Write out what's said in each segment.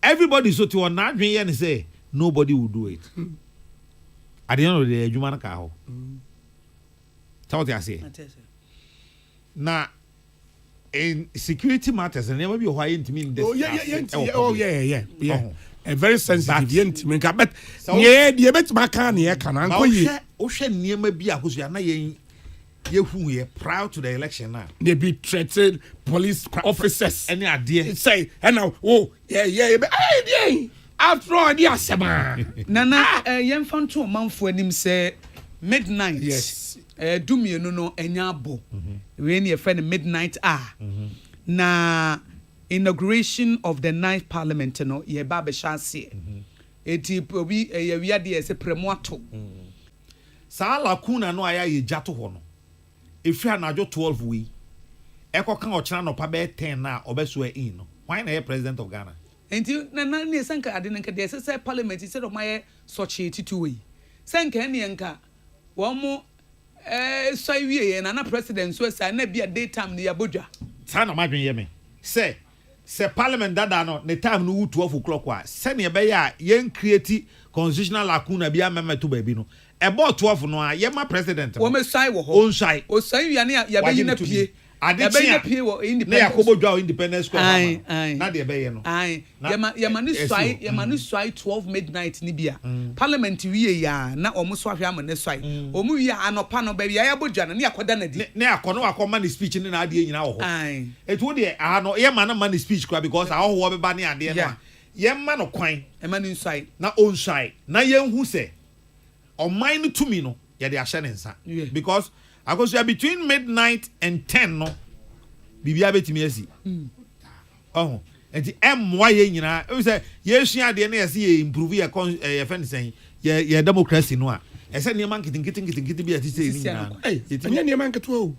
everybody so to on that and say nobody will do it. At the end of the day, you man ka. That's what I say. Now, in security matters, and never be why into me. Yeah. A very sensitive intimate, but yeah, the bet Macani can uncle ye. Ocean near me be a who's you proud to the election now. They be threatened police officers. Any idea? Say, and now, oh, yeah, after all, dear Sama. Nana, young fan to a month when him say midnight. Yes. Do me no enyabo. When your friend midnight na inauguration of the 9th parliament no ye ba be chance. Eti obi we ade se premoato. Sa lacuna no aya ye jato ho no. Efi anajo 12 we. Eko kan ochira no pa be 10 na obeso in no. Why na president of Ghana? Enti na ne sanka ade nka de se parliament se do maye soche titu we. Sanka ne nka wo mo so wie na president so say na bia daytime ne yabodwa. Sa na madwen ye me. Say parliament dada no the time no 12 o'clock wa. Se ne be ya yen create constitutional lacuna bia meme to baby no. About 12 no ye ma president. Wo me sai wo ho. On sai. O sai wi ane ya be na pie. Ya be na pie wo independence. Na yakobo dwa independence square. Na de be ye no. Ya ma ni swai 12 midnight ni bia. Parliament wie ya na omo so ahwe amane swai. Omo wie anopa no ba bia ya bodwa na yakoda na di. Na yakono akoma ni speech ni na ade nyina wo ho. Etu de no ye ma na man speech kwa because ahoho be ba ne ade no. Ye ma no kwan. E ma ni swai. Na on swai. Na ye hu se on mine to me no ya de ahye nsa because I go say between midnight and 10 no bibia betimi asi oh enti emwa ye nyina e say ye sua de na yesi ye improve ye friend say ye democracy no a e say ne man kitin bi ati say ni nyina enya ne man keto o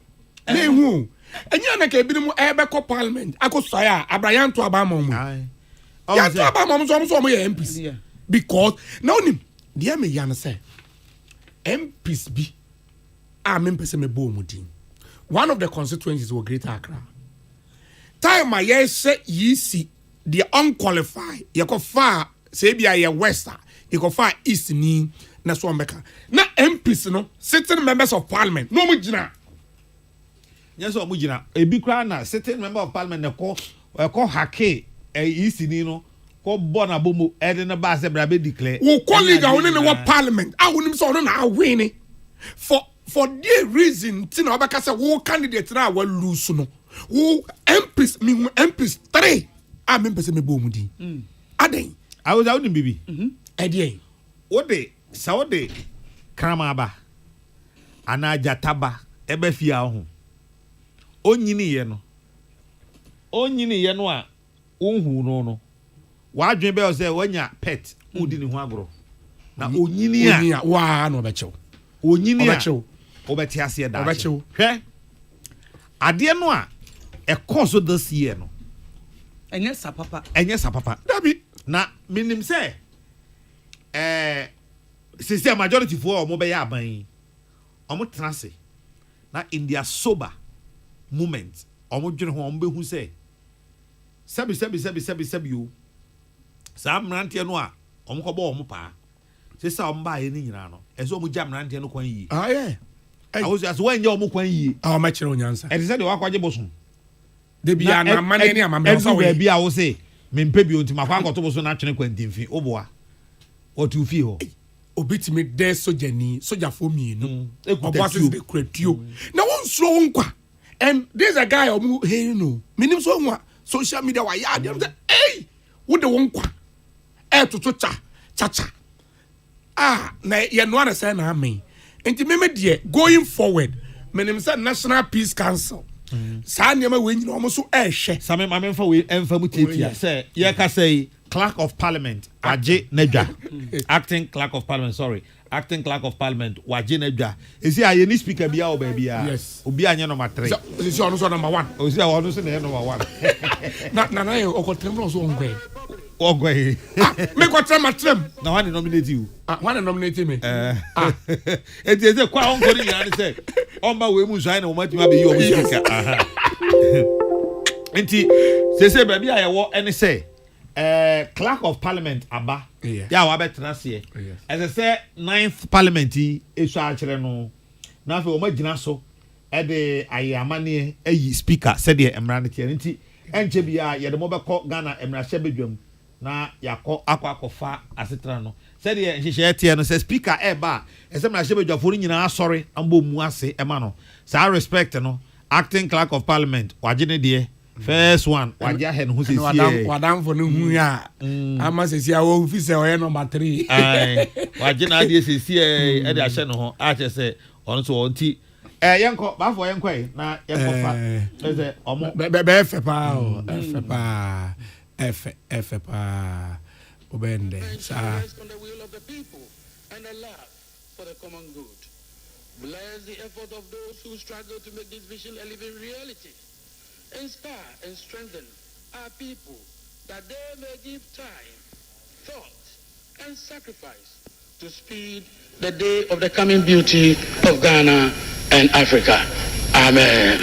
na ehu enya na ka ebinim e be ko parliament akosua a abrayan to abamom mu ya to abamom so mo ye MPs because now nim de me yan say MPs be person me bo mudin. One of the constituencies were Greater Accra. Time my yes say ye see the unqualified. You go far say be a west, you go far east ni na so mbeka. Na MPs no sitting members of parliament. No mujina. Yes o mujina. E bi kra na sitting member of parliament na ko hake east ni no. Ko bona bomo e de na ba se bra be declare. Wo colleague a woni ne parliament. A woni so no na win for the reason tina obaka say wo candidate na wa lose no. Wo MPs 3 a me pese me bo mu din. Aden. I was out in bibi. Ede. What de Saudi kramaba ana jataba ebe fia ho. Onyini ye no a onhu no. Wadwen be o say wanya pet udi ni ho agro na onyini a wa no bechew onyini a obeti ase da obechew hwe ade no a ekoso this year no enye sapapa dabi na minim say sisi majority for omo be ya aban omo trase na in their sober moment omo dwene ho omo be hu say sabi you Sam Rantia no a omkobo omo pa se sa omba ye ni nyina no eso omo jam Rantia no kwan yi I was as when you omo kwan yi ma kire onyansa e say de wakwaje bosun de bia na mane ni amame so we bia wo say me mpe bi onti makwa nkoto bosun na twene kwantimfi oboa otu fi ho obitimi de soja for me no oboasis de kratio na won so nkwa and there's a guy omo hey no minim so nwa social media wa ya dem say hey wo de won kwa tutu cha na ye no ana say na amen enti meme de going forward menim say National Peace Council sa niam we nyina omo so ehwe same ma memfa we emfa mu tiatia say ye ka say clerk of parliament waje nadwa acting clerk of parliament waje nadwa esi aye ni speaker bia o ba bia obi anye number 3 esi ono so number 1 osi a ono so na number 1 na ye okotrem so ngwe me ko trem na one nominate you one nominate me eti kwa onko ni yan say omba we mu nsan na o mati ma be yi o speaker enti se ba bia ye wo ene say clerk of parliament aba. Yeah. Ya wa betena se. As I say 9th parliament yi esu akere no. Na fe o ma gina so e de ayamane ayi speaker said the emra ne tie nti enche bia ye de mo bekọ Ghana emra hye bedwam na yakọ akwakofa asetra no said the nhihye tie no say speaker e ba ese emra hye bedwafo ni nyina asori ambo mu ase ema no sa respect no acting clerk of parliament wagene de first one wagya he no hu sisi wadam for no hu ya ama sisi a wo fi se o number 3 ai wagena de sisi e de ahye no ho a che se on so on ti yenko ba fo yenko na yenko fa eze omo be fe pa o fe pa obende sa on the will of the people and a love for the common good. Bless the effort of those who struggle to make this vision a living reality. Inspire and strengthen our people that they may give time, thought, and sacrifice to speed the day of the coming beauty of Ghana and Africa. Amen.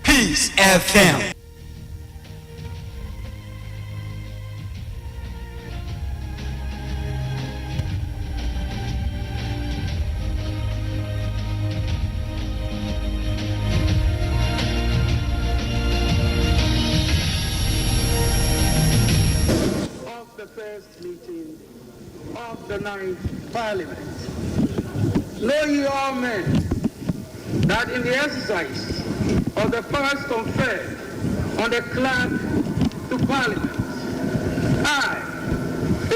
Peace FM. Of the first meeting of the 9th Parliament. Know ye all men that in the exercise of the powers conferred on the clerk to Parliament, I,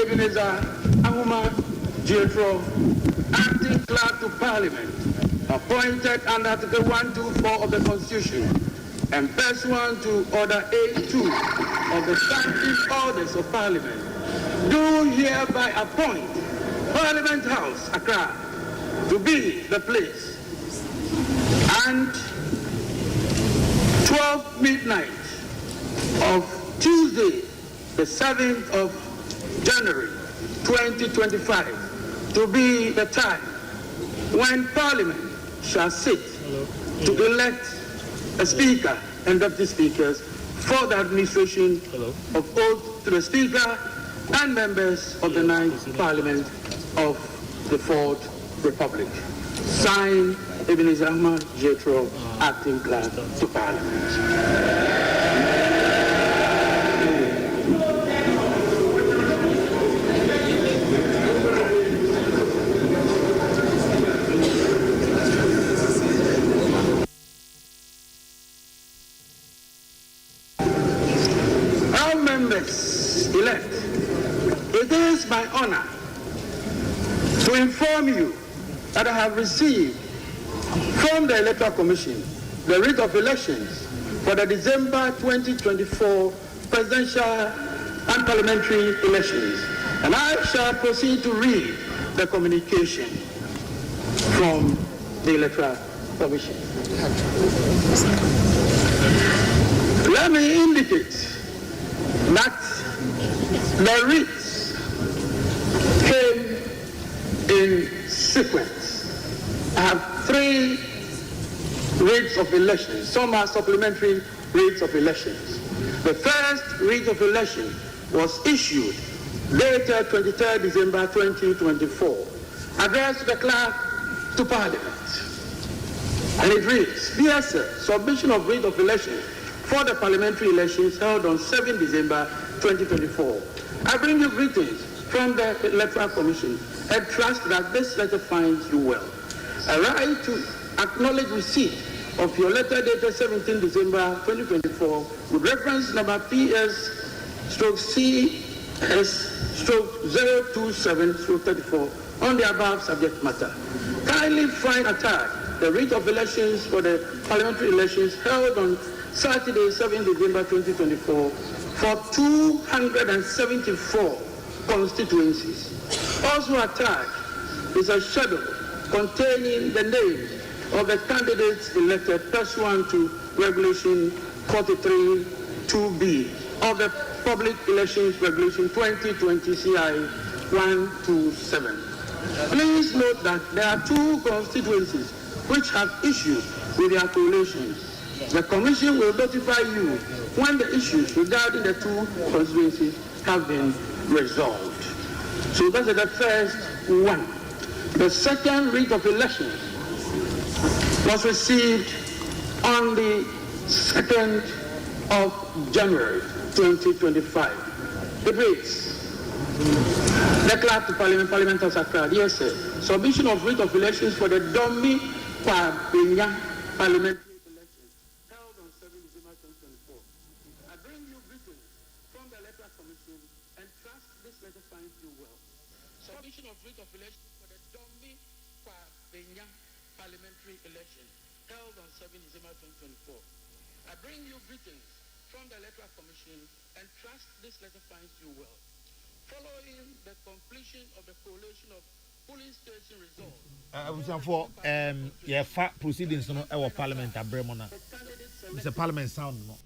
Ebenezer Ahuma Jethro, acting clerk to Parliament, appointed under Article 124 of the Constitution and pursuant to Order A2 of the Standing Orders of Parliament, do hereby appoint Parliament House, Accra, to be the place and 12 midnight of Tuesday, the 7th of January 2025, to be the time when Parliament shall sit to elect a speaker and deputy speakers for the administration of oath to the speaker and members of the 9th Parliament of the 4th Republic. Signed, Ebenezer Ahmad Jethro, acting clerk to Parliament. Our members elect, it is my honor to inform you that I have received from the Electoral Commission the writ of elections for the December 2024 presidential and parliamentary elections. And I shall proceed to read the communication from the Electoral Commission. Let me indicate that the writs came in sequence. I have 3 writs of elections. Some are supplementary writs of elections. The first writ of election was issued dated 23rd December 2024, addressed to the clerk to Parliament. And it reads, BSF, submission of writ of election for the parliamentary elections held on 7 December 2024. I bring you greetings from the Electoral Commission and trust that this letter finds you well. I write to acknowledge receipt of your letter dated 17 December 2024 with reference number PS/CS/027/34 on the above subject matter. Kindly find attached the writ of elections for the parliamentary elections held on Saturday, 7 December 2024 for 274 constituencies. Also attached is a schedule containing the names of the candidates elected pursuant to Regulation 43 2B of the Public Elections Regulation 2020 CI 127. Please note that there are two constituencies which have issues with their coalitions. The Commission will notify you when the issues regarding the two constituencies have been resolved. So that is the first one. The second writ of elections was received on the 2nd of January 2025. It reads, the clerk to Parliament has occurred. Yes, sir. Submission of writ of elections for the Domi Pabenya parliamentary elections held on 7 December 2024. I bring you greetings from the letter commission and trust this letter finds you well. Submission of writ of elections for the Domi Pabenya parliamentary election held on 7 December 2024. I bring you greetings from the letter commission and trust this letter finds you well. Following the completion of the collation of polling station results. For proceedings no our parliament abremona. It's a parliament sound no.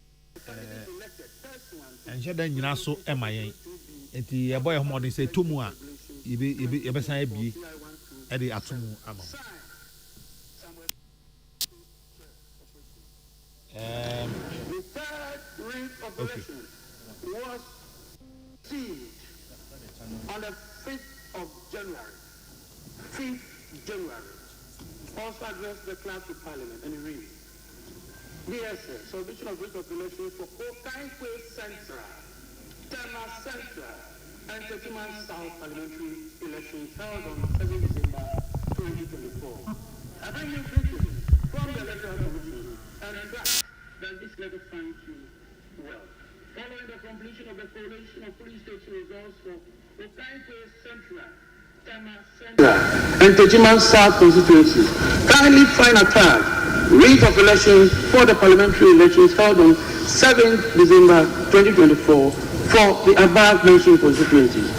And she then you so MIA. And the boy of modern say Tumua. You be say be Eddie Atumu Amo. The third writ of elections was received on the 5th of January. 5th January. Also addressed the clerk to Parliament and it reads, Dear sir, submission of writ of elections for Okaikwe Central, Tema Central, and Tetima South parliamentary elections held on 7 December 2024. I bring you greetings from the Electoral Commission and trust that this letter finds you well. Following the completion of the collation of police station results for Okaikwe Central, Tema Central, and Tejiman South constituencies, kindly find attached writ of elections for the parliamentary elections held on 7 December 2024 for the above mentioned constituencies.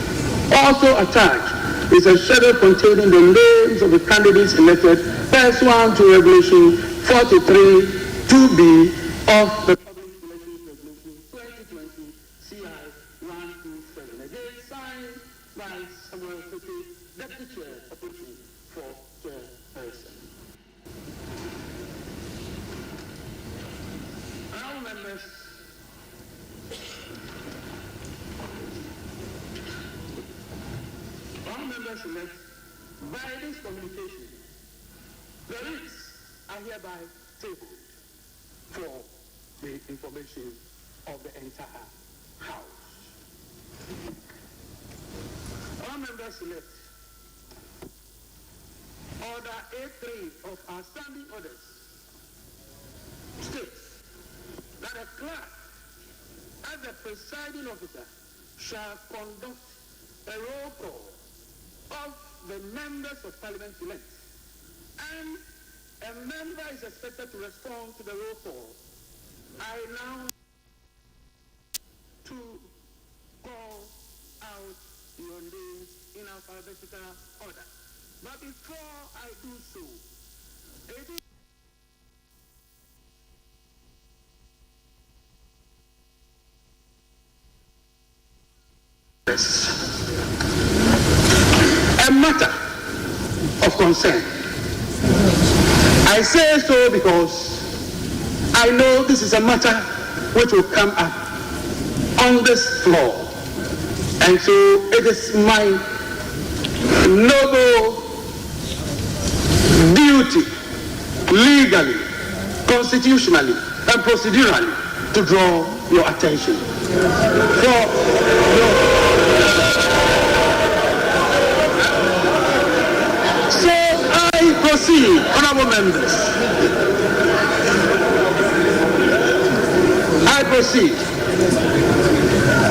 Also attached is a schedule containing the names of the candidates elected pursuant to Regulation 43 2B of the Public Elections Regulation 2020 CI 127. Again, signed by Samuel Keke, Deputy Chair, Opposition for Chairperson. Now, members, all members elect by this communication, the writs are hereby tabled for the information of the entire House. All members elect Order A3 of our standing orders states that a clerk, as the presiding officer, shall conduct a roll call of the members of Parliament elect, and a member is expected to respond to the roll call. I now to call out your names in alphabetical order. But before I do so, it is a matter of concern. I say so because I know this is a matter which will come up on this floor. And so it is my noble duty, legally, constitutionally, and procedurally, to draw your attention. So I proceed, honorable members. I proceed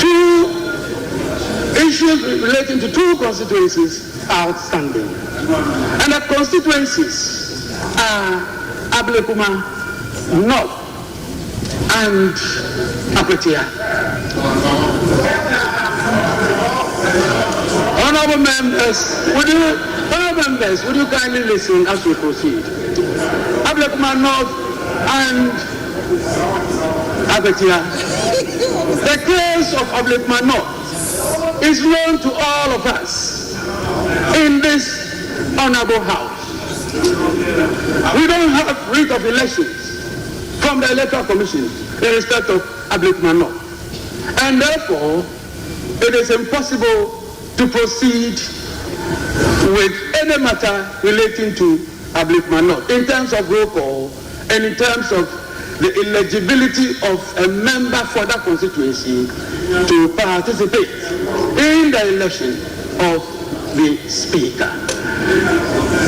to issues relating to 2 constituencies are outstanding. And the constituencies are Ablekuma North and Apetia. Honorable members, would you kindly listen as we proceed? Ablekuma North and Apetia. The case of Ablekuma North is known to all of us in this honorable house. We don't have writ of elections from the Electoral Commission in respect of Ablekuma North. And therefore, it is impossible to proceed with any matter relating to Ablekuma North in terms of roll call and in terms of the eligibility of a member for that constituency to participate in the election of the Speaker.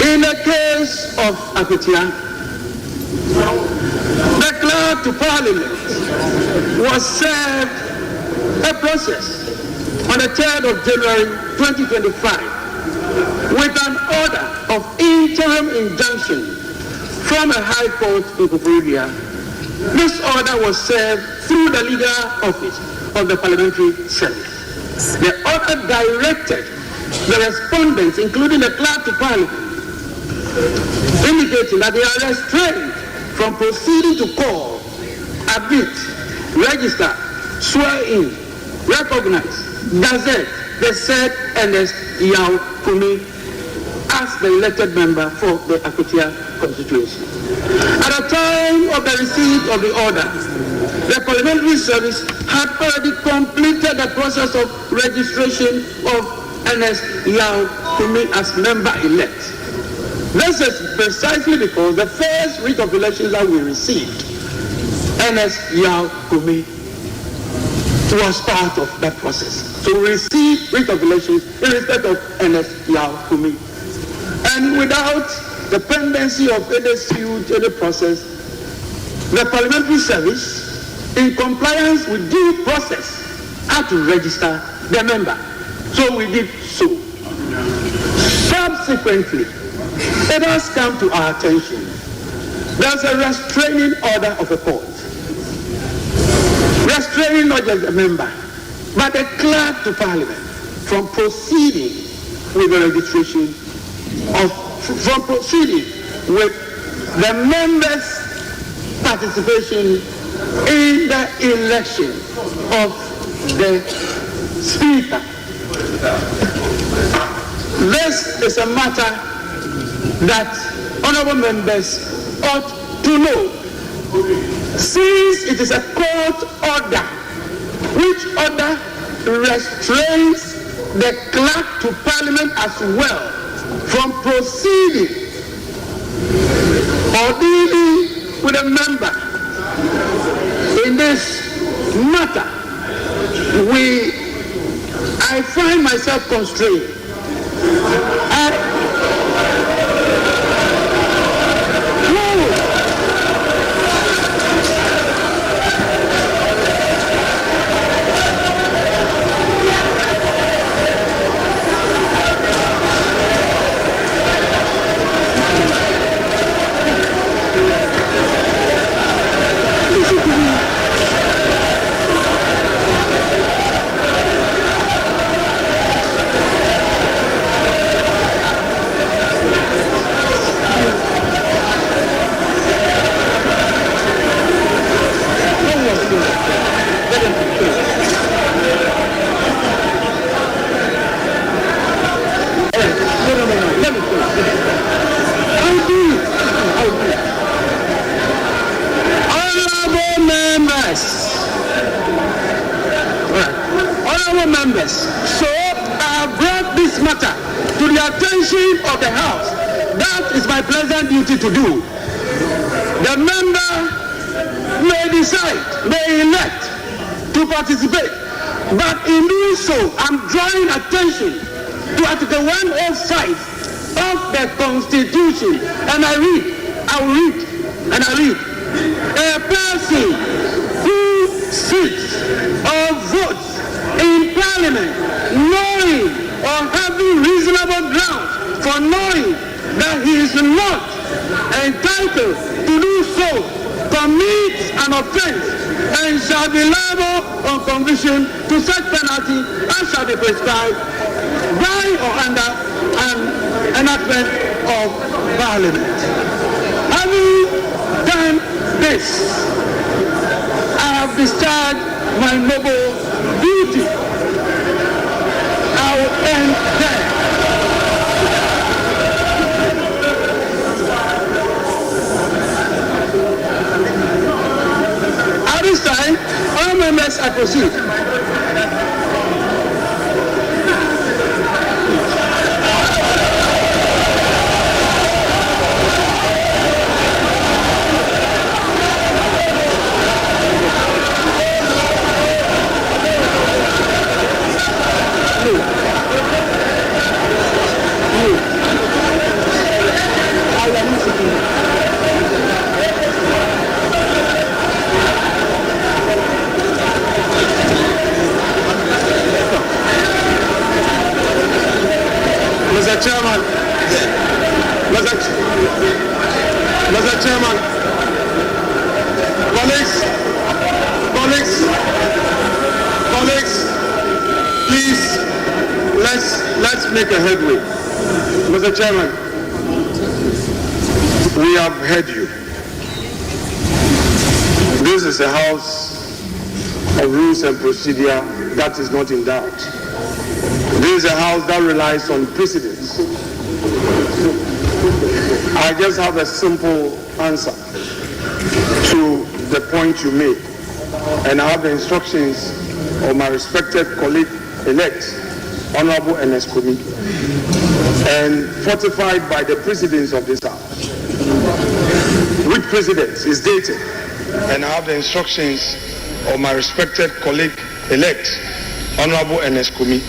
In the case of Apetia, the clerk to Parliament was served a process on the 3rd of January 2025 with an order of interim injunction from a high court in Kufuria. This order was served through the legal office of the parliamentary service. The order directed the respondents, including the clerk to Parliament, indicating that they are restrained from proceeding to call, admit, register, swear in, recognize, gazette the said Ernest Yao Kumi as the elected member for the Apetia constituency. At the time of the receipt of the order, the parliamentary service had already completed the process of registration of Ernest Yao Kumi as member-elect. This is precisely because the first writ of elections that we received, Ernest Yao Kumi was part of that process. So we received writ of elections in respect of Ernest Yao Kumi. And without the pendency of any suit, any process, the parliamentary service, in compliance with due process, had to register the member. So we did so. Subsequently, it has come to our attention. There's a restraining order of a court. Restraining not just the member, but the clerk to Parliament from proceeding with the registration from proceeding with the members' participation in the election of the Speaker. This is a matter that honorable members ought to know, since it is a court order, which order restrains the clerk to Parliament as well from proceeding or dealing with a member in this matter. I find myself constrained. Honorable members, so I have brought this matter to the attention of the House. That is my pleasant duty to do. The member may decide, may elect to participate, but in doing so, I'm drawing attention to Article 105 of the Constitution, and I will read, a person who sits or votes in Parliament no knowing or having reasonable grounds for knowing that he is not entitled to do so, commits an offense and shall be liable on conviction to such penalty as shall be prescribed by or under an enactment of Parliament. Having done this, I have discharged my noble duty. I will end there. At this time, all members I proceed. Mr. Chairman, Mr. Chairman, colleagues, please, let's make a headway. Mr. Chairman, we have heard you. This is a house of rules and procedure that is not in doubt. This is a house that relies on precedents. I just have a simple answer to the point you made, and I have the instructions of my respected colleague-elect, Honorable Enescomi, and fortified by the precedents of this house, which precedents is dated, and I have the instructions of my respected colleague-elect, Honorable Enescomi,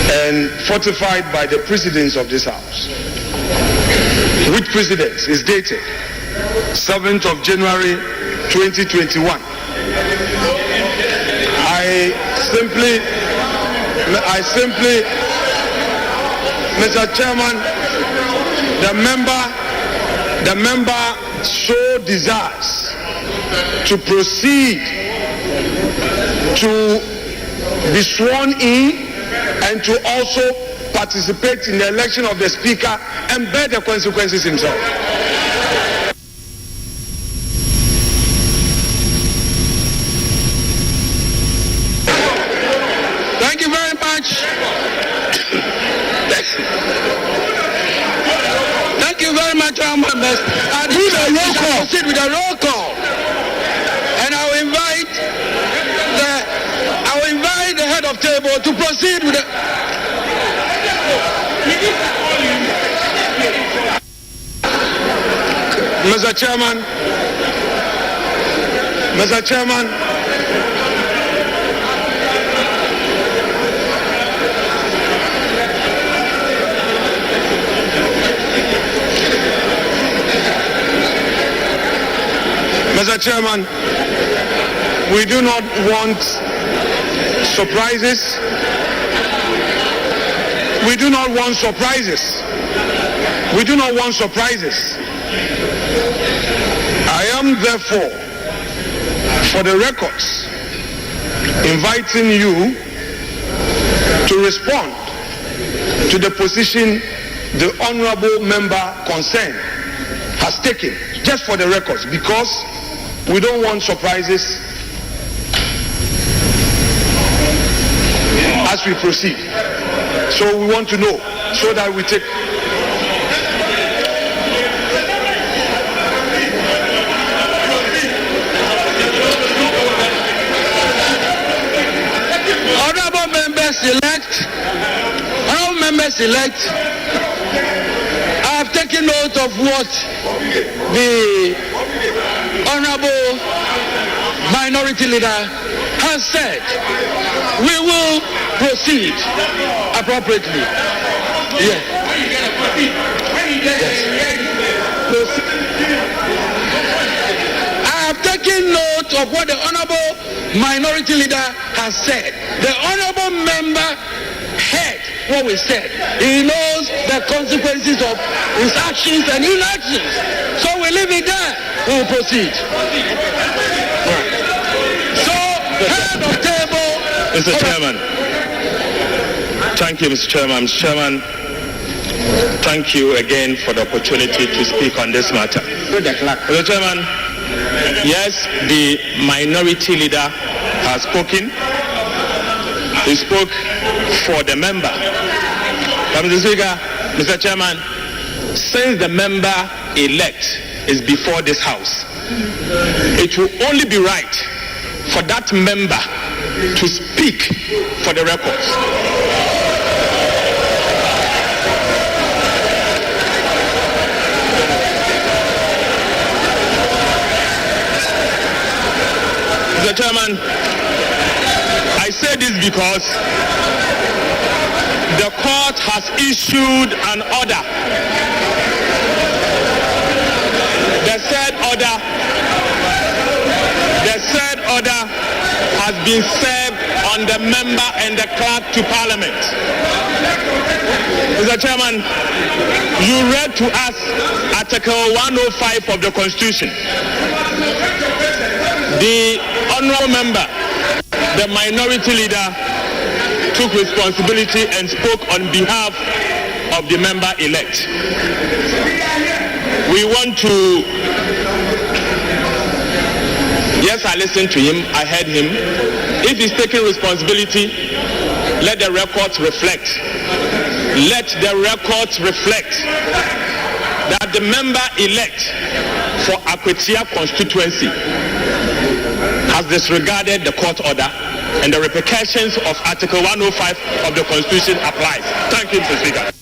and fortified by the precedents of this house, which precedents is dated 7th of January 2021. I simply, Mr. Chairman, the member so desires to proceed to be sworn in and to also participate in the election of the speaker and bear the consequences himself. Thank you very much. Thank you very much, our members. And we shall proceed with a roll call. And I will invite the head of table to proceed with the... Mr. Chairman, Mr. Chairman, Mr. Chairman, we do not want surprises. We do not want surprises. We do not want surprises. I am therefore, for the records, inviting you to respond to the position the honorable member concerned has taken, just for the records, because we don't want surprises as we proceed. So we want to know, so that we take... Honorable members elect, I have taken note of what the honorable minority leader has said. We will proceed appropriately. Yes. I have taken note of what the honorable minority leader has said. The honorable member heard what we said. He knows the consequences of his actions and inactions. So we leave it there. We will proceed. Right. So, head of table. Mr. Chairman. Thank you, Mr. Chairman. Mr. Chairman, thank you again for the opportunity to speak on this matter. Mr. Chairman, yes, the minority leader has spoken. He spoke for the member. But Mr. Speaker, Mr. Chairman, since the member-elect is before this House, it will only be right for that member to speak for the records. Mr. Chairman, I say this because the court has issued an order. The said order has been served on the member and the clerk to Parliament. Mr. Chairman, you read to us Article 105 of the Constitution. The honorable member, the minority leader, took responsibility and spoke on behalf of the member-elect. We want to... Yes, I listened to him, I heard him. If he's taking responsibility, let the records reflect. Let the records reflect that the member-elect for Akwetia constituency has disregarded the court order, and the repercussions of Article 105 of the Constitution applies. Thank you, Mr. Speaker.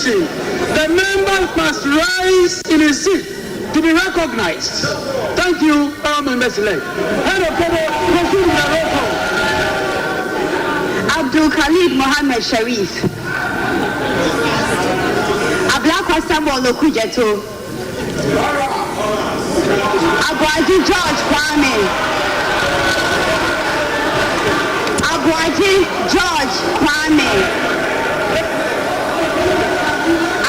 The member must rise in his seat to be recognized. Thank you, members elect. Head of table, proceed with the roll call. Abdul Khalid Mohammed Sharif. Ablakwa Samuel Okujeto. Agwaji George Kwame. Agwaji George Kwame.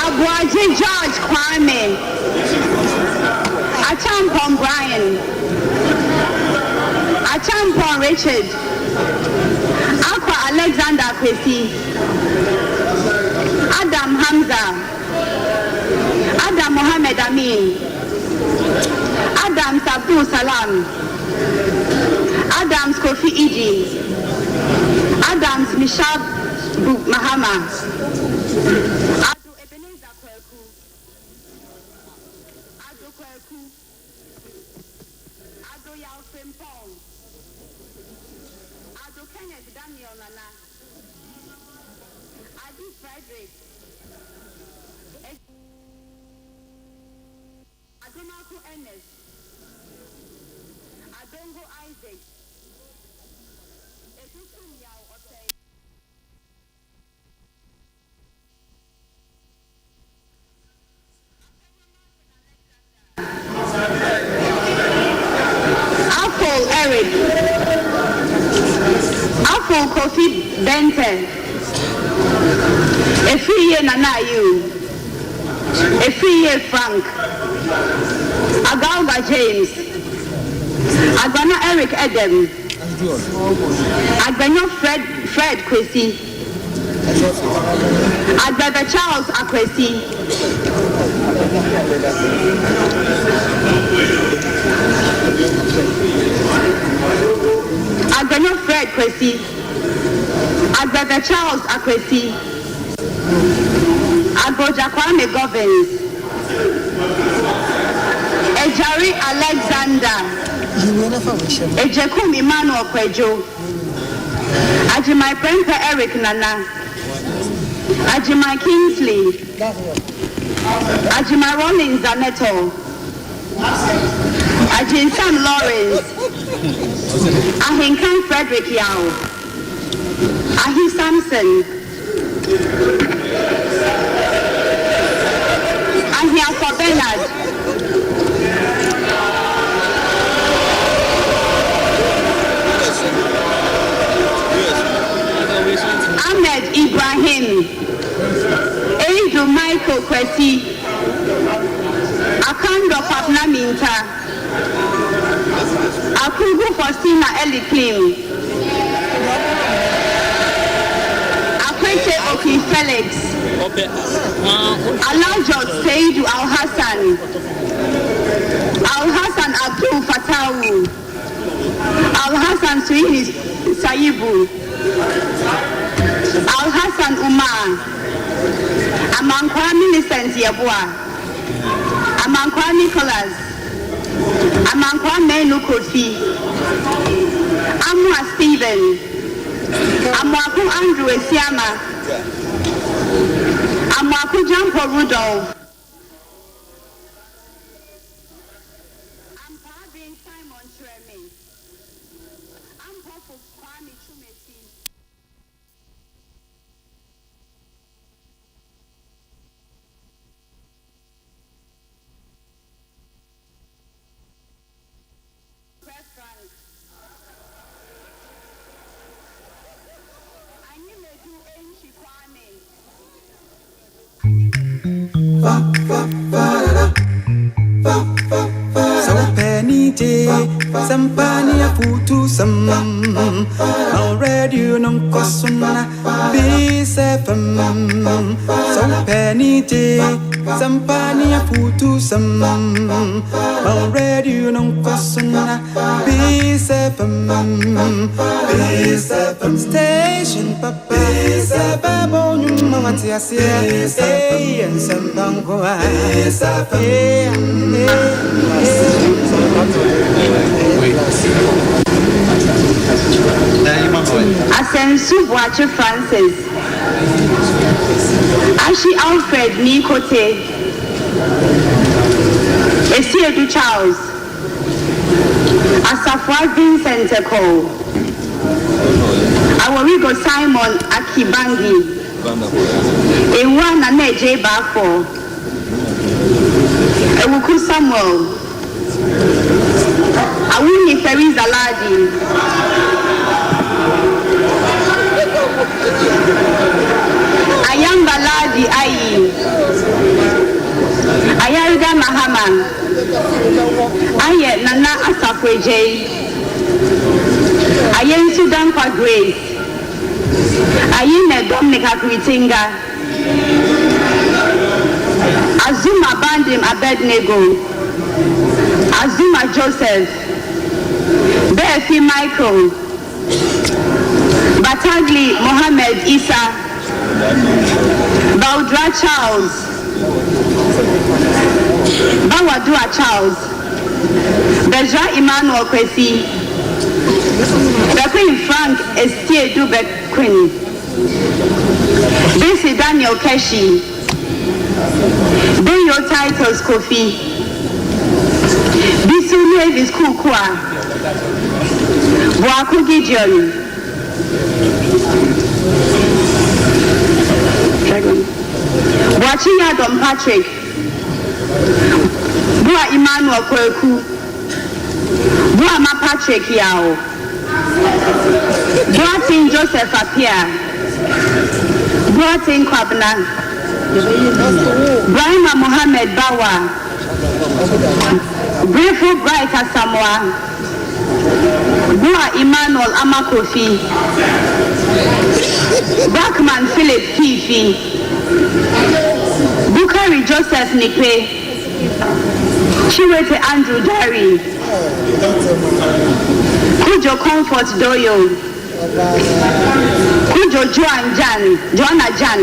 Agwaji George Kwame. Achampong Brian. Achampon Richard, Aqua Alexander Kwesi, Adam Hamza, Adam Mohammed Amin, Adams Abdul Salam, Adams Kofi Iji, Adams Mishab Mahama, Ado Ebenezer Kweku, Ado Kweku, Ado Yao Frimpong, Ado Kenneth Daniel Nana, Adi Frederick, Adomaku Ernest, Adongo Isaac, Etutum Yao Otei. Apple Eric, Apple Kofi Benten, Efiye Nanayu, Efiye Frank, Agalga James, Agbana Eric Edem, Agbana Fred Kwesi, Agbada Charles Akwesi, Agbana Fred Kwesi, Agbada Charles Akwesi, Agboja Kwame Govins, Ejari Alexander, Ejekum Emmanuel Kwejo, Ajimai Prenka Eric Nana, Ajimai Kingsley, Ajimai Rollins Zaneto, Ajin Sam Lawrence, Ahinkan Frederick Yao, Ahi Samson, Ahiafo Bernard, Ahmed Ibrahim, Edu Michael Kwesi, Akando Papna Minta, Akugu Faustina Eliklim, Akwete Oki Felix, Alajot Seidu Al Hassan Abdul Fatawu, Al Hassan Suini Sayibu, Al Hassan Umar, Amankwa Millicent Yabua, Amankwa Nicholas, Amankwa Menu Kofi, Amwa Stephen, Amwaku Andrew Esiama, Amwaku Jampo Rudolph, Ampabin Simon Treme, Ampofu Kwame Chumeti, Frank, Anyimedu Enchi Kwame, Sampani ya futu sam radio non kosuna bisefam sampani ya futu sam radio non kosuna bisefam station papa bisefam nyuma watiasia en sambango Asensu Boache Francis, Ashi Alfred Nikote, Esiedu Charles, Asafwa Vincent Eko, Aworigo Simon Akibangi, Ewa Nane Bafo, Ewuku Samuel, Awuni Feriz Aladi, Ayamba Ladi Ayi, Ayarida Mahama, Aye Nana Asafweje, Ayen Sudan kwa Grace, Ayen Dominica Kritinga, Azuma Bandim Abednego, Azuma Joseph, Befi Michael, Batagli Mohammed Isa, Baudra Charles, Bawadua Charles, Beja Emmanuel Kwesi, the Queen Frank Estie Dubek Queen, Bisi Daniel Keshi, bring your titles Kofi, Bisu Nevis Kukwa, Boaku Gideon, Boachinya Dom Patrick, Boa Emmanuel Kweku, Boa Ma Patrick Yao, Boa Tin Joseph Apia, Boa Tin Kwabna, Brahima Mohammed Bawa, Grateful Bright Asamoah, Boa Emmanuel Amakofi, Backman Philip Fifi, Bukari Joseph Nikwe, Chiwete Andrew Dari, Kujo Comfort Doyo, Kujo Joanna Jan,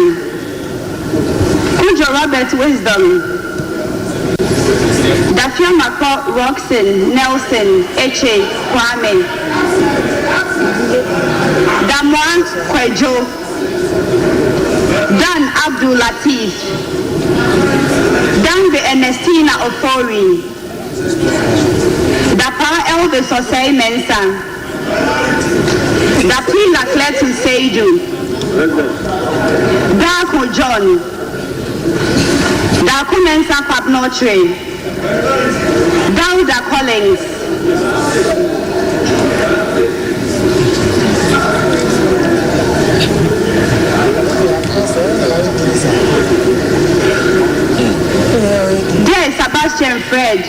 Kujo Robert Wisdom, Dafia Mako Roxon Nelson Eche Kwame, Damwa Kwejo, Dan Abdul Latif, Danbe Ernestina Ofori, Dapa Elvis Osei Mensa, Dapila Cletus Seidu, Dako John, Dako Mensa Kwabnotre, Dauda Collins, Dear Sebastian Fred,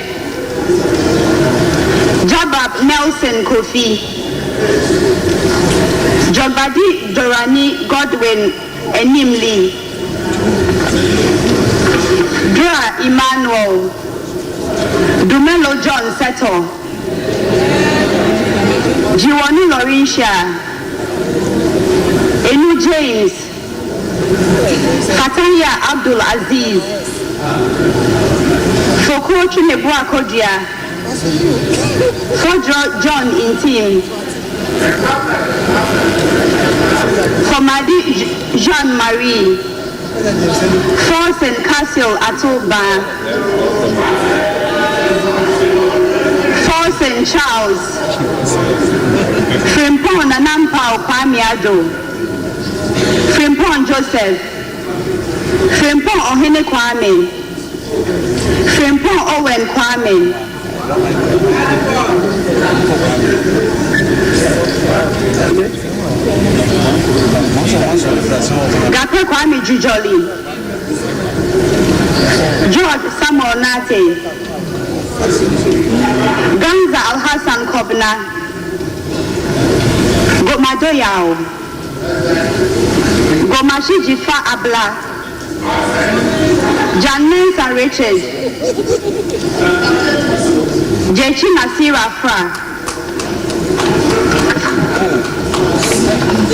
Jabab Nelson Kofi, Jobadi Dorani Godwin Enimli, Dra Emmanuel, Dumelo John Seto, Jiwani Lorisha, Enu James, Katanya Abdul Aziz, Foko Chinebua Kodia, Fodro John Intim, Komadi Jean-Marie, Force and Castle Atoba, Force and Charles, Frimpon Anampao Kwamiado, Frimpon Joseph, Frimpon Ohene Kwame, Frimpon Owen Kwame, Gakwe Kwame Jujoli, George Samuel Nate, Ganza Al-Hassan Kobna, Gomado Yao, Gomashi Jifa Abla, Janessa Richard, Jechi Nasira Fra,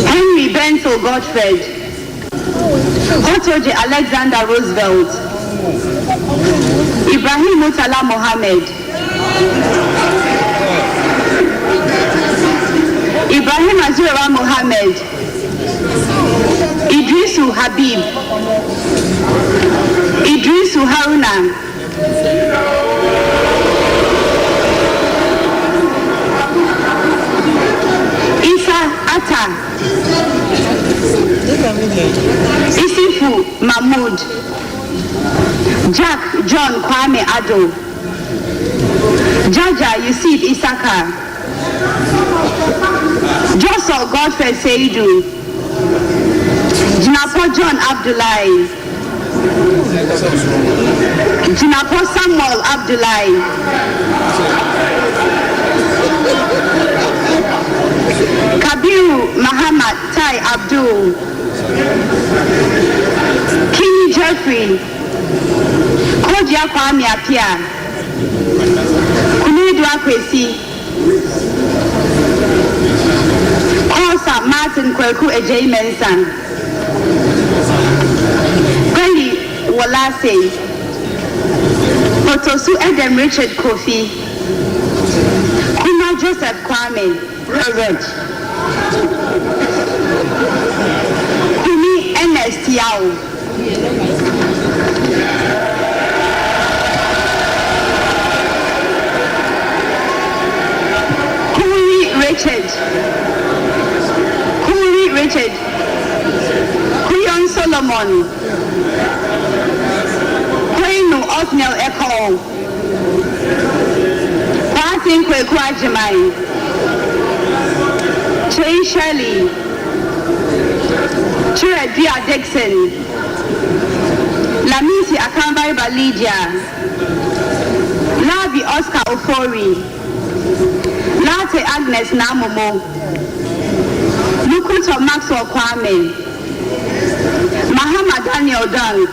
Henry Bento Godfred, Otoji Alexander Roosevelt, Ibrahim Mutala Mohammed, Ibrahim Azura Mohammed, Idrisu Habib, Idrisu Haruna, Isa Atta, Isifu Mahmoud, Jack John Kwame Ado, Jaja Yusuf Isaka, Joseph Godfrey Seidu, Jinapo John Abdullahi, Jinapo Samuel Abdullahi, Kabiru Muhammad Tai Abdul, King Jeffrey, Kojia Kwame Apia, Kunedu Akwesi, Osa Martin Kweku Ejay Mensah, Gweli Wolase, Otosu Edem Richard Kofi, Kuma Joseph Kwame, Present. Kumi Ernest Yao, Kuri Richard, Kuyon Solomon, Kwenu Othniel Echo, Kwasin Kweku Ajimai, Jay Shirley, Chiredia Dixon, Lamisi Akambai Balidia, Lavi Oscar Ofori, Late Agnes Namomo, Lukuto Maxwell Kwame, Mahama Daniel Dunn,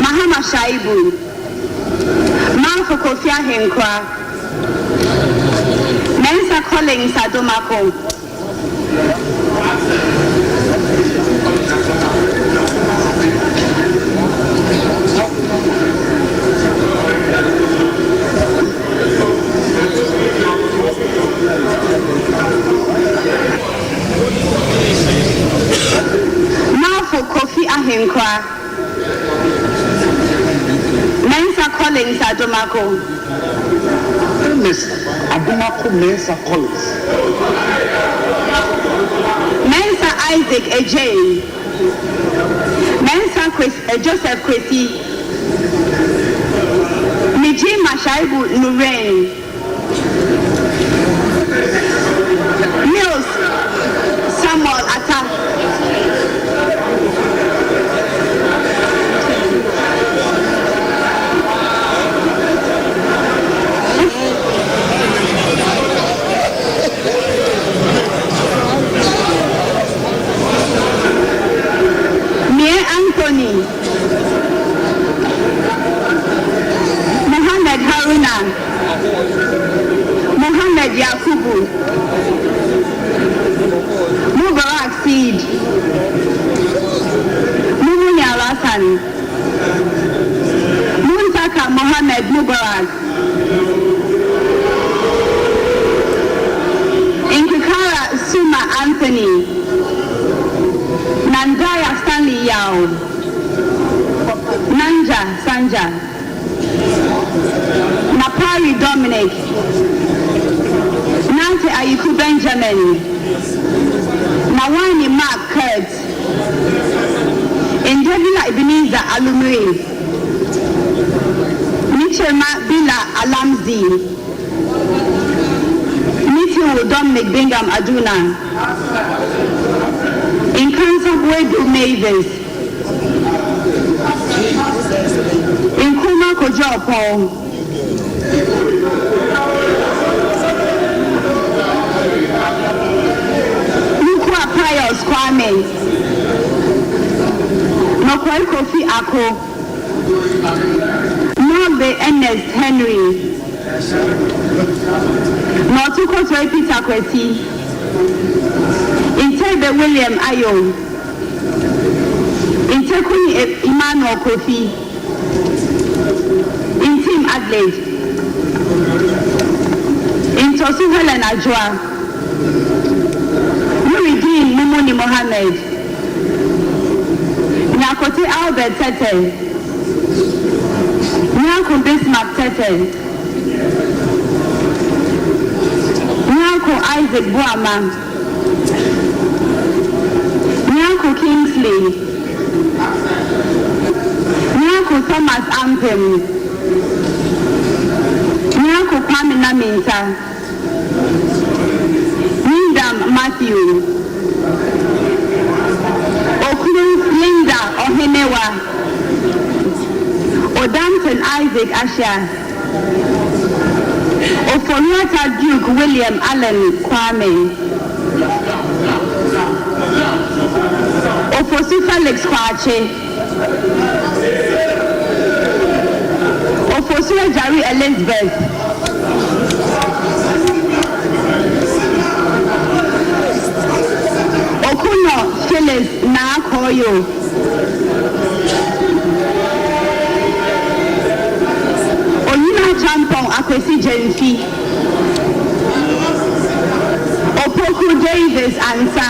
Mahama Shaibu, Manfo Kofia Henkwa, Mensa Collins Adomako, Manfo Kofi Ahenkwa, Mensa Collins Adomako, Miss Abumako Mensa Collins, Mensa Isaac Ejay, Mensa Joseph Kwesi, Miji Mashaibu Nurain, Mills Samuel Atta, Mie Anthony, Muhammad Haruna, Muhammad Yakubu, Mubarak Seed, Mumunya Hassan, Muntaka Muhammad Mubarak, Inkikara Suma Anthony, Nandaya Stanley Yao, Nanja Sanja, Napari Dominic, Nante Ayiku Benjamin, Nawani Mark Kurt, Indebila Ebenezer Alumri, Michema Bila Alamzi, Mitiu Dominic Bingham Aduna, Inkansabwedu Mavis, Inkuma Kojopo, Lukwa Pius Kwame, Nokwai Kofi Ako, Norbe Ernest Henry, Notuko Toy Peter Kwesi, Intebe William Ayo, Intekuni Emmanuel Kofi, Intim Adelaide, Intosu Helen Ajwa, Nuridin Mumuni Mohammed, Nyakote Albert Tete, Nyanko Bismarck Tete, Nyanko Isaac Buama, Nyanko Kingsley, Nyanko Thomas Ampem, Nyanko Kwame Naminta, Nindam Matthew, Okunu Linda Ohenewa, Odanton Isaac Asha, Ofonuata Duke William Allen Kwame. Ofosu Felix Kwache. Ofosu Ejari Elizabeth. Okuno Phyllis Nakoyo. Oyina Champon Akwesi Jenfi. Opoku Davis Ansa.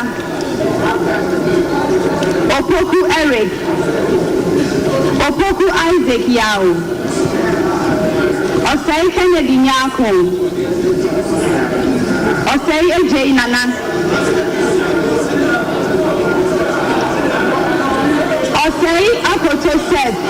Opoku Eric. Opoku Isaac Yao. Osei Kennedy Nyako. Osei AJ Nana. Osei Akoto Seth.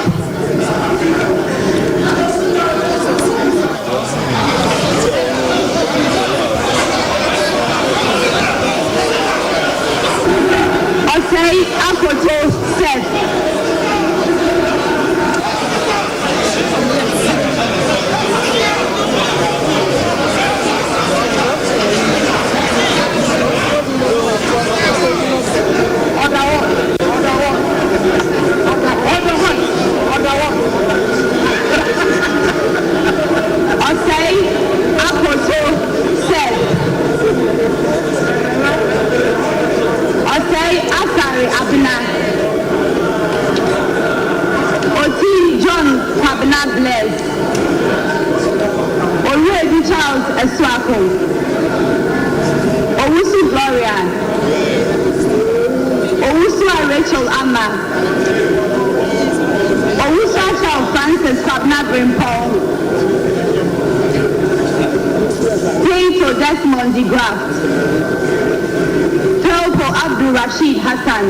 Osei Akoto Seth. Osei Akoto Seth. Osei Asari Abina. Oti John Kwabena Bless. Oruedi Charles Esuako. Owusu Gloria. Owusu Rachel Amma. Owusu Charles Francis Kwabena Brimpole. Plato Desmond de Graft. Pelpo Abdul Rashid Hassan.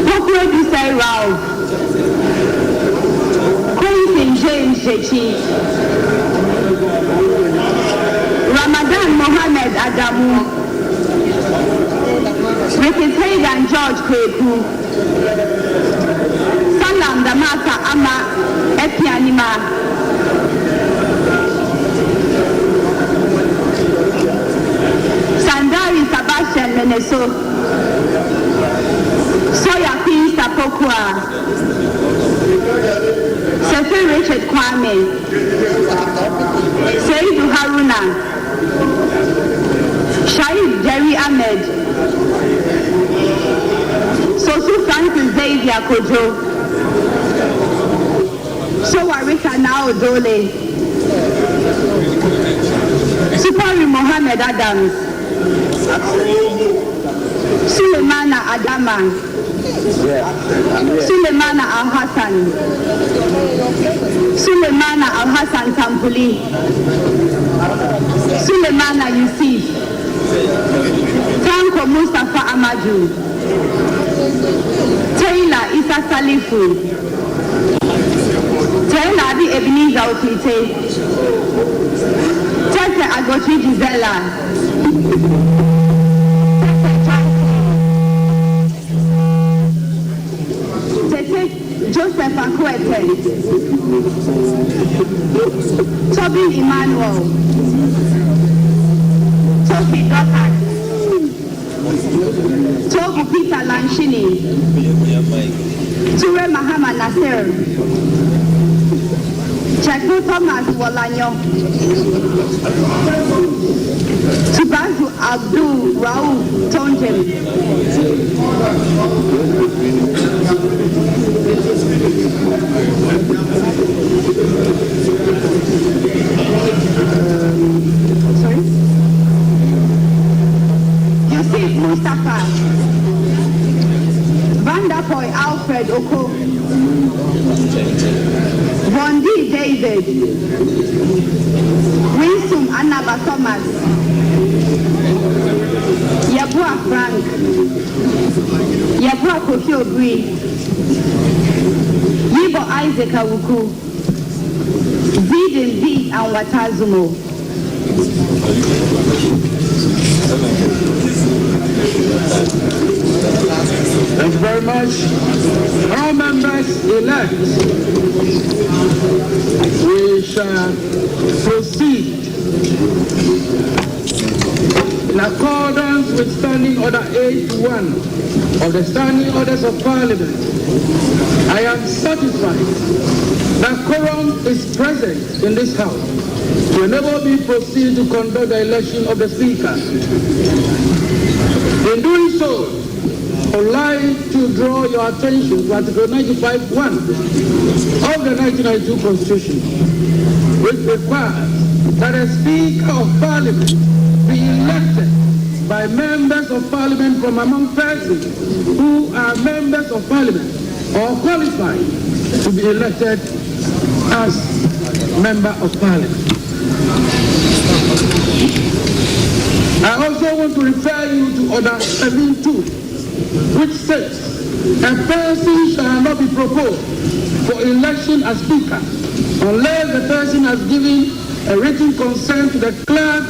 Pokwe Dusai Ralph. Quentin James Jechi. Ramadan Mohammed Adamu. Ricky and George Kweku. Salam Damata Ama Epianima. Sandari Sebastian Meneso. Soya Queen Sapokwa. Sefe Richard Kwame. Seidu Haruna. Shaib Jerry Ahmed. Sosu Francis Xavier Kojo. Sowarika Nao Dole. Supari Mohammed Adams. Sulemana Adama. Sulemana Al-Hassan. Sulemana Al-Hassan Tampuli. Sulemana Yusuf. Tanko Mustafa Amaju. Taylor Isa Salifu. Taylor Abi Ebenezer Okite. Tete Agotri Gisela. Tete Joseph Akwete. Toby Emmanuel. Toby Dokat. Tobu Peter Lanchini. Ture Mahama Nasir. Cheku Thomas Wolanyo. Tubazu Abdul Raouf Tonjem. Sorry? Yusuf Mustafa. Vanderpoy Alfred Oko. Bondi David. Winsum Annaba Thomas. Yabua Frank. Yabua Kofi Obri. Yibo Isaac Awuku. Zidin Z and Watazumo. Thank you very much. All members elect. proceed in accordance with Standing Order 81 of the Standing Orders of Parliament. I am satisfied that quorum is present in this House to enable me to proceed to conduct the election of the Speaker. In doing so, I would like to draw your attention to Article 95(1) of the 1992 Constitution, which requires that a Speaker of Parliament be elected by members of Parliament from among persons who are members of Parliament or qualified to be elected as member of Parliament. I also want to refer you to Order 7.2, which says a person shall not be proposed for election as Speaker unless the person has given a written consent to the clerk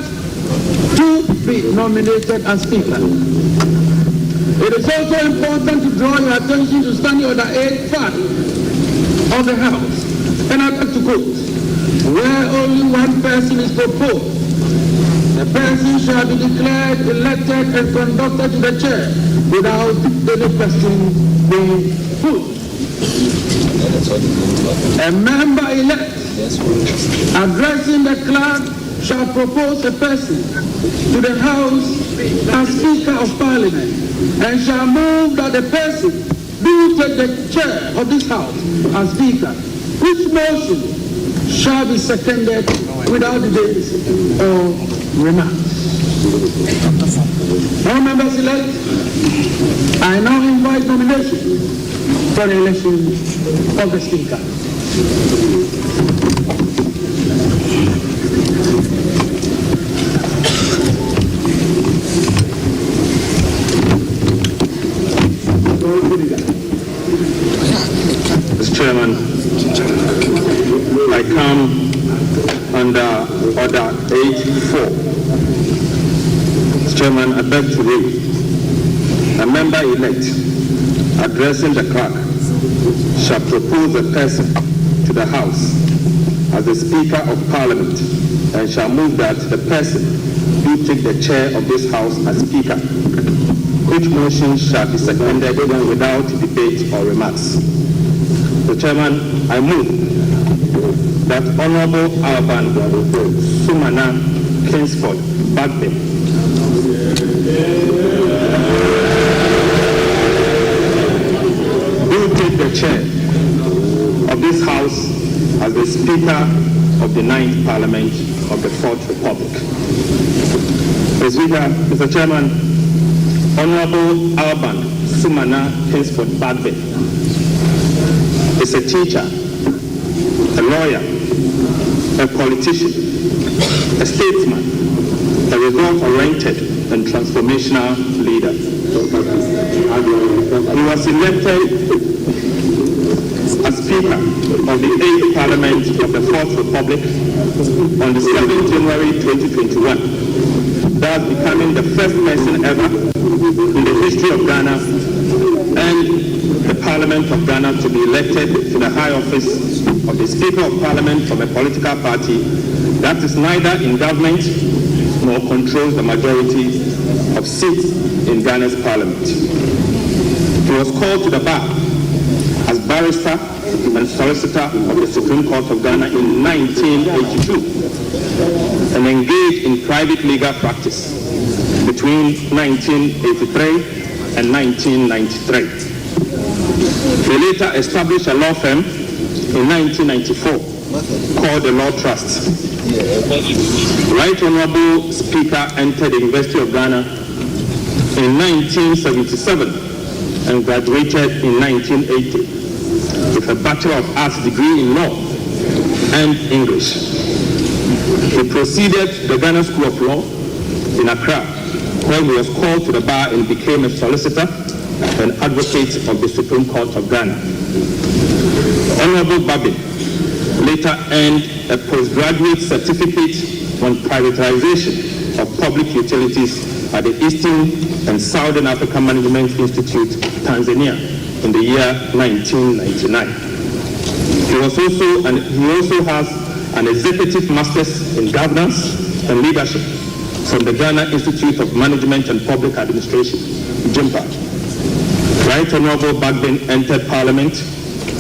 to be nominated as Speaker. It is also important to draw your attention to Standing Order 8.5 of the House, and I like to quote, where only one person is proposed, the person shall be declared elected and conducted to the chair without any question being put. A member elect addressing the clerk shall propose a person to the House as Speaker of Parliament and shall move that the person do take the chair of this House as Speaker, which motion shall be seconded without debate or remarks. All members elect, I now invite nomination for the election of the Speaker. Mr. Chairman, I come under Order 8.4. Mr. Chairman, I beg to read. A member elect addressing the clerk shall propose a person to the House as the Speaker of Parliament and shall move that the person do take the chair of this House as Speaker, which motion shall be seconded without debate or remarks. Mr. Chairman, I move that Honorable Alban Sumana Kingsford Bagbe do take the chair of this House as the Speaker of the 9th Parliament of the 4th Republic. Mr. Chairman, Honorable Alban Sumana Kingsford Bagbe is a teacher, a lawyer, a politician, a statesman, a result-oriented and transformational leader. He was elected as Speaker of the 8th Parliament of the 4th Republic on the 7th January 2021, thus becoming the first person ever in the history of Ghana and the Parliament of Ghana to be elected to the high office of the Speaker of Parliament from a political party that is neither in government nor controls the majority of seats in Ghana's Parliament. He was called to the bar as barrister and solicitor of the Supreme Court of Ghana in 1982 and engaged in private legal practice between 1983 and 1993. He later established a law firm in 1994 called the Law Trust. Right Honorable Speaker entered the University of Ghana in 1977 and graduated in 1980 with a Bachelor of Arts degree in Law and English. He proceeded to the Ghana School of Law in Accra, where he was called to the bar and became a solicitor and advocate of the Supreme Court of Ghana. Honorable Babi later earned a postgraduate certificate on privatization of public utilities at the Eastern and Southern African Management Institute, Tanzania, in the year 1999. He also has an Executive Masters in Governance and Leadership from the Ghana Institute of Management and Public Administration, JIMPA. Right Honorable Bagbin entered Parliament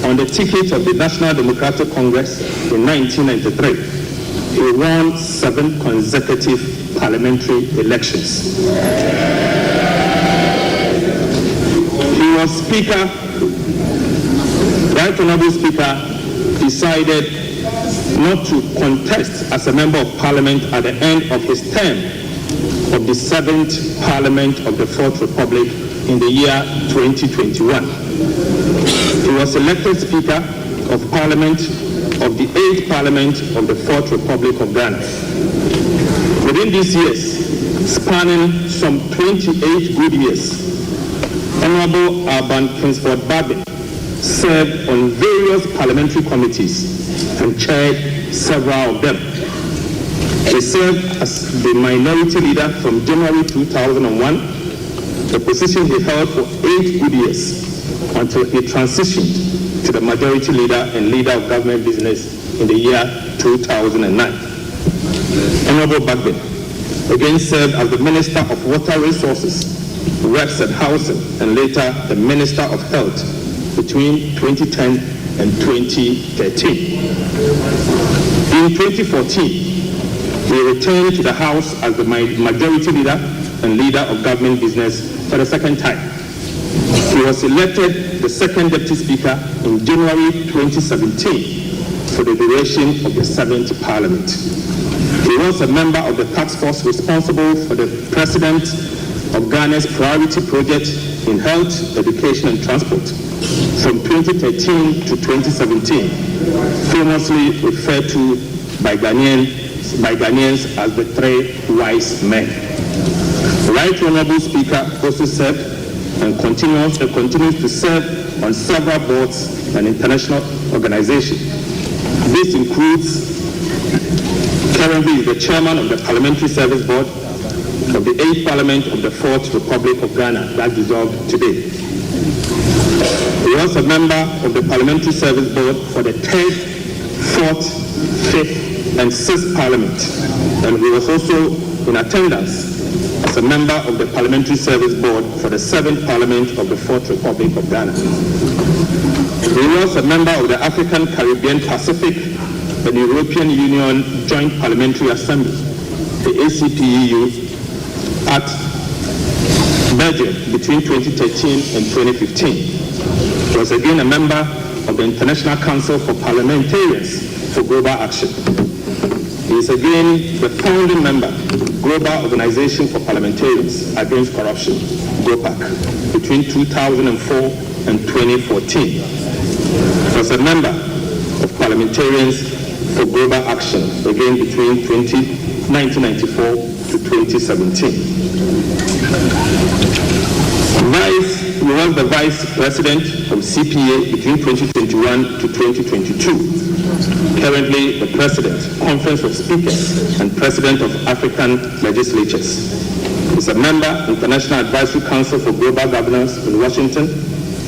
on the ticket of the National Democratic Congress in 1993. He won 7 consecutive parliamentary elections. He was Speaker. Right Honorable Speaker decided not to contest as a member of Parliament at the end of his term of the 7th Parliament of the 4th Republic in the year 2021. He was elected Speaker of Parliament of the 8th Parliament of the 4th Republic of Ghana. Within these years, spanning some 28 good years, Honorable Alban Kingsford Bagbin served on various parliamentary committees and chaired several of them. He served as the minority leader from January 2001, the position he held for 8 good years until he transitioned to the majority leader and leader of government business in the year 2009. Honorable Bagbin again served as the Minister of Water Resources, Works and Housing, and later the Minister of Health between 2010 and 2013. In 2014, he returned to the House as the majority leader and leader of government business for the second time. He was elected the second Deputy Speaker in January 2017 for the duration of the 7th Parliament. He was a member of the task force responsible for the President of Ghana's priority project in health, education and transport from 2013 to 2017, famously referred to by Ghanaians as the 3 wise men. Right Honorable Speaker also served and continues to serve on several boards and international organizations. This includes currently the chairman of the Parliamentary Service Board of the 8th Parliament of the 4th Republic of Ghana that dissolved today. He was a member of the Parliamentary Service Board for the 3rd, 4th, 5th, and 6th Parliament, and he was also in attendance as a member of the Parliamentary Service Board for the 7th Parliament of the 4th Republic of Ghana. He was a member of the African, Caribbean, Pacific, and European Union Joint Parliamentary Assembly, the ACPEU, at Belgium between 2013 and 2015. He was again a member of the International Council for Parliamentarians for Global Action. He is again the founding member of Global Organization for Parliamentarians Against Corruption, GOPAC, between 2004 and 2014. He was a member of Parliamentarians for Global Action, again between 1994 to 2017. He was the Vice President of CPA between 2021 to 2022. Currently the President, Conference of Speakers, and President of African Legislatures. He is a member, International Advisory Council for Global Governance in Washington,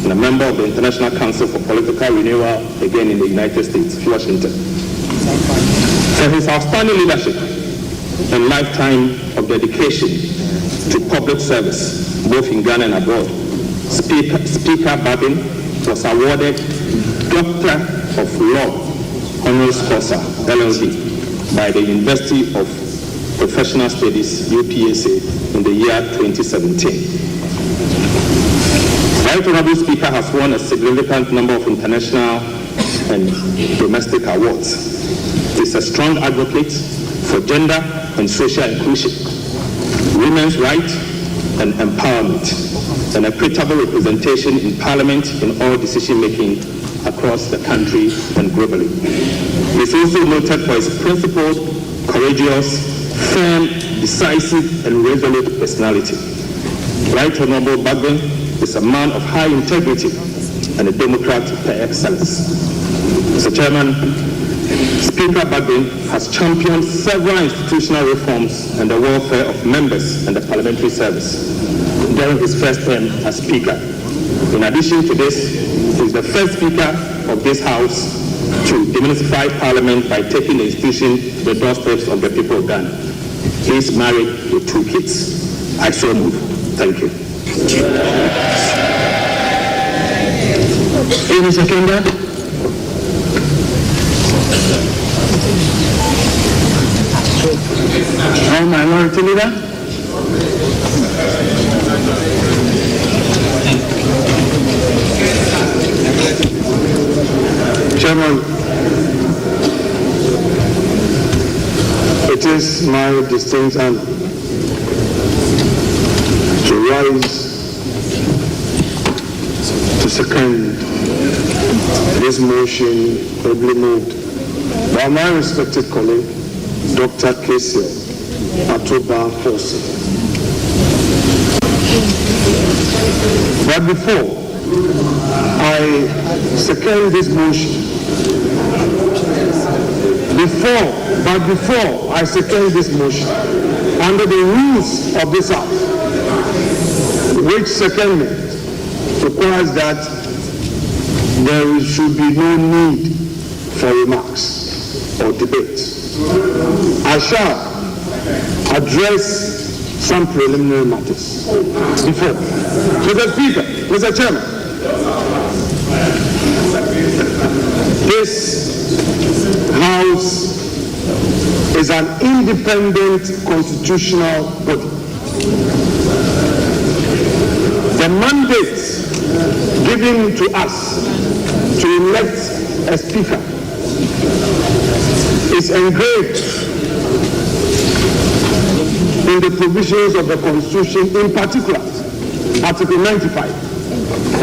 and a member of the International Council for Political Renewal, again in the United States, Washington. For his outstanding leadership and lifetime of dedication to public service, both in Ghana and abroad, Speaker Bagbin was awarded Doctor of Law Honoris Causa, LLB, by the University of Professional Studies, UPSA, in the year 2017. Right Honorable Speaker has won a significant number of international and domestic awards. He is a strong advocate for gender and social inclusion, women's rights and empowerment, and equitable representation in Parliament in all decision-making across the country and globally. He is also noted for his principled, courageous, firm, decisive, and resolute personality. Right Honorable Bagbin is a man of high integrity and a Democrat par excellence. Mr. Chairman, Speaker Bagbin has championed several institutional reforms and the welfare of members and the parliamentary service during his first term as Speaker. In addition to this, he is the first Speaker of this House to demystify Parliament by taking the institution to the doorsteps of the people of Ghana. He's married with 2 kids. I so move. Thank you. Any seconder? Our minority leader? Chairman, it is my distinct honor to rise to second this motion ably moved by my respected colleague, Dr. Kesil Atoba Fosi. But before I second this motion, before I second this motion, under the rules of this House, which secondment requires that there should be no need for remarks or debate, I shall address some preliminary matters. Before, Mr. Speaker, Mr. Chairman, this House is an independent constitutional body. The mandate given to us to elect a speaker is engraved in the provisions of the Constitution, in particular, Article 95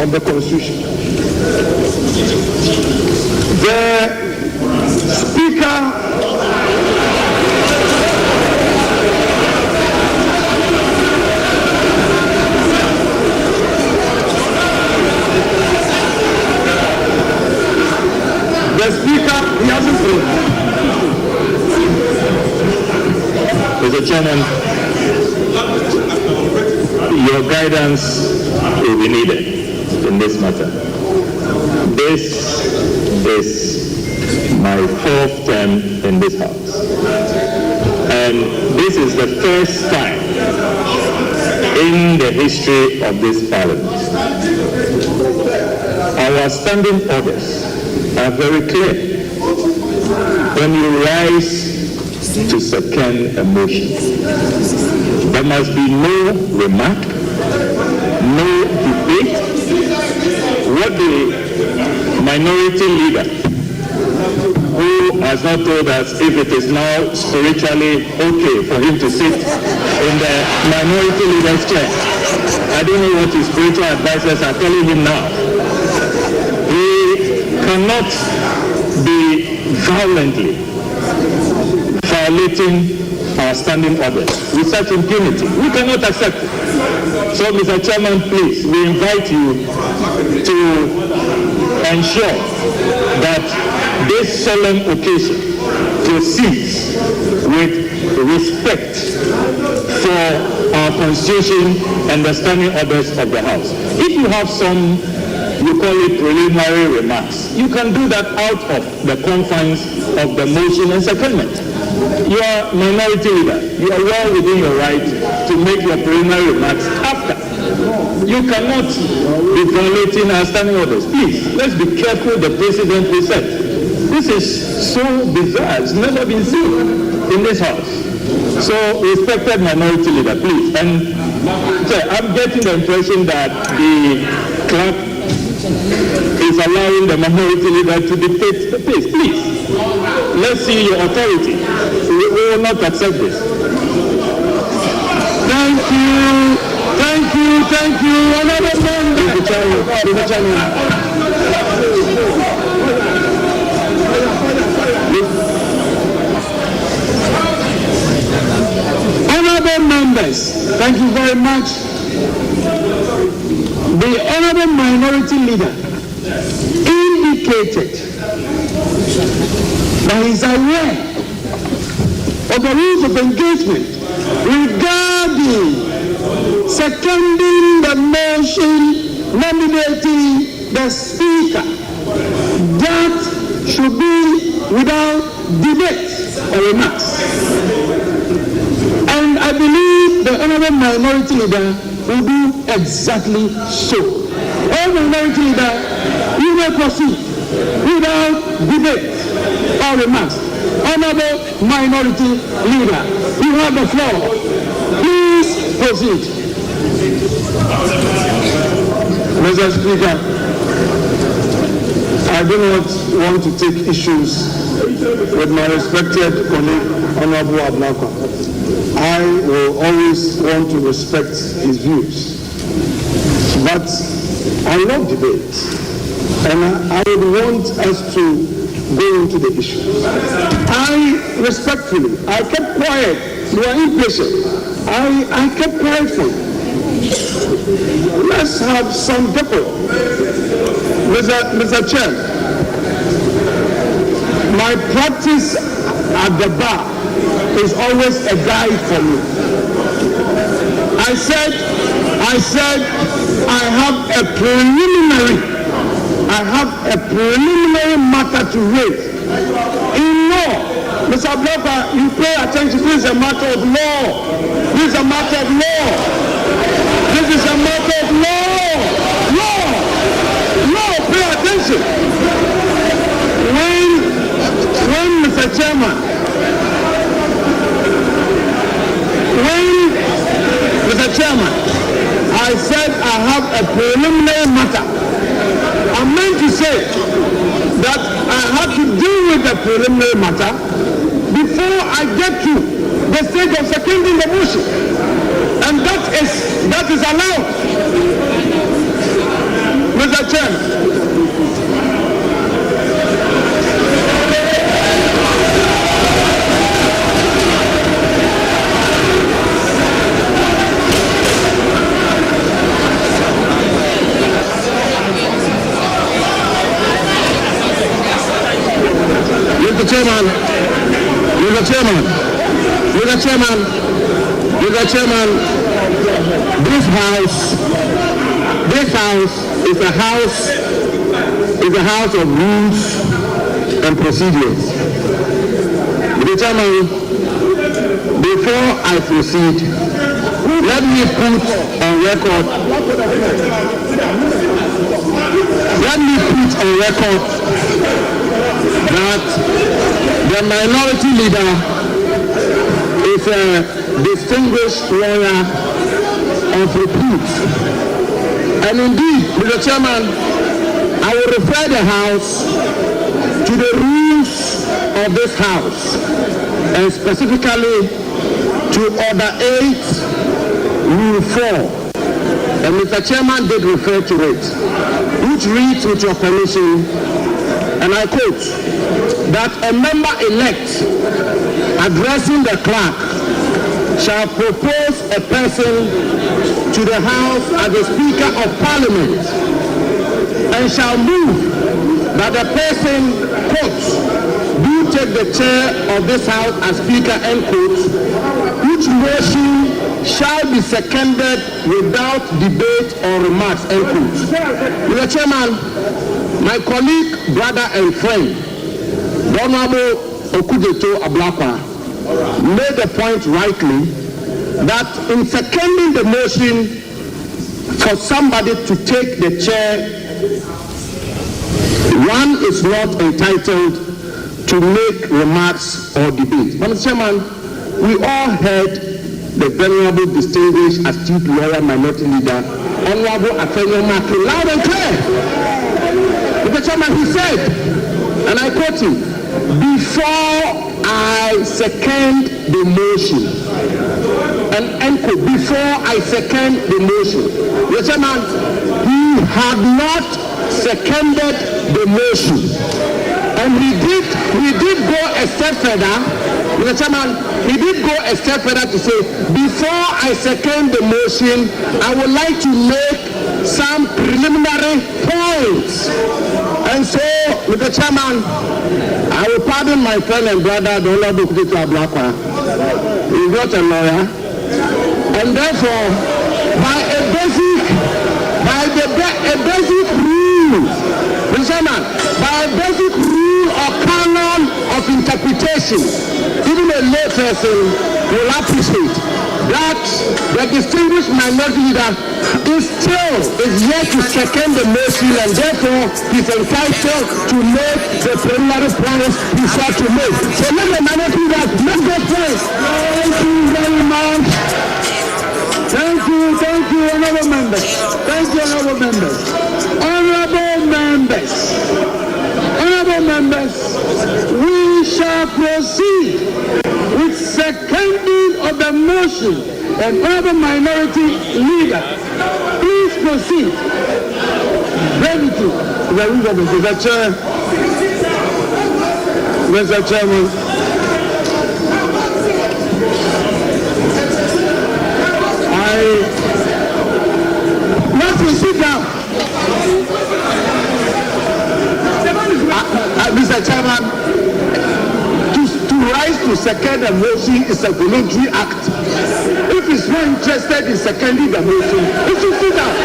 of the Constitution. The Speaker he hasn't said. Mr. Chairman, your guidance will be needed in this matter. This is my 4th term in this House. And this is the first time in the history of this Parliament. Our standing orders are very clear. When you rise to second a motion, there must be no remark, no debate. What the minority leader, who has not told us if it is now spiritually okay for him to sit in the minority leader's chair, I don't know what his spiritual advisors are telling him now. He cannot be violently violating our standing orders with such impunity. We cannot accept it. So, Mr. Chairman, please, we invite you to ensure that this solemn occasion proceeds with respect for our Constitution and the standing orders of the House. If you have some, you call it preliminary remarks, you can do that out of the confines of the motion and secondment. You are minority leader. You are well within your right to make your preliminary remarks after. You cannot be violating our standing orders. Please, let's be careful the precedent we set. This is so bizarre. It's never been seen in this House. So, respected minority leader, please. And I'm getting the impression that the clerk is allowing the minority leader to dictate the pace. Please, let's see your authority. We will not accept this. Thank you. Another member. Mr. Chairman. Honorable members, thank you very much. The honorable minority leader indicated that he is aware of the rules of engagement regarding seconding the motion nominating the speaker, that should be without debate or remarks. And I believe the Honorable Minority Leader will do exactly so. Honorable Minority Leader, you may proceed without debate or remarks. Honorable Minority Leader, you have the floor. Please proceed. Mr. Speaker, I do not want to take issues with my respected colleague, Honorable Ablakwa. I will always want to respect his views. But I love debate, and I would want us to go into the issue. I respectfully, I kept quiet. You are impatient. I kept quiet for you. Let's have some decorum. Mr. Chair, my practice at the bar is always a guide for me. I said I have a preliminary matter to raise. In law, Mr. Blocker, you pay attention. This is a matter of law. This is a matter of law. This is a matter of law. Law, pay attention. When Mr. Chairman, I said I have a preliminary matter, I meant to say that I have to deal with the preliminary matter before I get to the stage of seconding the motion. And that is allowed. Mr. Chairman. Mr. Chairman, this house is a house of rules and procedures. Mr. Chairman, before I proceed, let me put on record that the minority leader is a distinguished lawyer of repute. And indeed, Mr. Chairman, I will refer the House to the rules of this House, and specifically to Order 8, Rule 4. And Mr. Chairman did refer to it, which reads, with your permission, and I quote, that a member-elect addressing the clerk shall propose a person to the House as the Speaker of Parliament and shall move that the person, quote, do take the chair of this House as Speaker, end quote, which motion shall be seconded without debate or remarks, end quote. Mr. Chairman, my colleague, brother and friend, Honorable Okujeto Ablakwa, made the point rightly that in seconding the motion for somebody to take the chair, one is not entitled to make remarks or debate. Mr. Chairman, we all heard the venerable, distinguished, astute lawyer, minority leader, Honorable Afenyo Maki, loud and clear. Mr. Chairman, he said, and I quote him, before I second the motion, and end quote, before I second the motion. Mr. Chairman, he had not seconded the motion. And he did go a step further. Mr. Chairman, he did go a step further to say, before I second the motion, I would like to make some preliminary points. And so, Mr. Chairman, I will pardon my friend and brother, the Honorable Okujeto Ablakwa. He's not a lawyer. And therefore, by a basic rule, Mr. Chairman, by a basic rule person, even a lay person, will appreciate that the distinguished minority leader is yet to second the motion, and therefore he's entitled to make the preliminary points he sought to make. So let the minority leader make those points. Thank you very much. Thank you, honorable members. Thank you, honorable members. Honorable members, we shall proceed with seconding of the motion. And honorable minority leader, please proceed. Brevity. Mr. Chairman. Let me sit down. Mr. Chairman, to rise to second the motion is a voluntary act. If he's not interested in seconding the motion, he should sit down.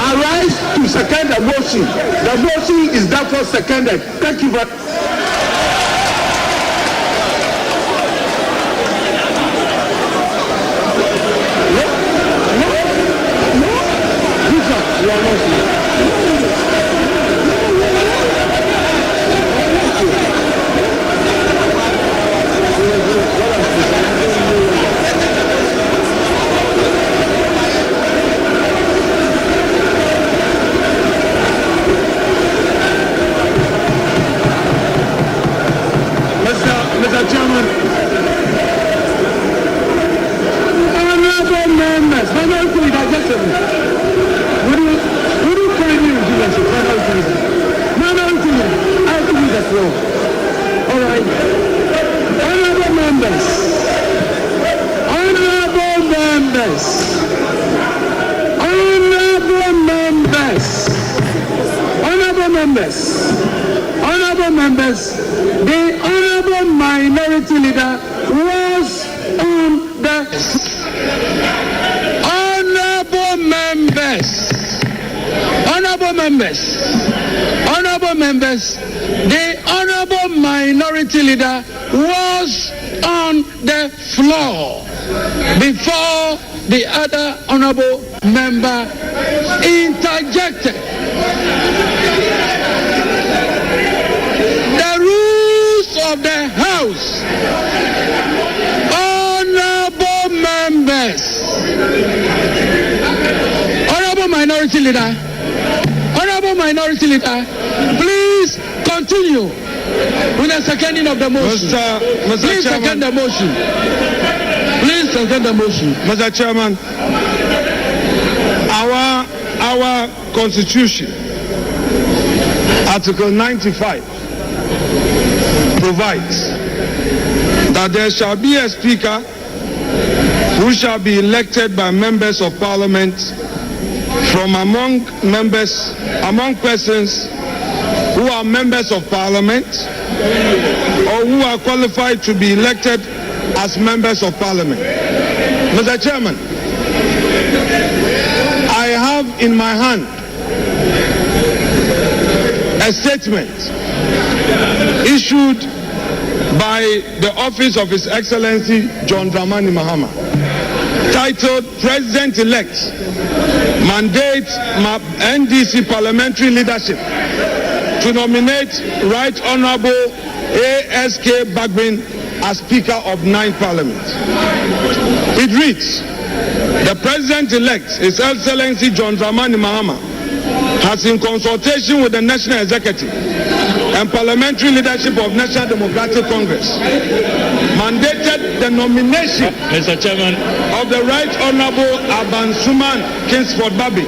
I rise to second the motion. The motion is therefore seconded. Thank you very much. Mr. Chairman, honorable members, would you kindly resume the I'll give you the floor. All right. Honorable members, the honorable minority leader was on the honorable members, the honorable minority leader was on the floor before the other honorable member interjected. The rules of the House, honorable members, honorable minority leader, please continue with the seconding of the motion. Please second the motion. Please second the motion. Mr. Chairman, our Constitution, Article 95, provides that there shall be a speaker who shall be elected by members of Parliament from among persons who are members of Parliament or who are qualified to be elected as members of Parliament. Mr. Chairman, I have in my hand a statement issued by the office of His Excellency John Dramani Mahama, titled President-elect Mandate NDC Parliamentary Leadership to nominate Right Honorable ASK Bagbin as Speaker of 9th Parliament. It reads, the President-elect, His Excellency John Dramani Mahama, has in consultation with the National Executive and Parliamentary Leadership of National Democratic Congress mandated the nomination Mr. Chairman of the Right Honorable Aban Suman Kingsford Babi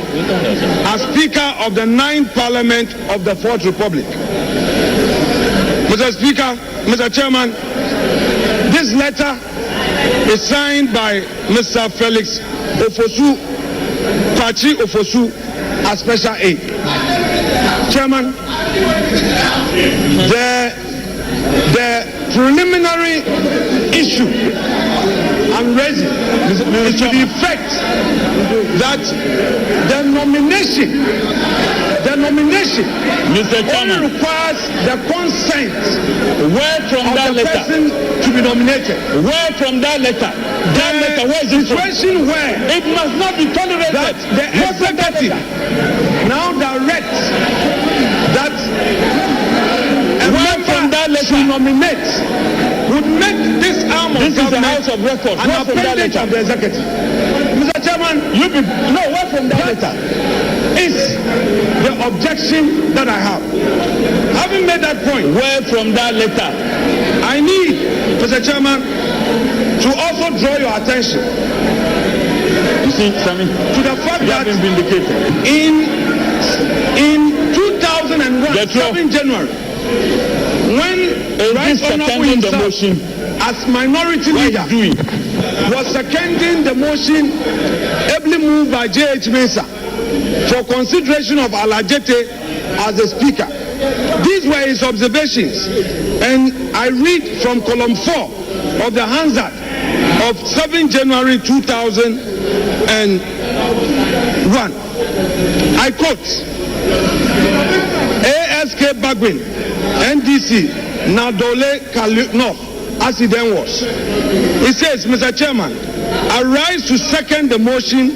as Speaker of the 9th Parliament of the 4th Republic. Mr. Speaker, Mr. Chairman, this letter is signed by Mr. Felix Ofosu, Pachi Ofosu, as Special Aide. Chairman, the preliminary issue I'm raising is to the effect that the nomination Mr. Chairman, only requires the consent where from of that the letter? person to be nominated. Where from that letter? That letter, where is it from? Situation where It must not be tolerated. that the executive now directs that a Where from that member letter? to nominate would make this arm of This is the government House of Records. an Where from that appendage letter? of the executive. Mr. Chairman, No, where from that letter? is the objection that I have. Having made that point, Where from that letter? I need, Mr. Chairman, to also draw your attention You see, Sammy, to the fact you have that been vindicated. in 2001, That's right. 7 January, when Right This Honorable seconding the himself, motion. as minority What leader, is doing? was seconding the motion ably moved by J.H. Mensah for consideration of Alajete as the speaker. These were his observations, and I read from column 4 of the Hansard of 7 January 2001. I quote, ASK Bagwin, NDC, Nadole Kalunov, as he then was. He says, Mr. Chairman, I rise to second the motion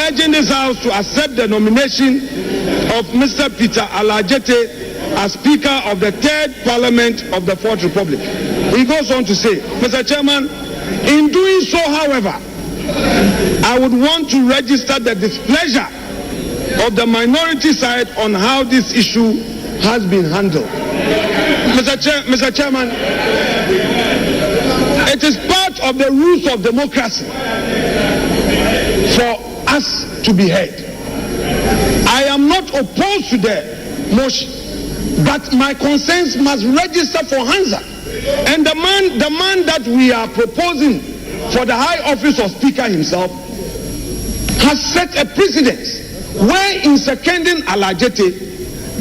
urging this House to accept the nomination of Mr. Peter Alajete as Speaker of the Third Parliament of the Fourth Republic. He goes on to say, Mr. Chairman, in doing so, however, I would want to register the displeasure of the minority side on how this issue has been handled. Mr. Chairman, it is part of the rules of democracy for us to be heard. I am not opposed to the motion, but my concerns must register for Hansa. And the man that we are proposing for the high office of Speaker himself has set a precedence where in seconding Alajete,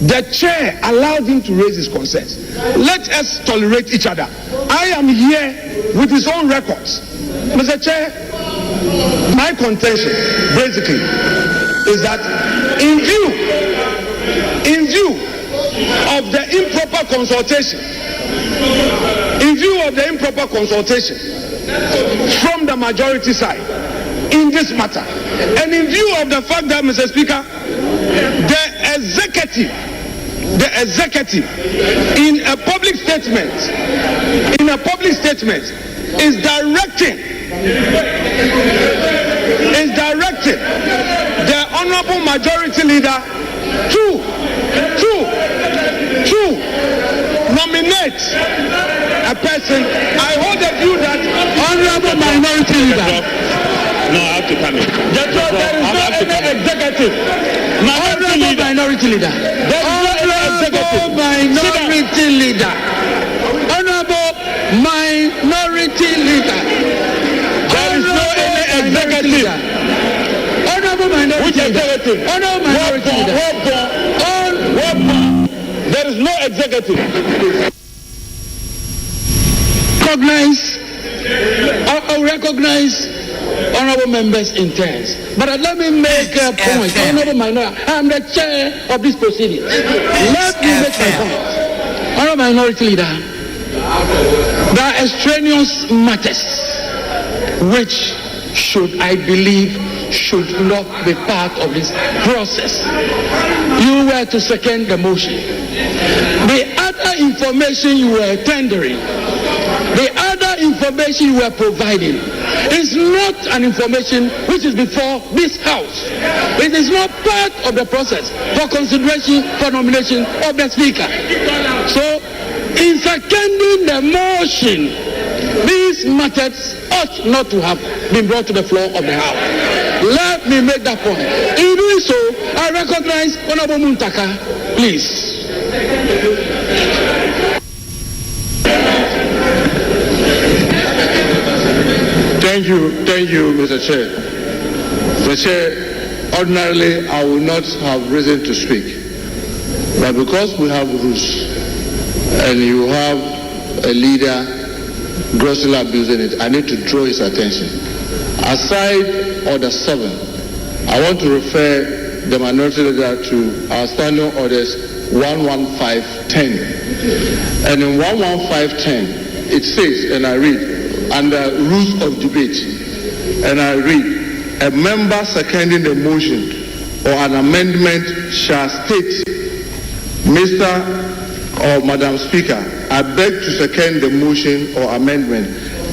the chair allowed him to raise his concerns. Let us tolerate each other. I am here with his own records. Mr. Chair, my contention basically is that in view of the improper consultation from the majority side in this matter, and in view of the fact that, Mr. Speaker, the executive in a public statement is directing the honorable majority leader to nominate a person. I hold the view that honorable minority leader. No, I have to come in. There is no any executive. Honorable minority leader. Honorable minority leader. Honorable minority leader. There is no any executive. Honorable minority Which executive? Honorable minority leader. There is no executive. Recognize honorable members' intents. But let me make a point. Honorable minority, I am the chair of this proceeding. Let me make my point. Honorable minority leader, there are extraneous matters which I believe should not be part of this process. You were to second the motion. The other information you were tendering, the other information you were providing is not an information which is before this House. It is not part of the process for consideration for nomination of the Speaker. So, in seconding the motion, these matters ought not to have been brought to the floor of the House. Let me make that point. In doing so, I recognize Honorable Muntaka. Please. Thank you, Mr. Chair. Mr. Chair, ordinarily I would not have reason to speak, but because we have rules and you have a leader grossly abusing it, I need to draw his attention. Aside Order 7, I want to refer the minority leader to our standing orders 11510. And in 11510, it says, and I read, under rules of debate, and I read, a member seconding the motion or an amendment shall state, Mr. or Madam Speaker, I beg to second the motion or amendment,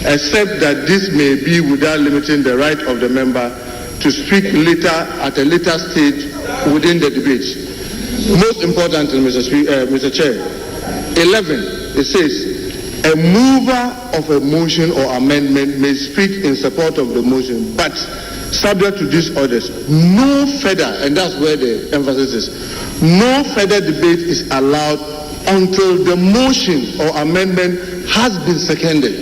except that this may be without limiting the right of the member to speak later at a later stage within the debate. Most importantly, Mr. Chair, 11, it says, a mover of a motion or amendment may speak in support of the motion, but subject to these orders, no further, and that's where the emphasis is, no further debate is allowed until the motion or amendment has been seconded.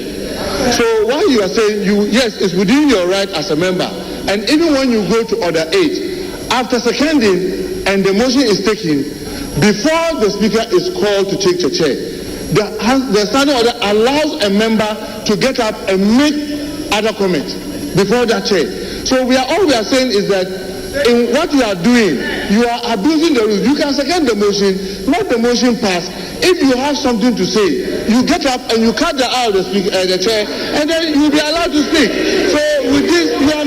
So while you are saying, yes, it's within your right as a member, and even when you go to Order 8, after seconding and the motion is taken, before the Speaker is called to take the chair, the standing order allows a member to get up and make other comments before that chair. So all we are saying is that in what you are doing, you are abusing the rules. You can second the motion, let the motion pass. If you have something to say, you get up and you cut the out of the chair, and then you will be allowed to speak. So with this, we are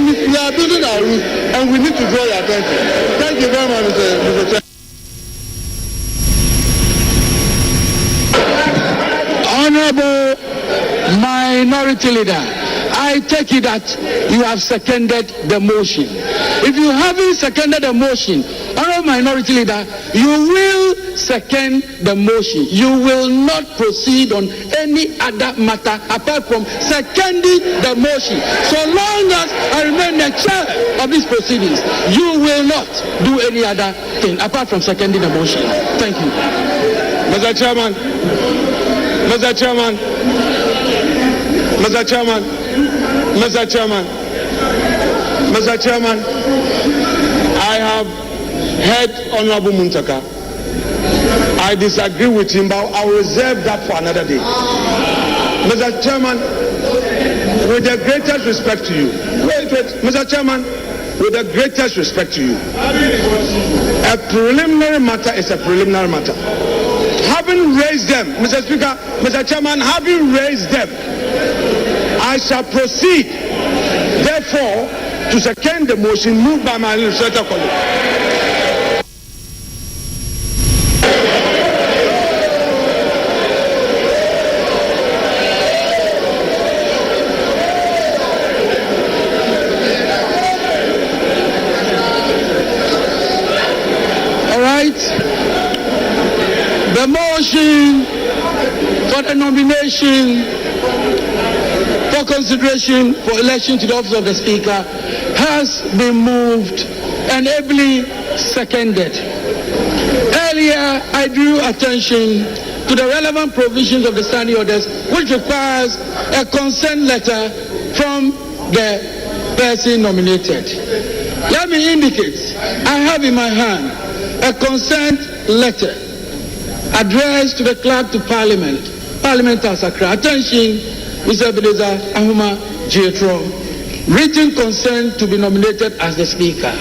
abusing our rules, and we need to draw your attention. Thank you very much, Mr. Chair. Honorable Minority Leader, I take it that you have seconded the motion. If you haven't seconded the motion, Honorable Minority Leader, you will second the motion. You will not proceed on any other matter apart from seconding the motion. So long as I remain the chair of these proceedings, you will not do any other thing apart from seconding the motion. Thank you. Mr. Chairman, Mr. Chairman, Mr. Chairman, Mr. Chairman, Mr. Chairman, I have heard Honorable Muntaka. I disagree with him, but I will reserve that for another day. Mr. Chairman, with the greatest respect to you, Mr. Chairman, with the greatest respect to you, a preliminary matter is a preliminary matter. Having raised them, Mr. Speaker, Mr. Chairman, having raised them, I shall proceed, therefore, to second the motion moved by my legislator colleague. The motion for the nomination for consideration for election to the office of the Speaker has been moved and ably seconded. Earlier, I drew attention to the relevant provisions of the standing orders, which requires a consent letter from the person nominated. Let me indicate, I have in my hand a consent letter addressed to the clerk to Parliament, Parliament of Accra. Attention, Mr. Ebenezer Ahuma Jetro. Written consent to be nominated as the Speaker.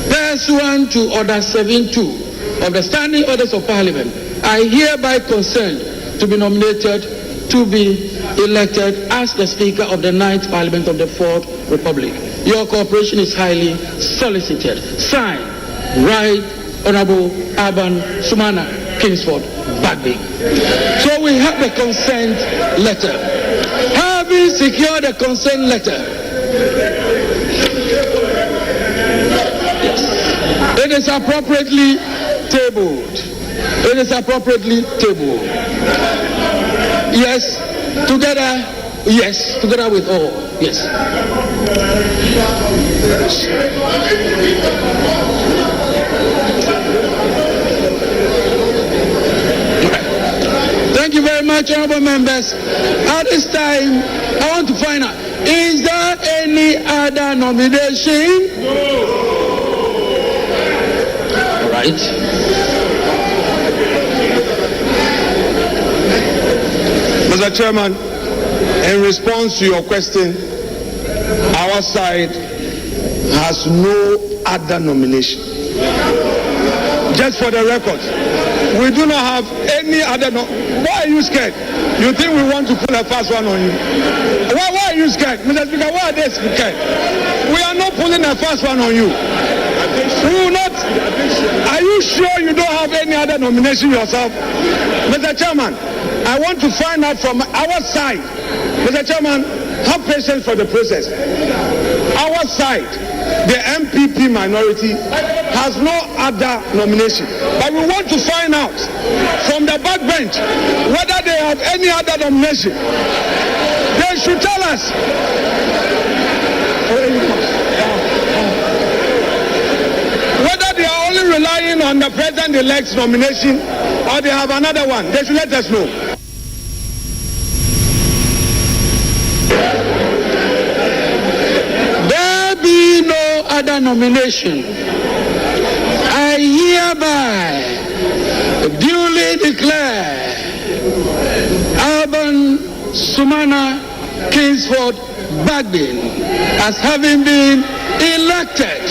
Pursuant to Order 7.2 of the Standing Orders of Parliament, I hereby consent to be nominated to be elected as the Speaker of the 9th Parliament of the 4th Republic. Your cooperation is highly solicited. Signed, Right Honorable Aban Sumana Kingsford Bagby. So we have the consent letter. Having secured the consent letter, yes, it is appropriately tabled. It is appropriately tabled. Yes, together. Yes, together with all. Yes. Thank you very much, honorable members. At this time, I want to find out, is there any other nomination? No. All right. Mr. Chairman, in response to your question, our side has no other nomination. Just for the record, we do not have any other. Why are you scared? You think we want to pull a fast one on you? Why are you scared? Mr. Speaker, why are they scared? We are not pulling a fast one on you. We will not. Are you sure you don't have any other nomination yourself? Mr. Chairman, I want to find out from our side. Mr. Chairman, have patience for the process. Our side, the MPP minority, has no other nomination. But we want to find out from the backbench whether they have any other nomination. They should tell us. Whether they are only relying on the president-elect's nomination or they have another one. They should let us know. There be no other nomination. I hereby duly declare Alban Sumana Kingsford Bagbin as having been elected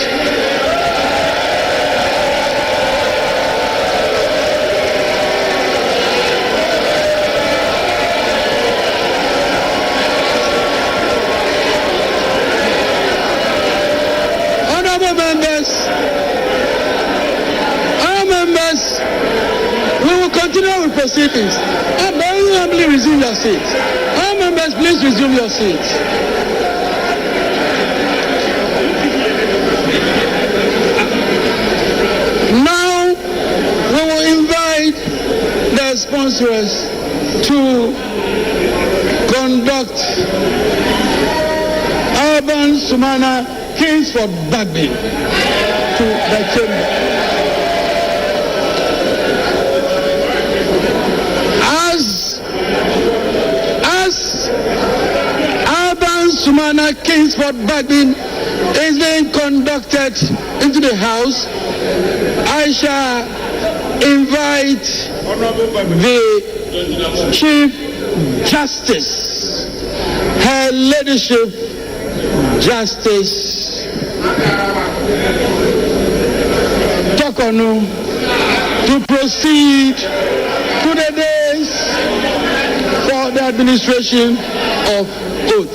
continue with proceedings. Very humbly resume your seats. All members, please resume your seats. Now, we will invite the sponsors to conduct Alban Sumana Kingsford Bagbin to the chamber. Sumana Kingsford Bagbin is being conducted into the house. I shall invite the Chief Justice, Her Ladyship Justice Tokonu, to proceed to the days for the administration of oath.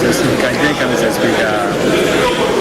Mr. Speaker. Thank you, Mr. Speaker.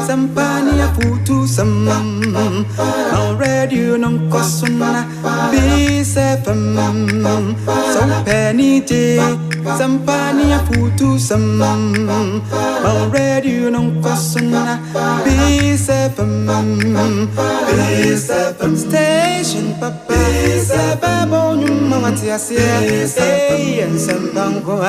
Sampani afutu sam radio non kosuna BSFM so penny day Sampani afutu sam radio non kosuna BSFM station papa BSFM bonu mawati asia and sambango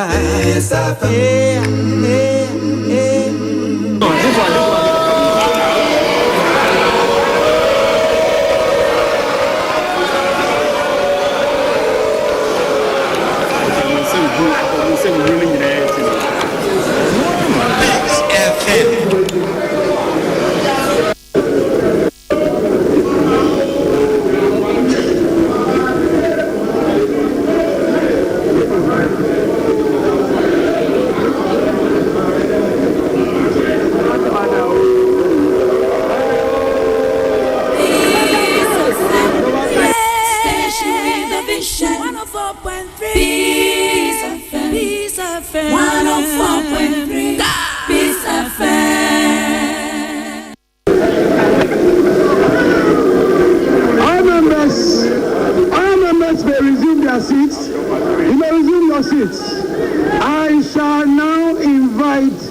I shall now invite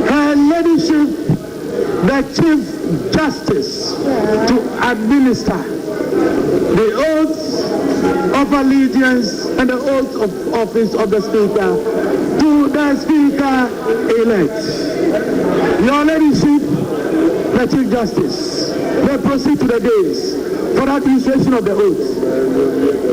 Her Ladyship, the Chief Justice, to administer the oath of allegiance and the oath of office of the Speaker to the Speaker-elect. Your Ladyship, the Chief Justice, may proceed to the dais for administration of the oath.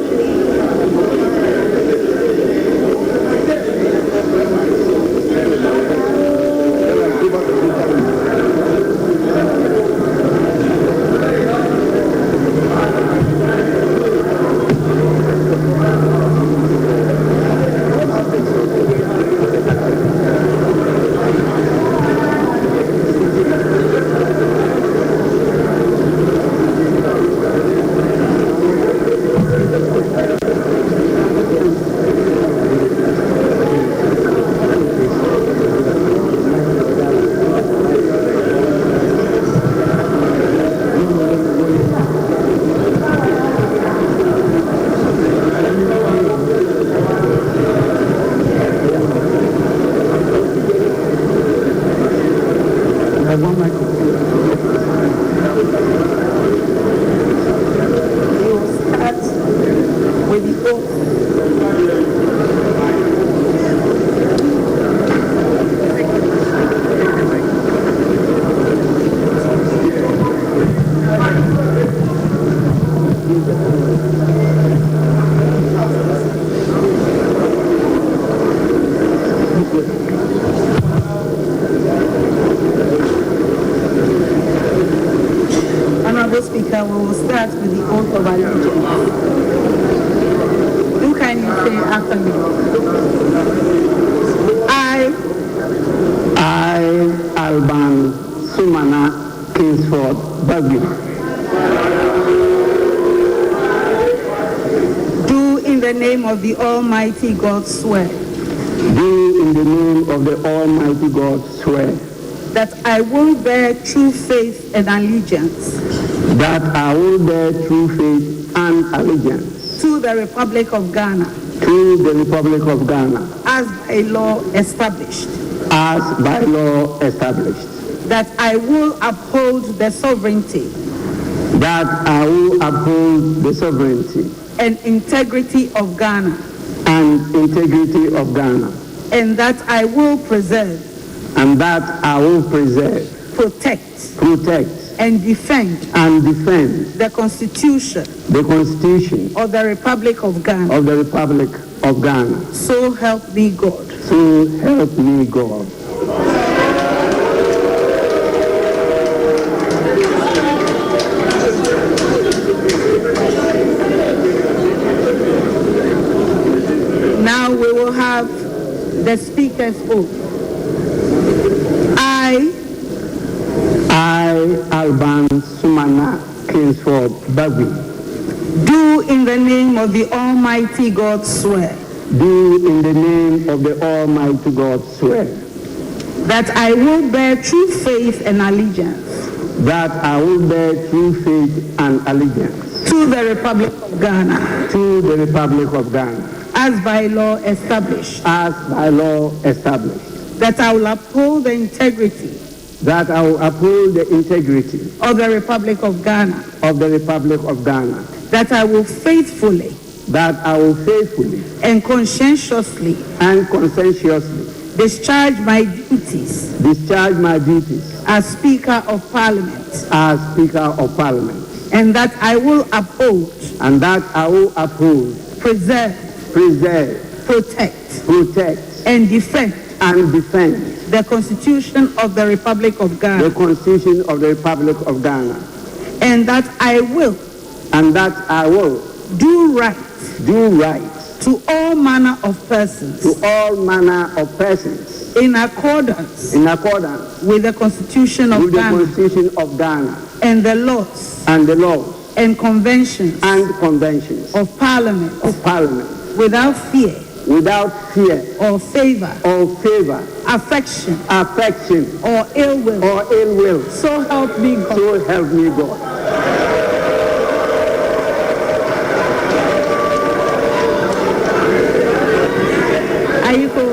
of the Almighty God swear Do in the name of the Almighty God swear that I will bear true faith and allegiance that I will bear true faith and allegiance to the Republic of Ghana to the Republic of Ghana as by law established, as by law established, that I will uphold the sovereignty that I will uphold the sovereignty and integrity of Ghana, and integrity of Ghana, and that I will preserve, and that I will preserve, protect, and defend the Constitution Constitution of the Republic of Ghana. of the Republic of Ghana. So help me God. So help me God. Now we will have the speaker's oath. I, Alban Sumana Kingsford Bagui, do in the name of the Almighty God swear do in the name of the Almighty God swear that I will bear true faith and allegiance that I will bear true faith and allegiance to the Republic of Ghana to the Republic of Ghana as by law established, that I will uphold the integrity that I will uphold the integrity of the Republic of Ghana, that I will faithfully and conscientiously discharge my duties as Speaker of Parliament, and that I will uphold, preserve, protect, and defend the Constitution of the Republic of Ghana, and that I will do right to all manner of persons in accordance with the Constitution of Ghana and the laws and conventions of Parliament without fear or favor, affection or ill will. So help me God. Ayiko.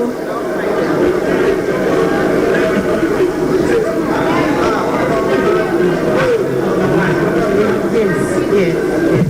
Yes.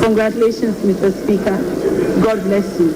Congratulations, Mr. Speaker. God bless you.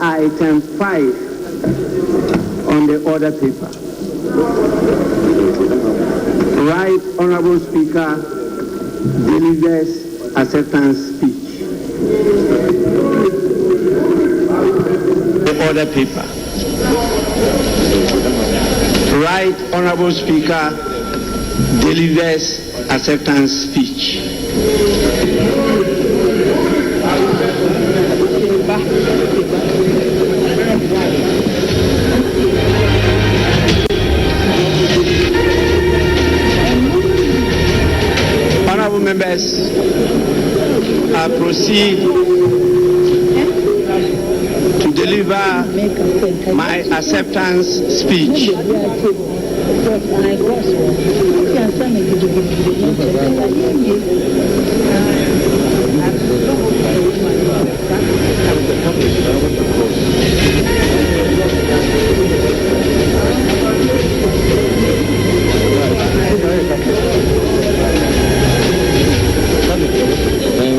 Item 5 on the order paper. Right Honorable Speaker delivers acceptance speech. The order paper. Right Honorable Speaker delivers acceptance speech. Honorable members, I proceed to deliver my acceptance speech.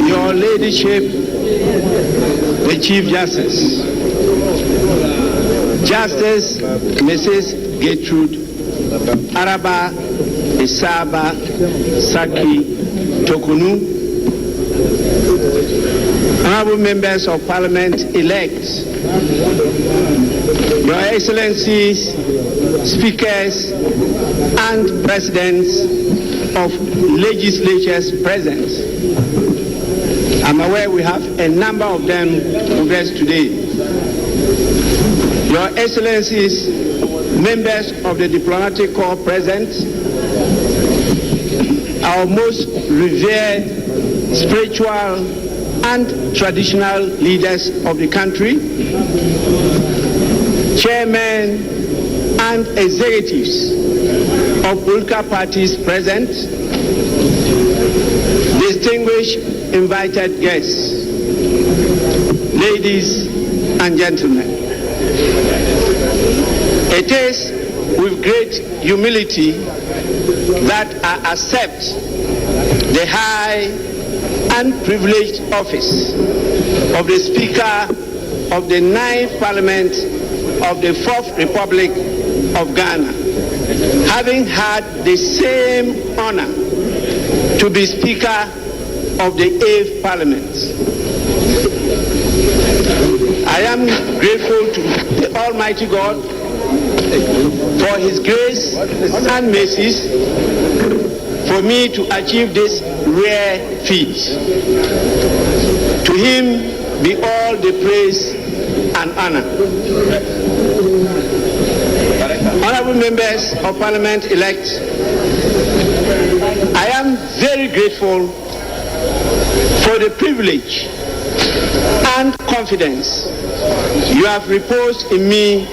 Your Ladyship, the Chief Justice, Justice Mrs. Gertrude Araba Isaba Saki Tokunu, Honorable Members of Parliament elect, Your Excellencies, Speakers and Presidents of legislatures present. I'm aware we have a number of them with us today. Your Excellencies, members of the diplomatic corps present, our most revered spiritual and traditional leaders of the country, chairmen and executives of political parties present, distinguished invited guests, ladies and gentlemen. It is with great humility that I accept the high and privileged office of the Speaker of the 9th Parliament of the 4th Republic of Ghana, having had the same honor to be Speaker of the 8th Parliament. I am grateful to the Almighty God for His grace and mercies for me to achieve this rare feat. To Him be all the praise and honor. Honorable members of Parliament elect, I am very grateful for the privilege and confidence you have reposed in me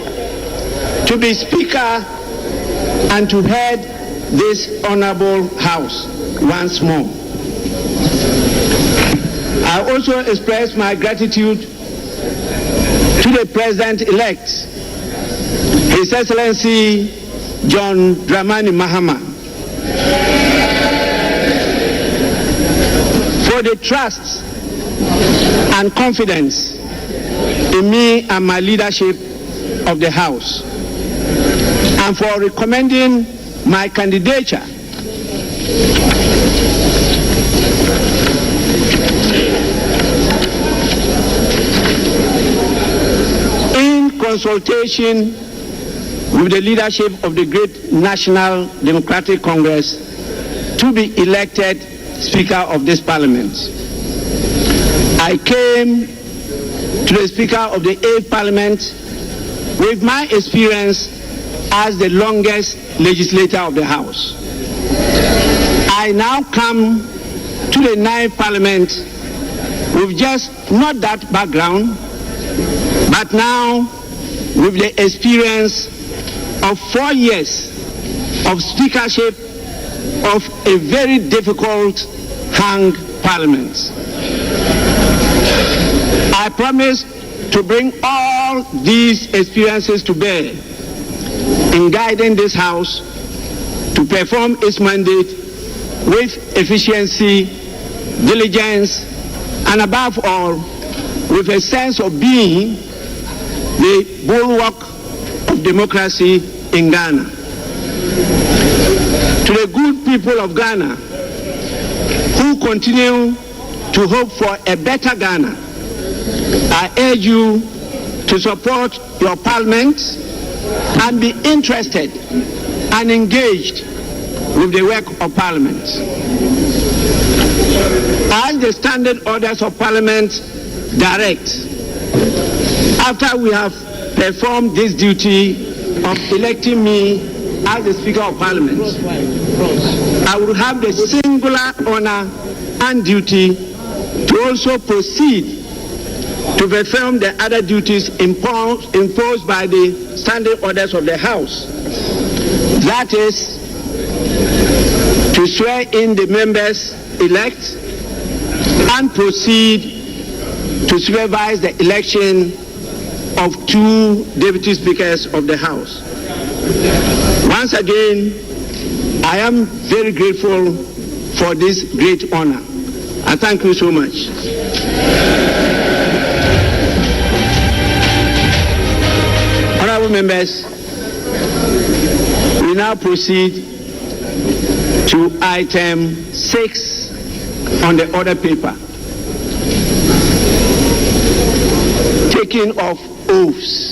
to be Speaker and to head this honorable House once more. I also express my gratitude to the President-elect, His Excellency John Dramani Mahama, for the trust and confidence in me and my leadership of the House, and for recommending my candidature in consultation with the leadership of the great National Democratic Congress to be elected Speaker of this Parliament. I came to the Speaker of the 8th Parliament with my experience as the longest legislator of the House. I now come to the 9th Parliament with just not that background, but now with the experience of 4 years of speakership of a very difficult hung Parliament. I promise to bring all these experiences to bear in guiding this House to perform its mandate with efficiency, diligence, and above all, with a sense of being the bulwark of democracy in Ghana. To the good people of Ghana who continue to hope for a better Ghana, I urge you to support your Parliament and be interested and engaged with the work of Parliament. As the standard orders of Parliament direct, after we have performed this duty of electing me as the Speaker of Parliament, I will have the singular honor and duty to also proceed to perform the other duties imposed by the standing orders of the House. That is, to swear in the members elect and proceed to supervise the election of 2 deputy speakers of the House. Once again, I am very grateful for this great honor. I thank you so much. Honorable members, we now proceed to item 6 on the order paper. Taking of oaths.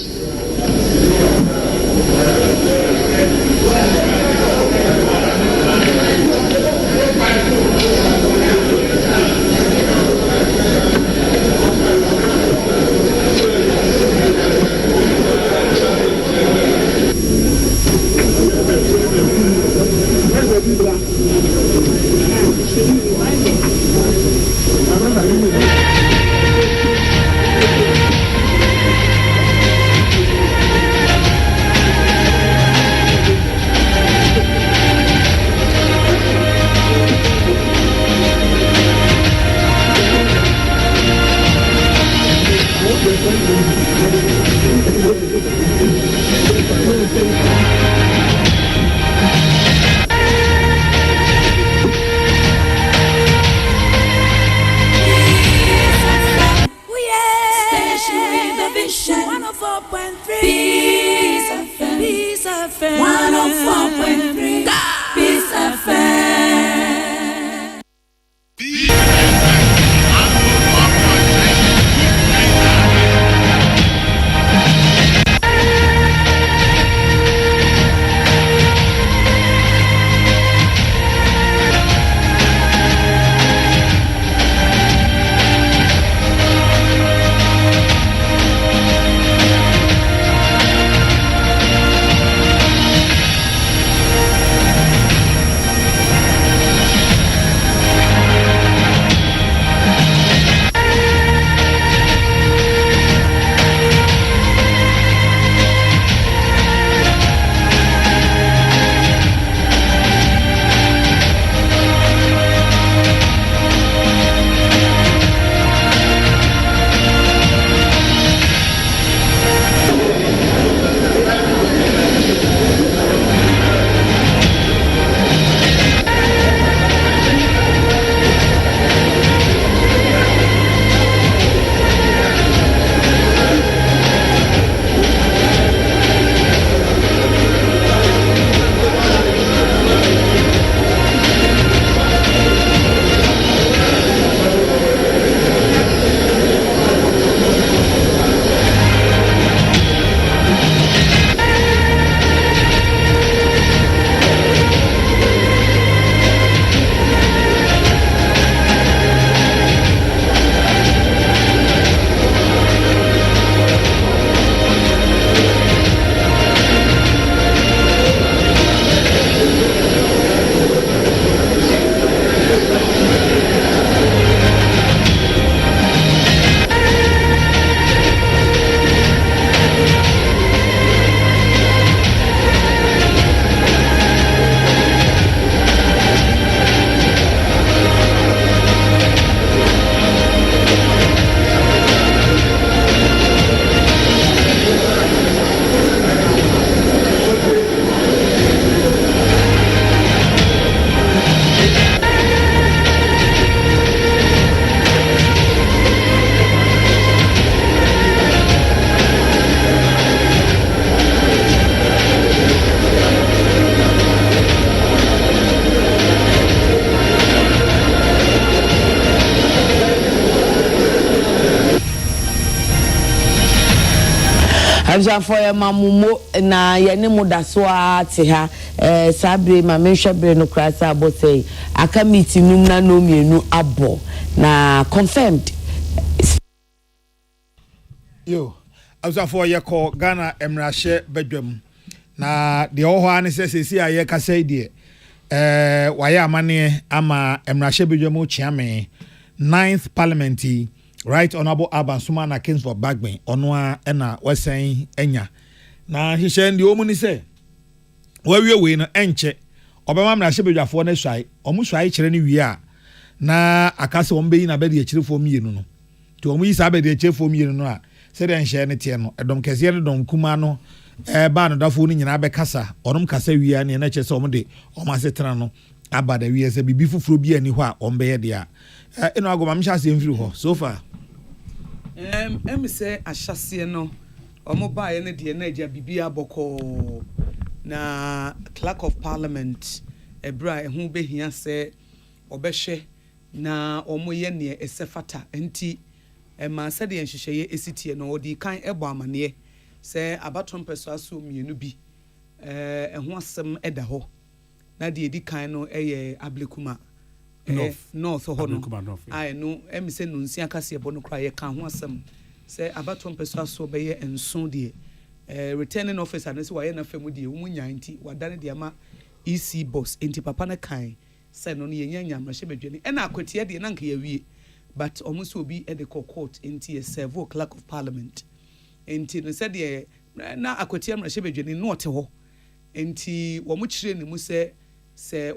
abja for ya mamumo na ye ne mu da so ate ha sabre ma menhwe bre no krasa abosei aka meeting num na no mienu abo na confirmed yo abja for ye ko Ghana emrahye badwam na de oho ane sesi aye kasa die waye amane ama emrahye badwam chiame 9th parliament right honorable Abansuma na Kingsford Bagben ono a na wasan enya na hihye ndi omu ni se wawie we no enche obema mrahye badwafo na swai omu swai kire ni wie a na akase ombe yi na bedi akirefo mienu no to omu yi sa bedi akirefo mienu no a se den hye ne tie no edom kese ne dom kuma no ba no dafo ni nyina be kasa onom kasa wie na na kyese omu de omu asetena no abada wie se bibi fufuro bi ani ho a ombe ye de a eno agoma mhya se mfiri ho so far say ahyase no omo ba ye ne de na agya bibia boko na clerk of parliament ebra ehu behia se obehwe na omo ye ne esefata enti ma se de nhyehyeye esitie no odi kan ebo amane se abaton peso aso mienu bi ehu asem eda ho na de edi kan no eye ablekuma north ho no ai no em se no nsia kase ebo no kra ye kan ho asem se abaton peso aso be ye enso de returning officer no se wa ye na fam de mu nyanti wadane de ama EC boss enti papa na kan se no ye nyanya mrahye bedwani e na akwtie de na nka ye wie but almost obi e de court enti ye serve clerk of parliament enti no se de na akwtie mrahye bedwani no ote ho enti wo mu kire ni mu se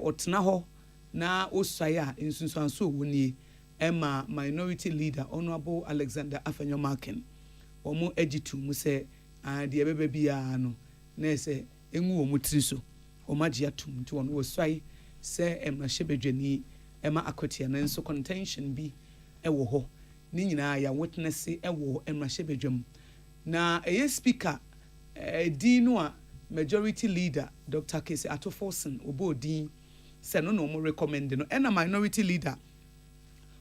otena ho na osaya insunsanso woni ema minority leader honorable Alexander Afenyomaken omo agitu mu se de bebe bia no na se enwu omo triso omagia tum nti wono osai se emrahye bedwani ema akotia na nso contention bi ewo ho ni nyina ya witness ewo emrahye bedwam na eye speaker dinu a majority leader Dr. Kese Atoforsen obodin se no mo recommend no ena minority leader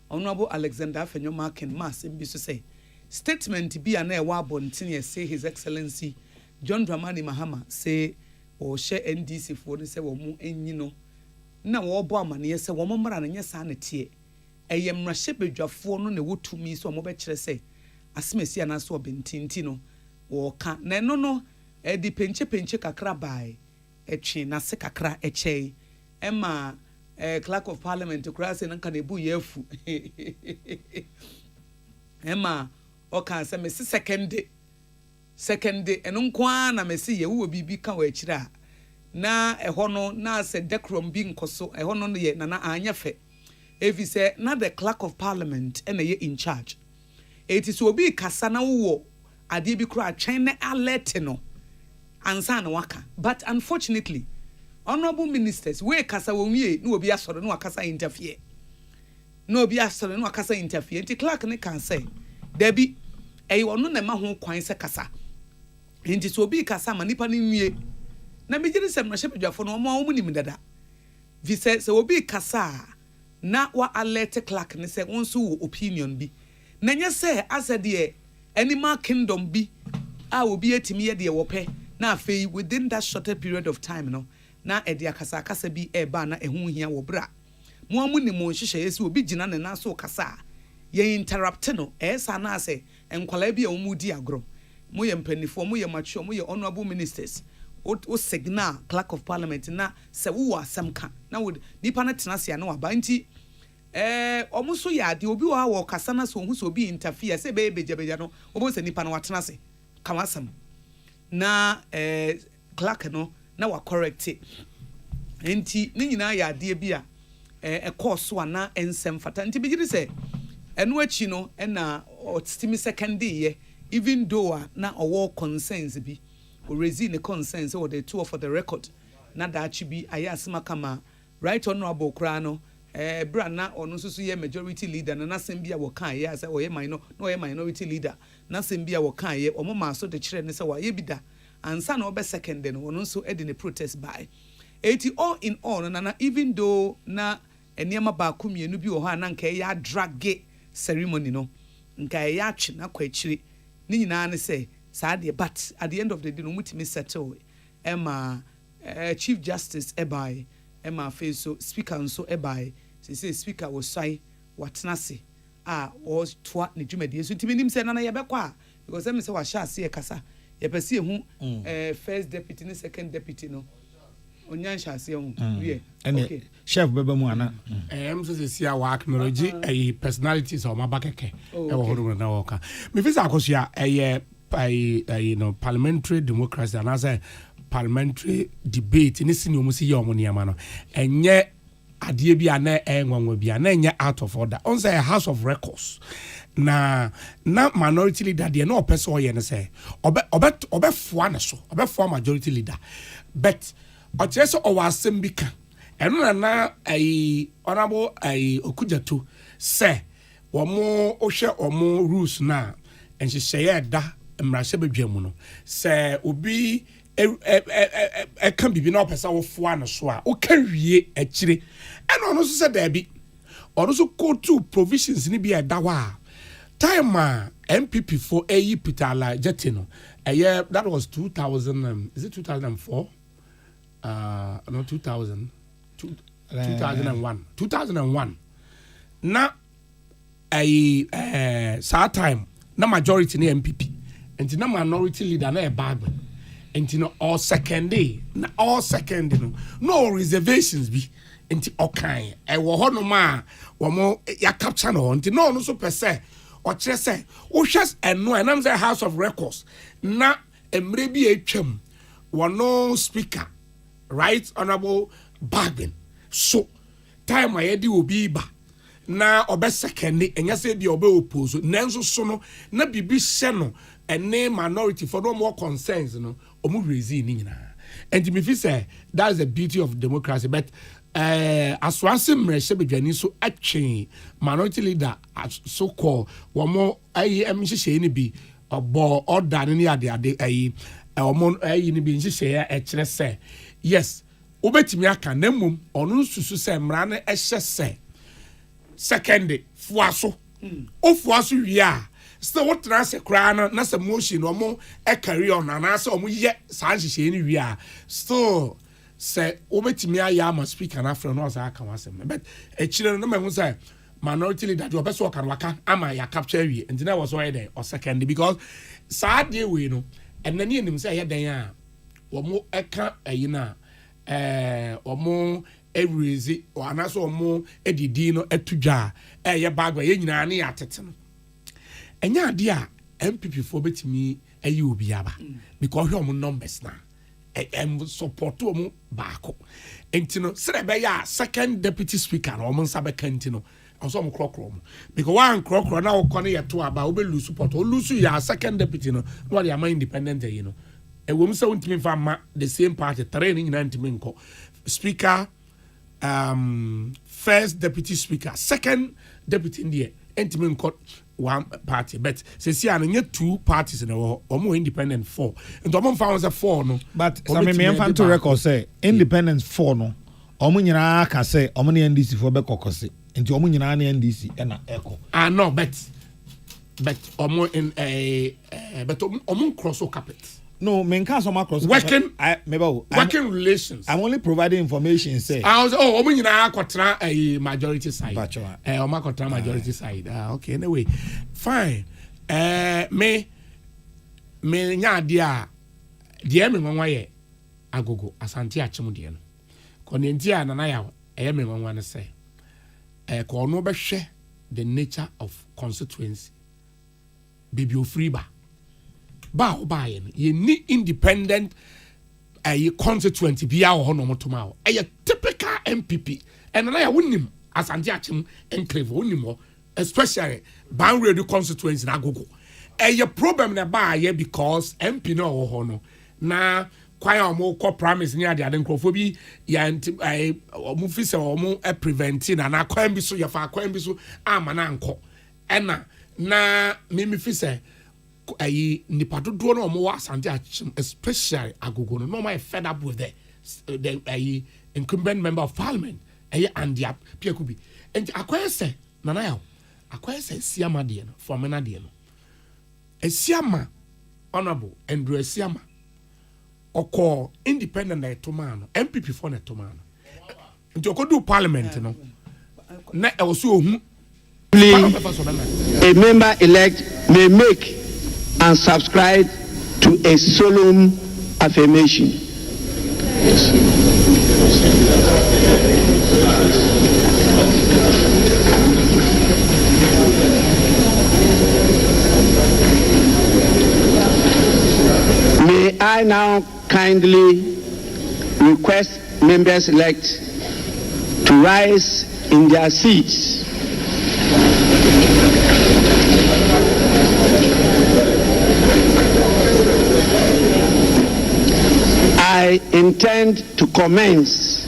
honorable Alexander Afenyomaken mass bi so say statement bi na ewa abonten say his excellency John Dramani Mahama say o she NDC fo no say wo mu enyi no na wo bo amane say wo mmara na nya sa na tie eye mrahye bedwafo no na wotumi so mo be kire say asemesi ana so bentinti no wo ka na no no di penche kakra bai etwe na se kakra echei ema clerk of parliament kura se nanka na bu yefu ema o kan se me second eno nko na me se ye wo bibi ka wa akira na eho no na se decorum bi nkoso eho no ye na anya fe evi se na the clerk of parliament ena ye in charge eti so obi kasa na wo ade bi kura twen na alert no ansa na waka but unfortunately honorable ministers we kasa wonwie na obi asoro na wakasa interfere nti clerk ne kan say debi ono na ma ho kwan se kasa nti so obi kasa ma nipa ne nwie na megire se mrahye bedwafo no omo nim dada vi se obi kasa na wa alert clerk ne se won so wo opinion bi na nya se asede animal kingdom bi a obi etimi ye de wope na afei within that shorter period of time no na edi akasa bi eba na ehu hia wo bra mo amu ni mo hyehyɛ esi obi gina ne na so kasa ye interrupt no esa na ase enkwala bi a wo di agro mo ye mpanifo mo ye mature mo ye honorable ministers o signal clerk of parliament na se wo asem ka na wo nipa na tena se na wa ba nti omo so ya de obi wa kasa na so hu so obi interfere se be beja no obo se nipa na wa tena se kamasam na clerk no na wa correct enti ni nyina ya de bi a course na ensem fata nti bigiri se eno achi no na otimi second day even though na owo concerns bi o raise the concerns or the two for the record na da achi bi ayasema kama right honorable kra no bra na ono susu ye majority leader na nasem bia wo kan ye ase oye minor no oye minority leader nasem bia wo kan ye omo ma so de kire ne se wa ye bida ansa na obe second no ono so edi ne protest by 80 all in all na even though na eniema ba ku mienu bi wo ha na nka ya drag ceremony no nka ya atwe na kwa akire ni nyina ne se Sadia, but at the end of the day, no mutimi settle. Emma, Chief Justice Ebai, Emma Faso, Speaker and so Ebai. She says Speaker was say what nasi. Was twat ni jumedi. So timi nim say nana yebekwa because them say wa sha see kasa. Yepesi hu first deputy ni second deputy no. Onyan sha see hu. Okay. Chef bebe mu ana. So see our acknowledge personalities or mabakeke. E wo hodo na wo ka. Me fisa akosia you know parliamentary democracy and as a parliamentary debate ni sini omusi ye omo niama no. Enye adie bi ana enwanwa bi ana enye out of order. On say a house of records. Na minority leader de na opese oye ne say obefo na so obefo majority leader but ochire so o wasem bi ka eno na honorable Okujato say omo ohwe omo rules na enhyehyeye da mrahye bedwamu no say obi kan bibi na opese wo fo na so a o ka wie akire eno no so say da bi ono so go to provisions ni bi da wa time MPP for Pitala Jetino. That was 2000. Is it 2004? No, 2000. 2001. 2001. Now, sad time. Na majority ni MPP. And na minority leader na a bagman. And all second day. All second day. No reservations be. And okay. Wo ho no ma. Wo mo ya capture no. And no so per se. Or just say, oh, just and no, and I'm the House of Records. Na maybe a chum, one no speaker, right honorable bargain. So, time my idea will be ba. Na obe second, and yes, be obe oppose. Nenzo sono, na bibi seno, and name minority for no more concerns, no, omu rezi nina. And to me, say that's the beauty of democracy, but. As one sim reshe so actually minority leader so called one more she ni bi obo order ni ade omo ni bi nhye e say yes obetimi aka na mum onu susu say mra na ehye say second fuaso o fuaso wi a still what trans kra na say motion omo e carry on na say omo ye san nhye ni wi a still say obetimi ayama speaker na afro no asa aka wasem but echire no mehu say minority leader do obeso kan waka ama ya capture wi and na was why there or second because sad day we no and na enim say ye den a omo eka ayina omo everyzi or anaso omo edidi no etudwa ye bagwa ye nyina na ya tete no enya ade a MPP for betimi ayi obi aba because he omo numbers na support to baako entino serebe ya second deputy speaker no mo nsabe kantino also mo krokro mo because one krokro na wo kone yeto aba wo be lose support o lose ya second deputy no no dey am independent you know e wo mse wontimi fa ma the same party training na ntimi nko speaker first deputy speaker second deputy ndie ntimi nko one party but say see an two parties in or more independent four and omo fa was a four no but some me fan to record say independent four no omo nyina ka say omo ne NDC for be kokose nti omo nyina na NDC e na echo no but omo in but omo cross carpet no men can some across working relations. I'm only providing information say I was omo nyina akotra a majority side omo akotra majority side okay anyway fine me nya dia me nwanwa ye agogo asante achim de no konenti a nana ya me nwanwa ne say ko no be hwe the nature of constituency bibi ofri ba obaye no ye ni independent constituency bia ho no motoma ho typical MPP and na ya wonim asante achim enclave wonim especially boundary constituency na gogo problem na ba ye because MP no ho no na kwaya omo ko promise ni ade nkrofo bi ya omo fi se omo preventing na kwam bi so ya fa kwam bi so ama na nko na mimi fi se nipa dodo no omo asante achim especially agogo no my fed up with the incumbent member of parliament and the piekubi and akwese say nana ya akwese siama de no for mena de no esiama Honorable Andrew Esiama oko independent na etomano MPP for na etomano nti okodu parliament no na e wo so ohu a member elect may make and subscribe to a solemn affirmation. May I now kindly request members elect to rise in their seats. I intend to commence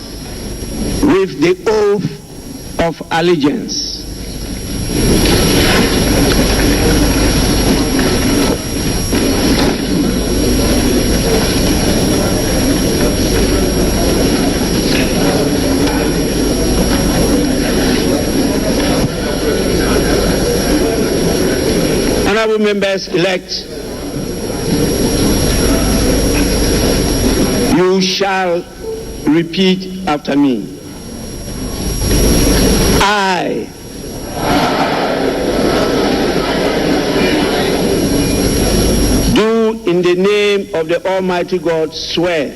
with the oath of allegiance. Honorable members elect, you shall repeat after me. I do in the name of the Almighty God swear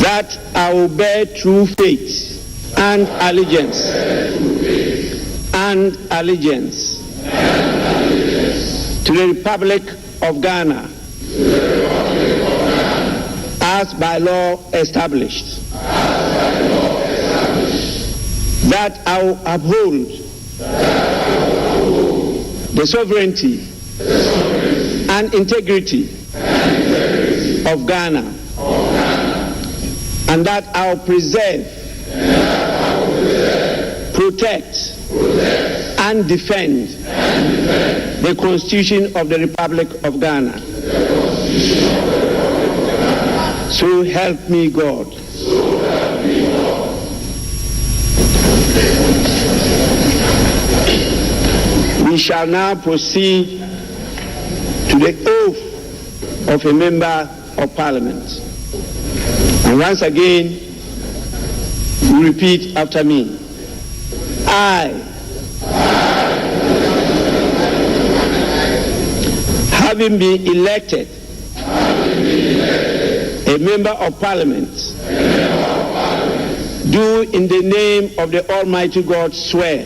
that I will bear true faith and allegiance to the Republic of Ghana as by law established, that I will uphold the sovereignty and integrity of Ghana, and that I will preserve, protect, and defend the Constitution of the Republic of Ghana. So help me God. We shall now proceed to the oath of a member of Parliament. And once again, repeat after me. I, having been elected a member of Parliament, do in the name of the Almighty God swear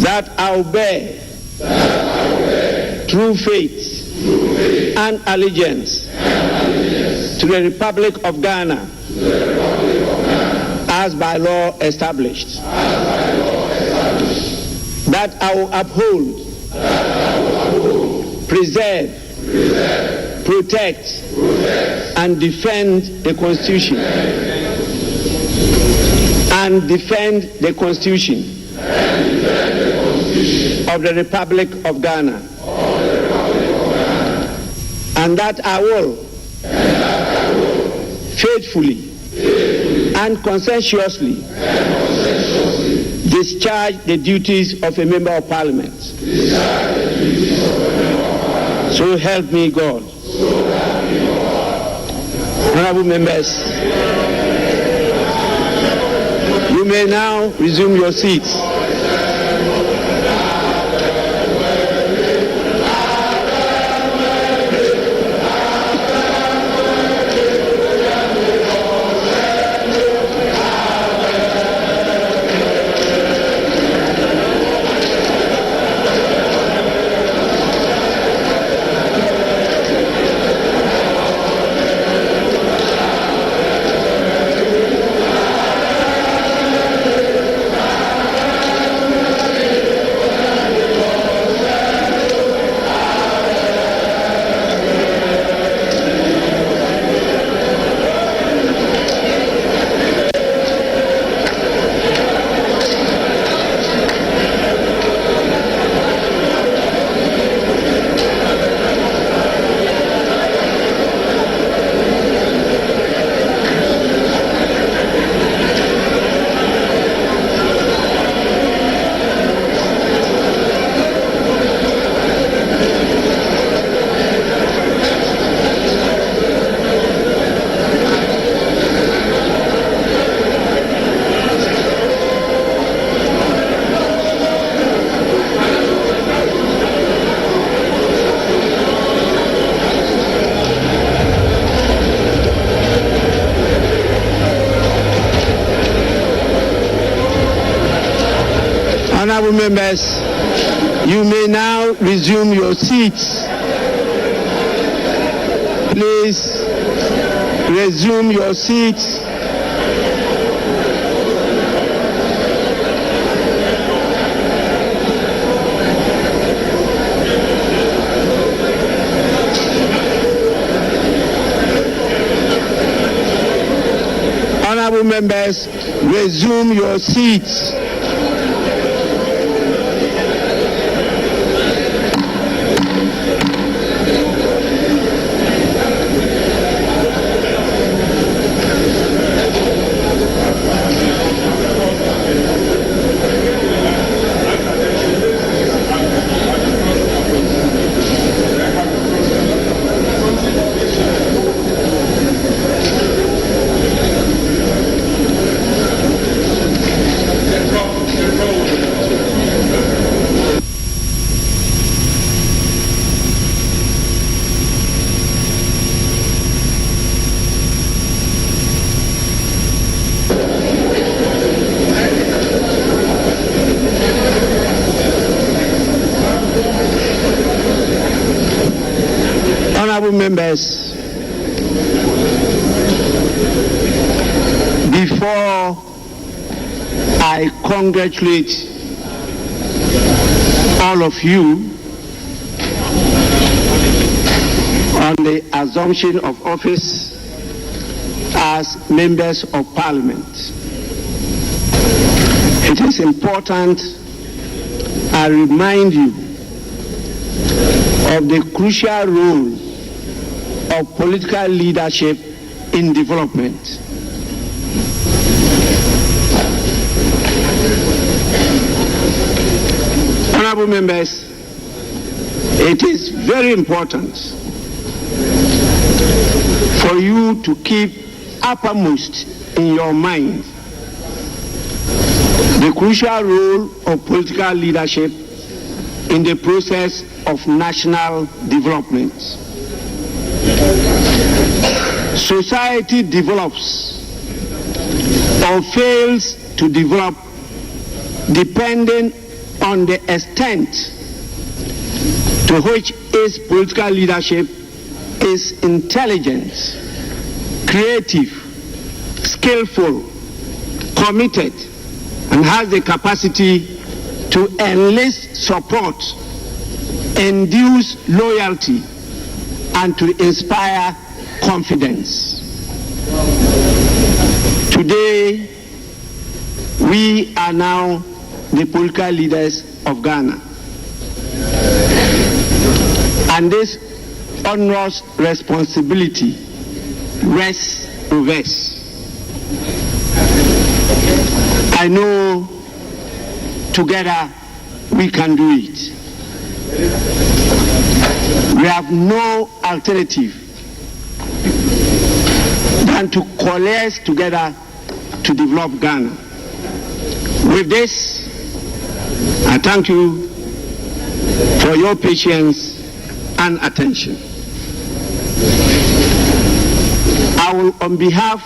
that I will bear true faith and allegiance to the Republic of Ghana as by law established, that I will uphold, preserve, protect, and defend the Constitution, of the Republic of Ghana, and that I will faithfully and conscientiously discharge the duties of a member of Parliament. So help me God. Honorable members, you may now resume your seats. Honorable members, you may now resume your seats. Please resume your seats. Honorable members, resume your seats. Honorable members, before I congratulate all of you on the assumption of office as members of Parliament, it is important I remind you of the crucial role of political leadership in development. Honorable members, it is very important for you to keep uppermost in your mind the crucial role of political leadership in the process of national development. Society develops or fails to develop depending on the extent to which its political leadership is intelligent, creative, skillful, committed, and has the capacity to enlist support, induce loyalty, and to inspire confidence. Today, we are now the political leaders of Ghana. And this onerous responsibility rests with us. I know together we can do it. We have no alternative than to coalesce together to develop Ghana. With this, I thank you for your patience and attention. I will, on behalf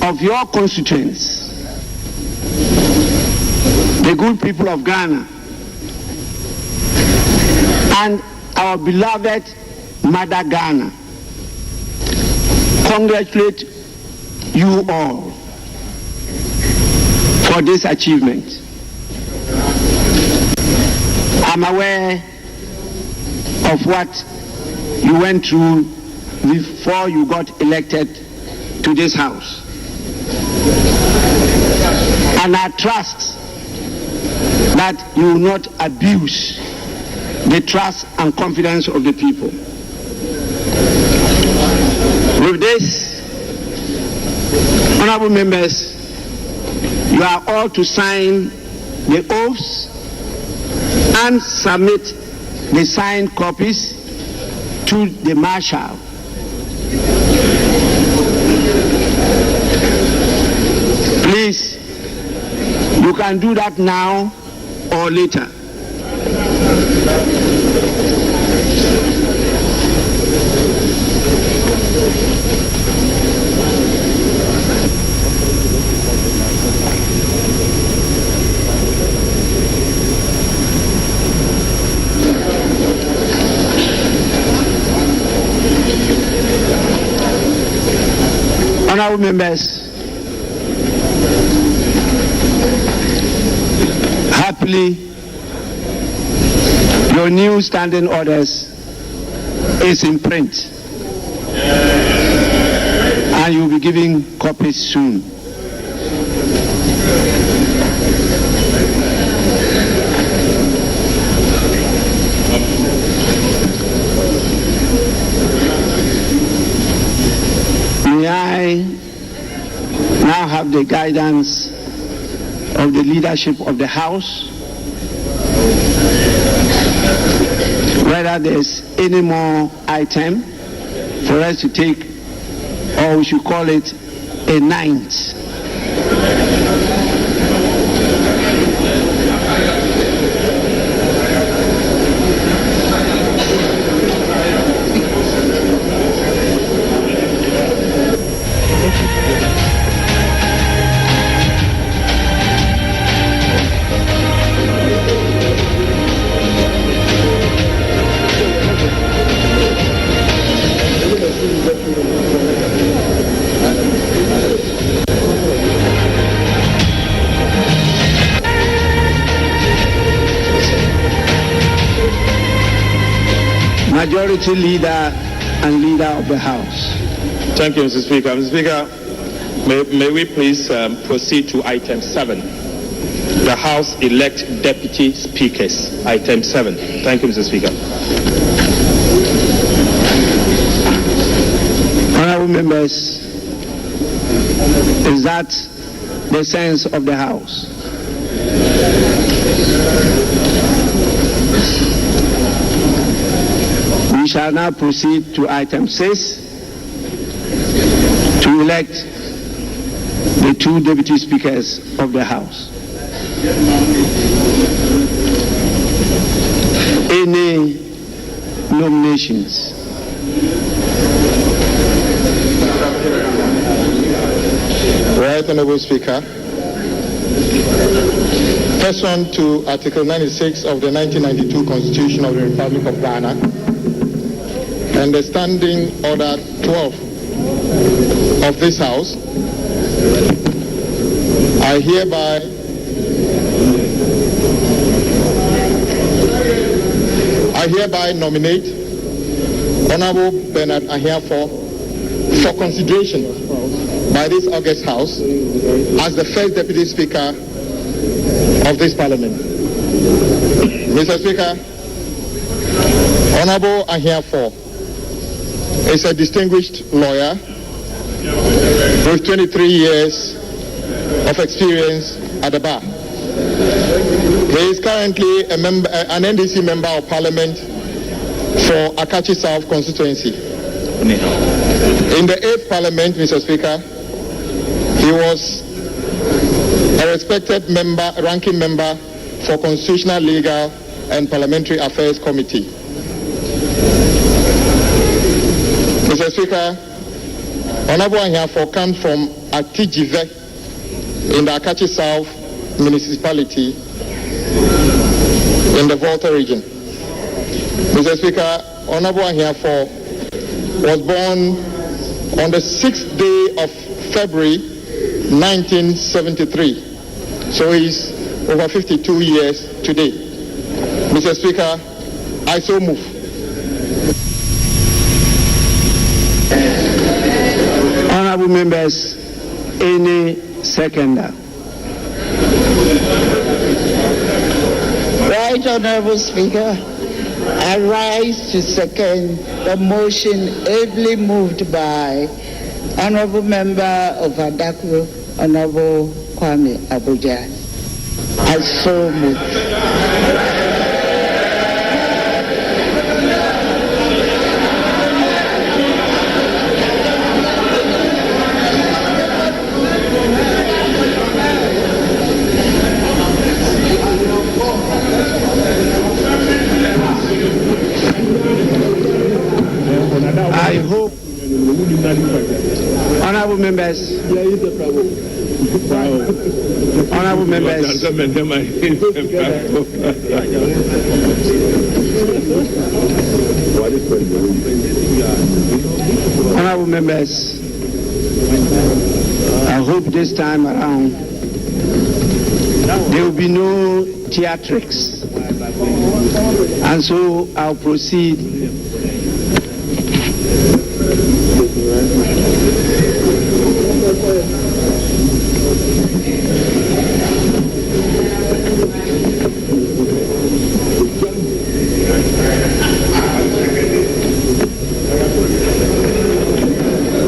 of your constituents, the good people of Ghana, and our beloved Mother Ghana, congratulate you all for this achievement. I'm aware of what you went through before you got elected to this house. And I trust that you will not abuse the trust and confidence of the people. With this, honorable members, you are all to sign the oaths and submit the signed copies to the marshal. Please, you can do that now or later. Honorable members, happily, your new standing orders is in print, and you'll be giving copies soon. May I now have the guidance of the leadership of the House, whether there's any more item for us to take, or we should call it a ninth. Majority Leader and Leader of the House. Thank you, Mr. Speaker. Mr. Speaker, may we please proceed to item 7. The House elect deputy speakers. Item 7. Thank you, Mr. Speaker. Honorable members, is that the sense of the House? We shall now proceed to item 6 to elect the 2 deputy speakers of the House. Any nominations? Right, Honorable Speaker. Pursuant to Article 96 of the 1992 Constitution of the Republic of Ghana and the Standing Order 12 of this House, I hereby nominate Honorable Bernard Ahiafo for consideration by this August House as the first Deputy Speaker of this Parliament. Mr. Speaker, Honorable Ahiafo is a distinguished lawyer with 23 years of experience at the bar. He is currently an NDC Member of Parliament for Akachi South constituency. In the 8th Parliament, Mr. Speaker, he was a respected ranking member for Constitutional, Legal and Parliamentary Affairs Committee. Mr. Speaker, Honorable Ahiafo comes from Atijive in the Akachi South municipality in the Volta region. Mr. Speaker, Honorable Ahiafo was born on the 6th day of February 1973. So he's over 52 years today. Mr. Speaker, I so move. Honorable members, any seconder? Right, Honorable Speaker, I rise to second the motion ably moved by Honorable Member of Adakro, Honorable Kwame Abuja. I so move. I hope, honorable members, honorable members, honorable members, I hope this time around there will be no theatrics. And so I'll proceed.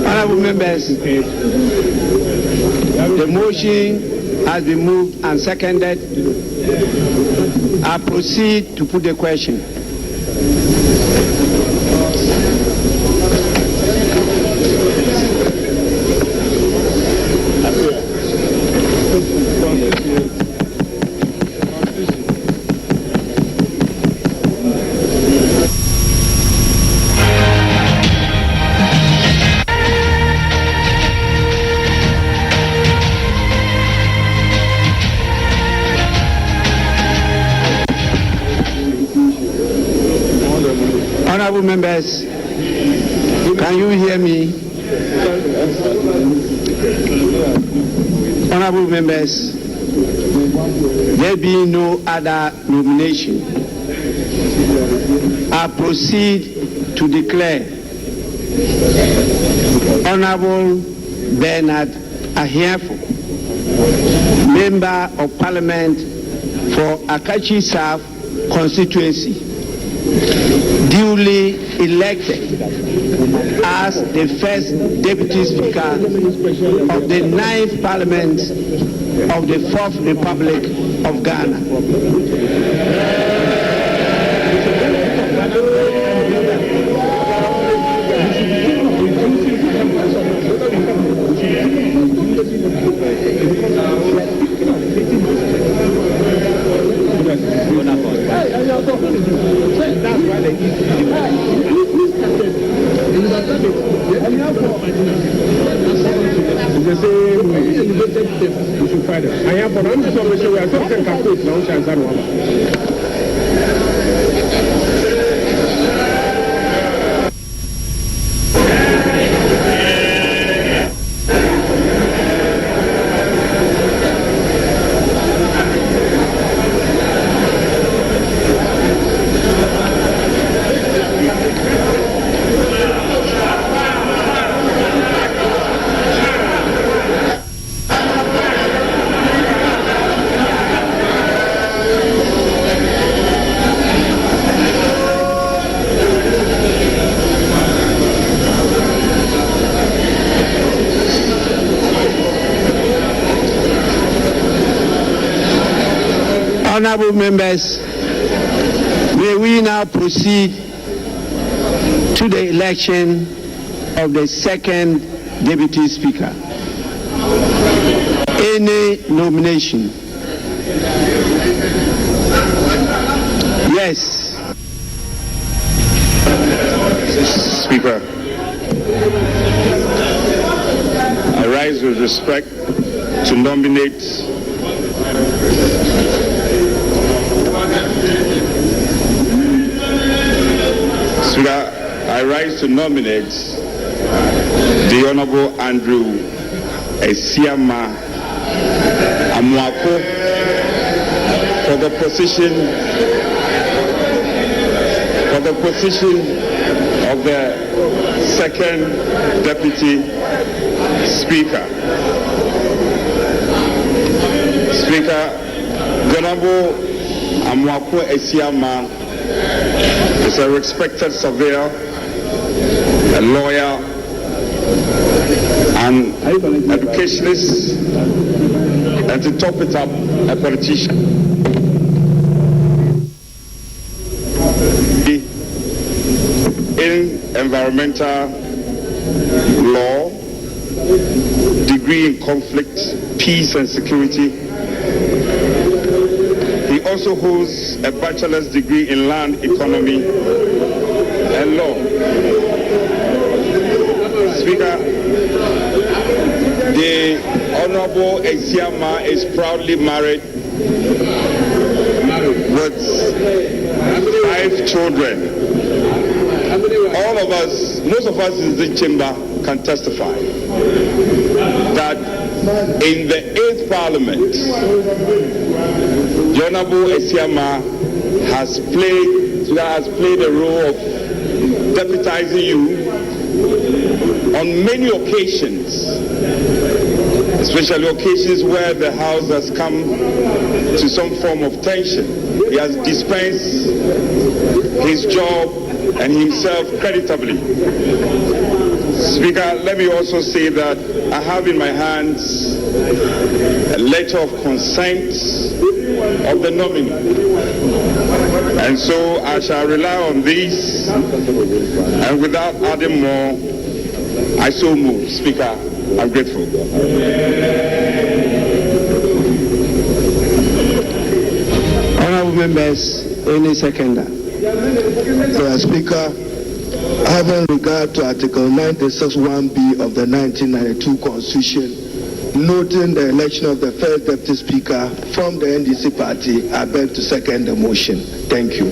Honorable members, the motion has been moved and seconded. I proceed to put the question. Honorable members, can you hear me? Honorable members, there being no other nomination, I proceed to declare Honorable Bernard Ahiafo, Member of Parliament for Akachi South constituency, duly elected as the first Deputy Speaker of the 9th Parliament of the 4th Republic of Ghana. Honorable members, may we now proceed to the election of the second Deputy Speaker. Any nomination? Yes. Speaker, I rise with respect to nominate Speaker, I rise to nominate the Honorable Andrew Esiama Amuako for the position of the second Deputy Speaker. Speaker, the Honorable Amuako Esiama is a respected surveyor, a lawyer, an educationist, and to top it up, a politician. In environmental law, degree in conflict, peace and security. He also holds a bachelor's degree in land economy and law. Speaker, the Honorable Esiama is proudly married with 5 children. All of us, most of us in this chamber can testify that in the 8th Parliament, the Honorable Esiama has played the role of deputizing you on many occasions, especially occasions where the House has come to some form of tension. He has dispensed his job and himself creditably. Speaker, let me also say that I have in my hands a letter of consent of the nominee. And so I shall rely on this, and without adding more, I so move. Speaker, I'm grateful. Honorable members, any seconder. Speaker, having regard to Article 96(1)(b) of the 1992 Constitution, noting the election of the first Deputy Speaker from the NDC party, I beg to second the motion. Thank you.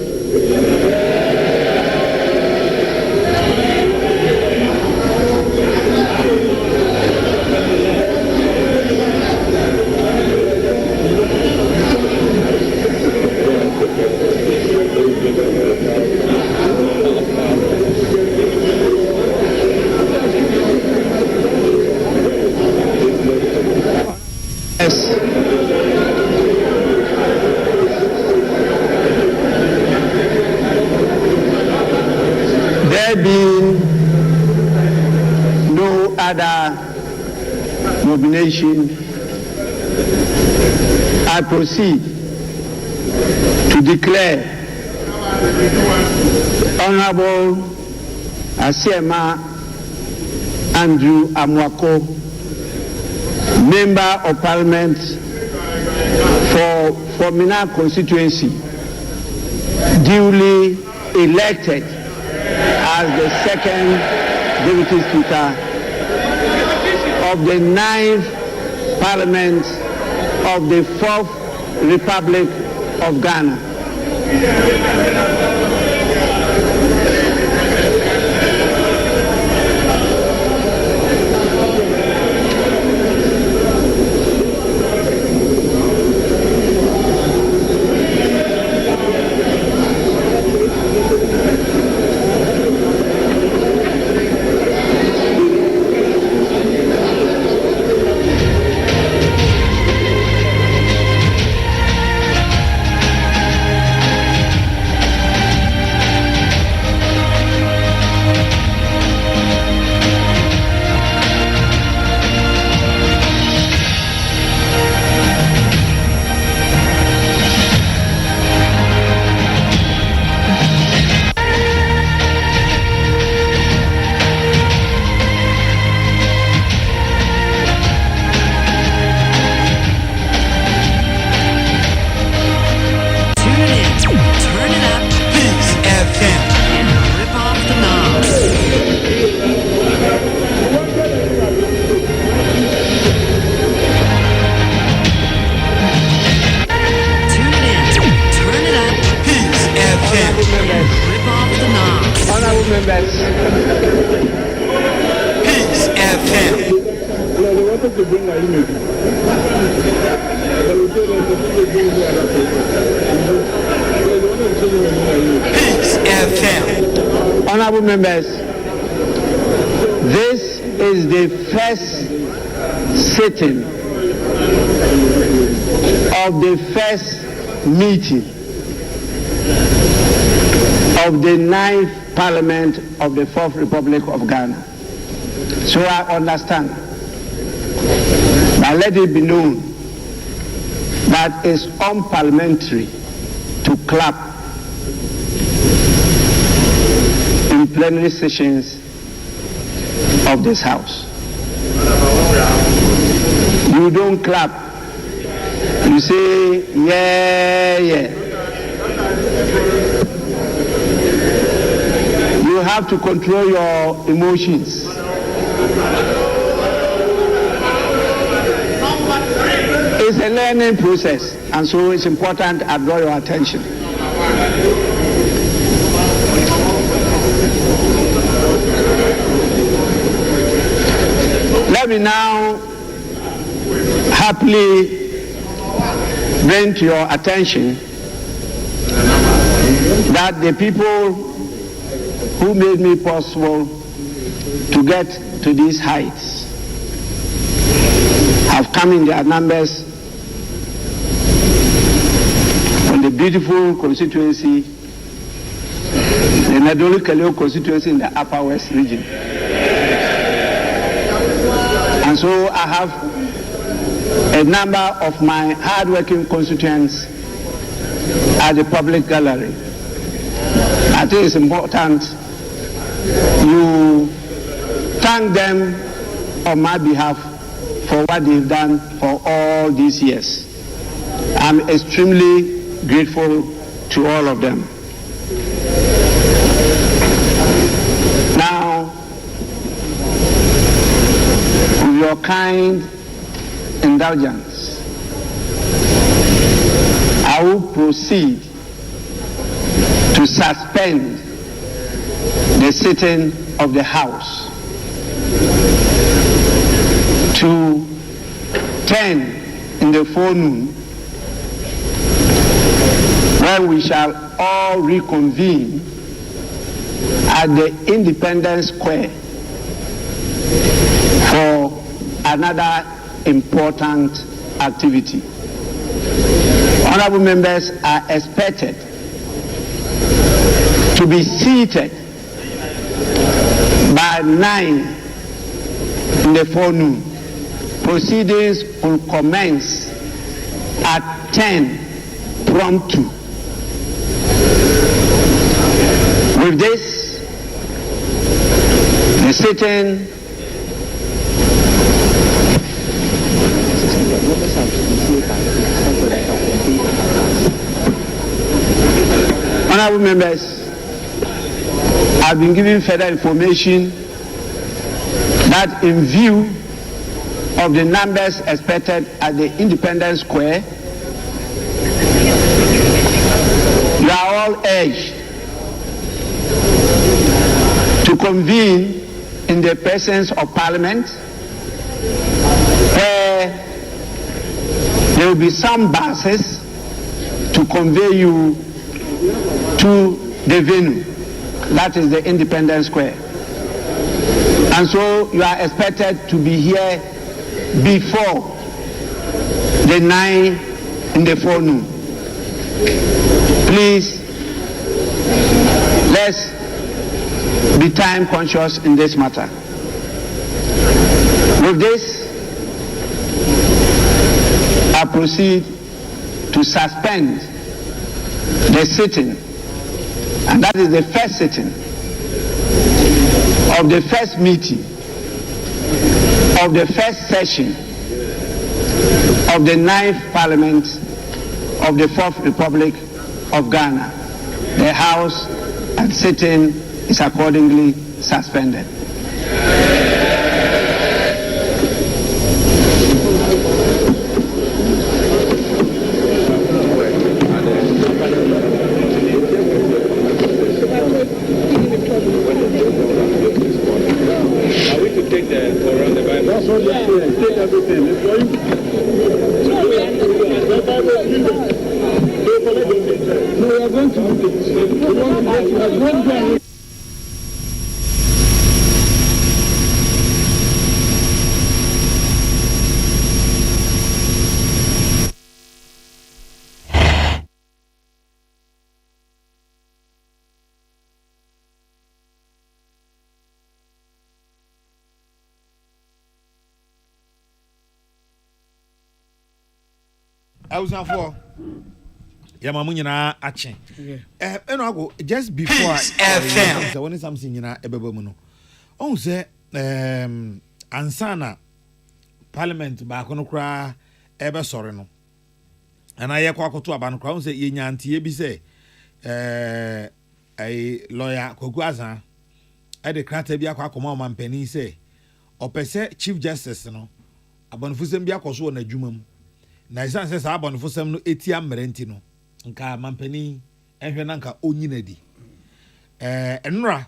There being no other nomination, I proceed to declare Honorable Asiema Andrew Amwako, Member of Parliament for Formina constituency, duly elected as the second Deputy Speaker of the 9th Parliament of the 4th Republic of Ghana. Honorable members, this is the first sitting of the first meeting of the 9th Parliament of the 4th Republic of Ghana. So I understand. But let it be known that it's unparliamentary to clap in plenary sessions of this House. You don't clap. You say, yeah, yeah. You have to control your emotions. It's a learning process, and so it's important I draw your attention. Let me now happily bring to your attention that the people who made me possible to get to these heights have come in their numbers from the beautiful constituency, the Nadolu Kaleo constituency in the Upper West region. And so I have a number of my hard-working constituents at the public gallery. I think it's important you thank them on my behalf for what they've done for all these years. I'm extremely grateful to all of them. Now, with your kind indulgence, I will proceed to suspend the sitting of the House to 10 in the forenoon, where we shall all reconvene at the Independence Square for another important activity. Honorable members are expected to be seated by 9 in the forenoon. Proceedings will commence at 10 prompt. With this, the sitting honorable members, I've been given further information that in view of the numbers expected at the Independence Square, you are all urged to convene in the presence of Parliament, where there will be some buses to convey you to the venue, that is the Independence Square. And so you are expected to be here before the 9 in the forenoon. Please, let's be time conscious in this matter. With this, I proceed to suspend the sitting, and that is the first sitting of the first meeting of the first session of the 9th Parliament of the 4th Republic of Ghana. The House and sitting is accordingly suspended. Awusanfo yama mu nyina ache eno ago just before I when something nyina ebeba mu no on say ansana parliament ba ko no kra ebe sore no ana ye kwa koto aba no kra on say ye nyantie bi say ai lawyer Koguazan e de krata bi akwa akoma o mampani say opese chief justice no abonfusem bi akoso na adwuma mu na isan se sa abonfusem no etia mmerenti no nka mampani ehwe na nka onyina di enura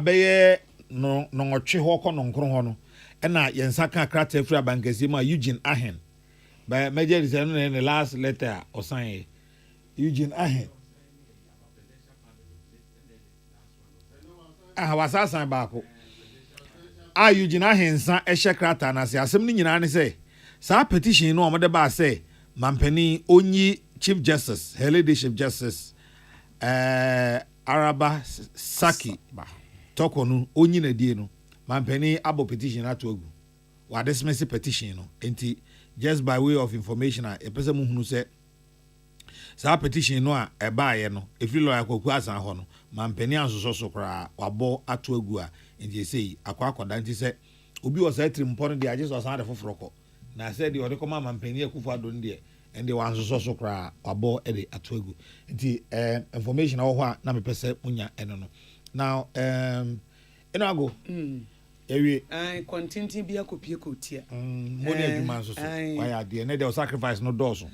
beye no ngotwe ho kɔ no nkro ho no ɛna yɛnsa ka krata afiri abankɛsie mu a Eugene Ahen by major is in the last letter or sign Eugene Ahen was assigned back. Eugene Ahen san ɛhyɛ krata na se asɛm ni nyinaa ne sɛ saa petition no ɔmo de ba sɛ mampani onyi Chief Justice her ladyship Justice Araba Saki toko no onyi na die no mampani abo petition ato agu wa dismiss petition no enti just by way of information a person mu hunu say sa petition no a ebaaye no efri lawyer koku asan ho no mampani ansoso so kra wabo ato agu a enti sei akwakoda enti say obi was a trimpo no de age so san de foforo na say de ode koma mampani akufu adon de and the wansoso so kra wabo e de ato agu enti information a wo ho a na me pese munya eno no now go I continue be a copy cotia. Money adwuma so why are there na dey sacrifice no dozo.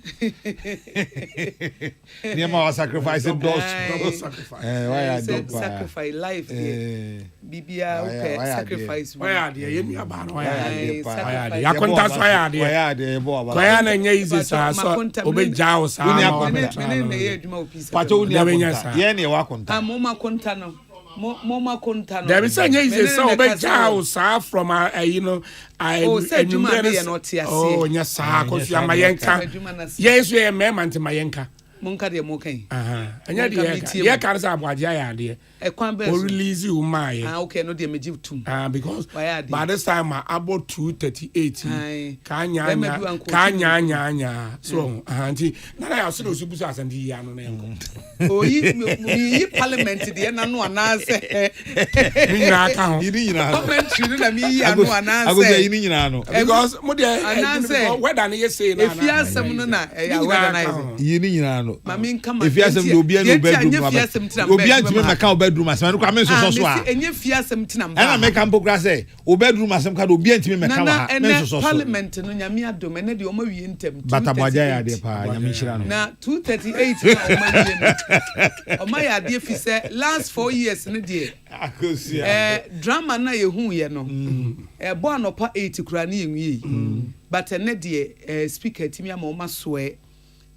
Near my sacrifice double sacrifice. Why are there sacrifice life there. Bibia okay sacrifice. Why are there yemi aba no why are there. Yakonta why are there bo aba. Why na nya easy sa so obeja o sa. Me na ye adwuma opisa. Pacho uni akonta. Ye na e wa konta. Amoma konta no. Mama konta no. There is a easy so obeja o sa from you know I oh nya sa ko fi amayenka. Yes we me man te mayenka. Monka de mo kan. Anya de ye kan sa aboaje ya de. Ekwan be o release you my. Okay no de me give tum. Because by this time about 238 kanya so anti na ya so so busu asandi ya no na enko. Oyi parliament de na no anase. Ni nyina ka ho. Ni nyina. Commentary na me yi anu anase. I go say ni nyina no. Because mo de whether na you say na. If you asem no na whether na yi ni nyina no. Mami nkama. If you asem do obi na bedroom obi antime na ka bedroom asem no kwa me so so a. Enye fi asem tina mba. Na make am pokra say o bedroom asem ka do obi antime me ka wa me so so. Parliament no nyame adom ene de o ma wie ntem. Bataboaja ya de pa nyame hira no. Na 238 na o ma wie no. O ma ya de fi say last 4 years ne de. Akosia. Drama na ye hu ye no. Bo anopa 8 kura na ye nwie. But ene de speaker timi ama o ma soe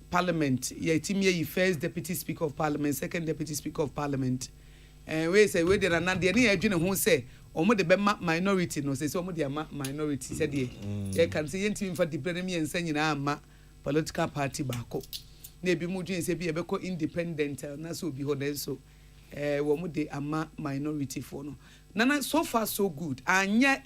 Parliament, ye first deputy speaker of Parliament, second deputy speaker of Parliament. We say we dey na de na adwene ho say omo de be minority no say omo de minority say de ye can say yentimi fa dependent me ensa nyina ama political party baako. Na bi mu dwen say bi e be ko independent na so obi ho den so wo mo de ama minority for no. Na so far so good. Anye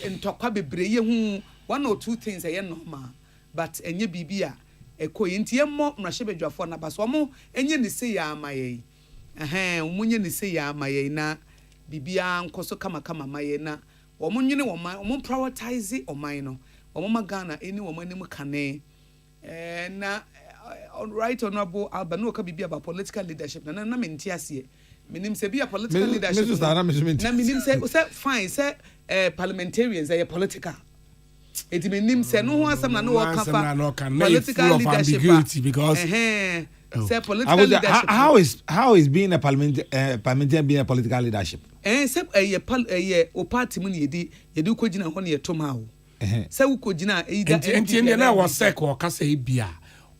ntokwa bebre ye hu one or two things ye normal but enye bibia ekoyi nti yemmo mrahye na baso mo enye ne se ya amaye omunye ne se ya amaye na bibia nkoso kama maye na omunwene wo prioritize oman no omoma Ghana eni wo manim kane na right honorable Albano ka bibia ba political leadership na menti ase menim se bia political leadership na menim se fine se parliamentarians are political. It means say no one some no work political leadership because say political leadership. How is being a parliamentarian being a political leadership? Say o party mu na yedi ko gina ho na yetoma ho. Say wo ko gina either enti na was say ko kasa e bia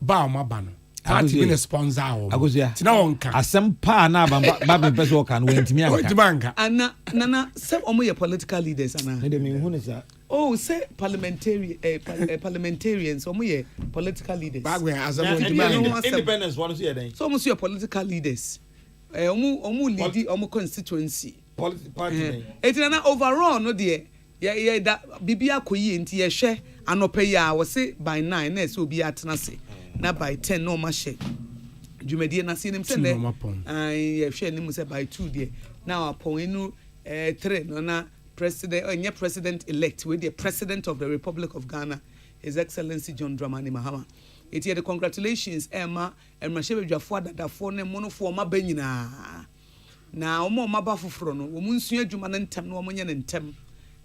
ba o maba no. Party being a sponsor ho. Tina wonka. Asem pa na ba be person wo kan wentimi anka. Ana say omo ye political leaders ana. Ne dem hu ne sa. Oh, say parliamentarians, omo ye political leaders. Independence one see then. So omo see political leaders. Omo lead omo constituency. Party. Etina overall no de ye that bibia koyi enti ye hwe anopa ya wo say by 9 na so obi atena se. Na by 10 no ma hye. Dwumadi na se nim se ne. Ye hwe nim se by 2 de. Now upon enu 3 no na president president elect with the president of the Republic of Ghana, His Excellency John Dramani Mahama. It here the congratulations Emma and Mashebe Jafwa that for ne mono for ma benyina. Na omo maba foforo no wo munsu adwuma ntem no omo nye ntem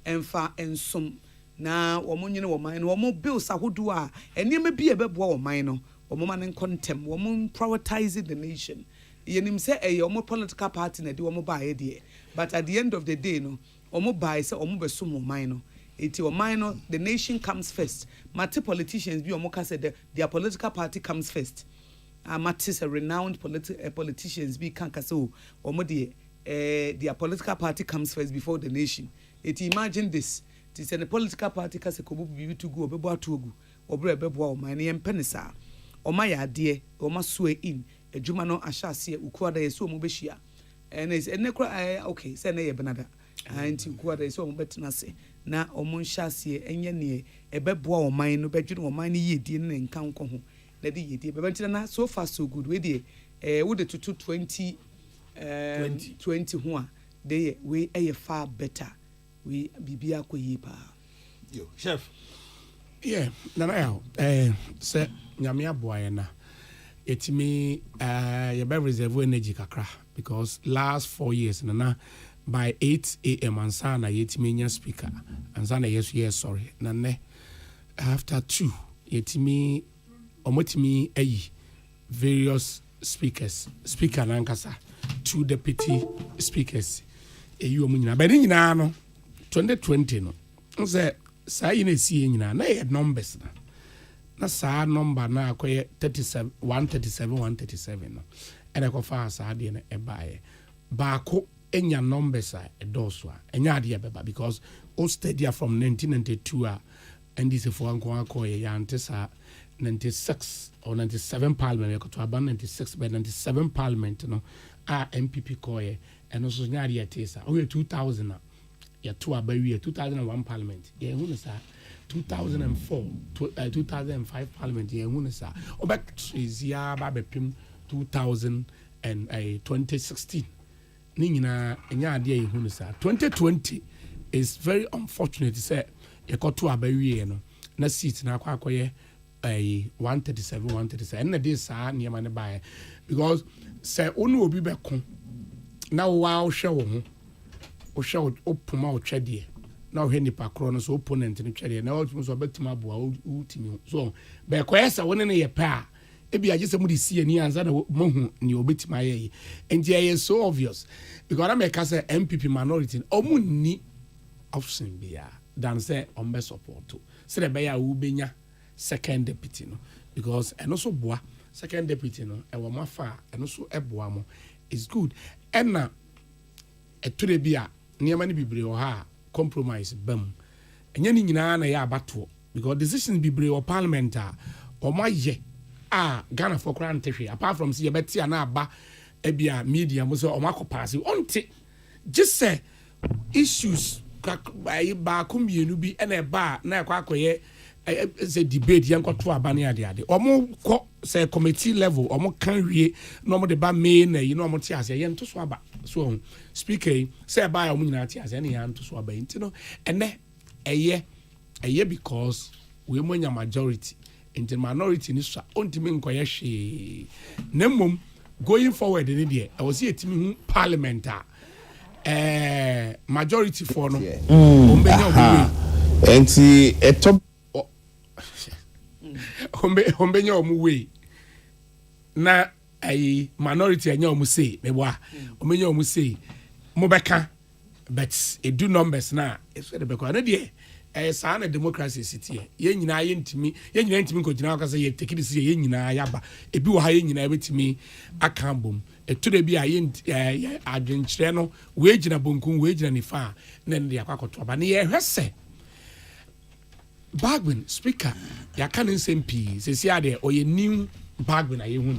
emfa ensom na omo nyene wo man no omo bills ahodo a enema bi ebeboa wo man no omo man nkontem wo prioritizing the nation. Yenim say omo political party na de omo ba ye de but at the end of the day no ɔmo buy sɛ ɔmo bɛ so mo man no eti ɔman no the nation comes first mate politicians bi ɔmo ka sɛ their political party comes first mate sɛ renowned politicians bi kan ka sɛ ɔmo their political party comes first before the nation eti imagine this ti sɛ the political party ka sɛ kɔbɔ bibi to gu ɔbɛbɔ ato gu ɔbrɛ ɛbɛboa ɔman no yɛn pɛ ne saa ɔma yɛ adeɛ ɔma soa in adwuma no ahyɛ aseɛ ukuada yɛ sɛ ɔmo bɛhyia ɛnɛ kora okay sɛ ɛnɛ yɛ benada nti ukuada yɛ sɛ ɔmo bɛtena ase na ɔmo nhyɛ aseɛ ɛnyɛ neɛ ɛbɛboa ɔman no bɛdwene ɔman no yie die no ne nka nkɔ ho na de yie die bɛbɛnkyerɛ na so far so good we deɛ wode toto 20 ho a de yɛ we ɛyɛ far better we bibi akɔ yie paa yo chef yeah nana sɛ nyame aboa yɛ na etimi yɛbɛ reserve energy kakra because last 4 years nana by 8 a.m. ansa na yɛtimi nya speaker ansa na yɛso sorry na ne after 2 yɛtimi omotimi ayi various speaker nankasa 2 deputy speakers eyi omu nyina but nyina no 2020 no sɛ saa yi na esi nyina na yɛ numbers na saa number na akoye 137 no ene ko fa saa de na ebae baako enya numbers a edoso a enya de beba because o study from 1992 a ndc for anko akoye ya antesa 96 or 97 parliament ko to aba 96 by 97 parliament no a MPP koye eno so nya de etesa o 2000 a ya to aba wi 2001 parliament ye hu no saa 2004 2005 parliament ye hu no saa obek ezia ba bepim 2016 ni nyina enya ade ye hu no saa 2020 is very unfortunate say ye ko to aba wi no na seat na akoye 137 and this saa niam ne bae because say onu obi be ko na wa wo hwe wo ho wo hwe opuma wo twede na wo hwe nipa kro no so opponent ne twede na wo so betima aboa ultimi so be ko yesa woni ne ye pa ebi age se mu di sie ni anza na mohu ni obetima ye and it is so obvious because I make say MPP minority omu ni option bia than say on be support to say the be ya wo benya second deputy no because and also boa second deputy no e wo mafa and also eboa mo is good and na eture bia niam ne bibre o ha compromise bam enya ni nyina na ya abato because decisions bibre o parliament a o maye Ghana for grand tehwe apart from see beti na aba ebia media mo so o makopass onte just say issues ba komienu bi na ba na akoye is a debate yanko to abane ade omo ko say committee level omo kan wie no mo de ba main na you know omo ti ase ye nto so aba so speaker say ba omo nyina ti ase na ya nto so aba nti no ene eye because we monya majority in the minority ni so ontimi nkoye hwe nemmom going forward ni de I was here timi hu parliament majority for no ombenya obi enti etop ombenya omu we na ai minority anya omu say me wa ombenya omu say mo beka but e do numbers na eso de beka na de saa na democracy city ye nyina ye ntimi ko gyina aka say ye take this ye nyina ya ba ebi wo ha ye nyina betimi aka bom eture bi a ye adwenkyere no we gyina bonkun we gyina nifa na ne akwakoto aba ne ye hwese Bagwin speaker ya kan nsmp se sia de oye new Bagwin aye hu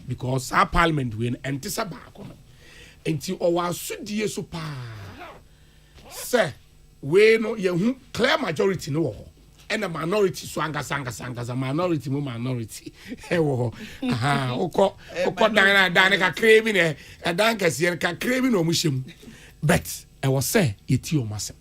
because our parliament we entisa ba ko enti o wa sudie so pa se we no ye hu clear majority no wo and a minority so angasa minority mo minority e wo aha okọ dan ka krebi ne dan ka sie ka krebi no mu hyem but e wo say yeti o masem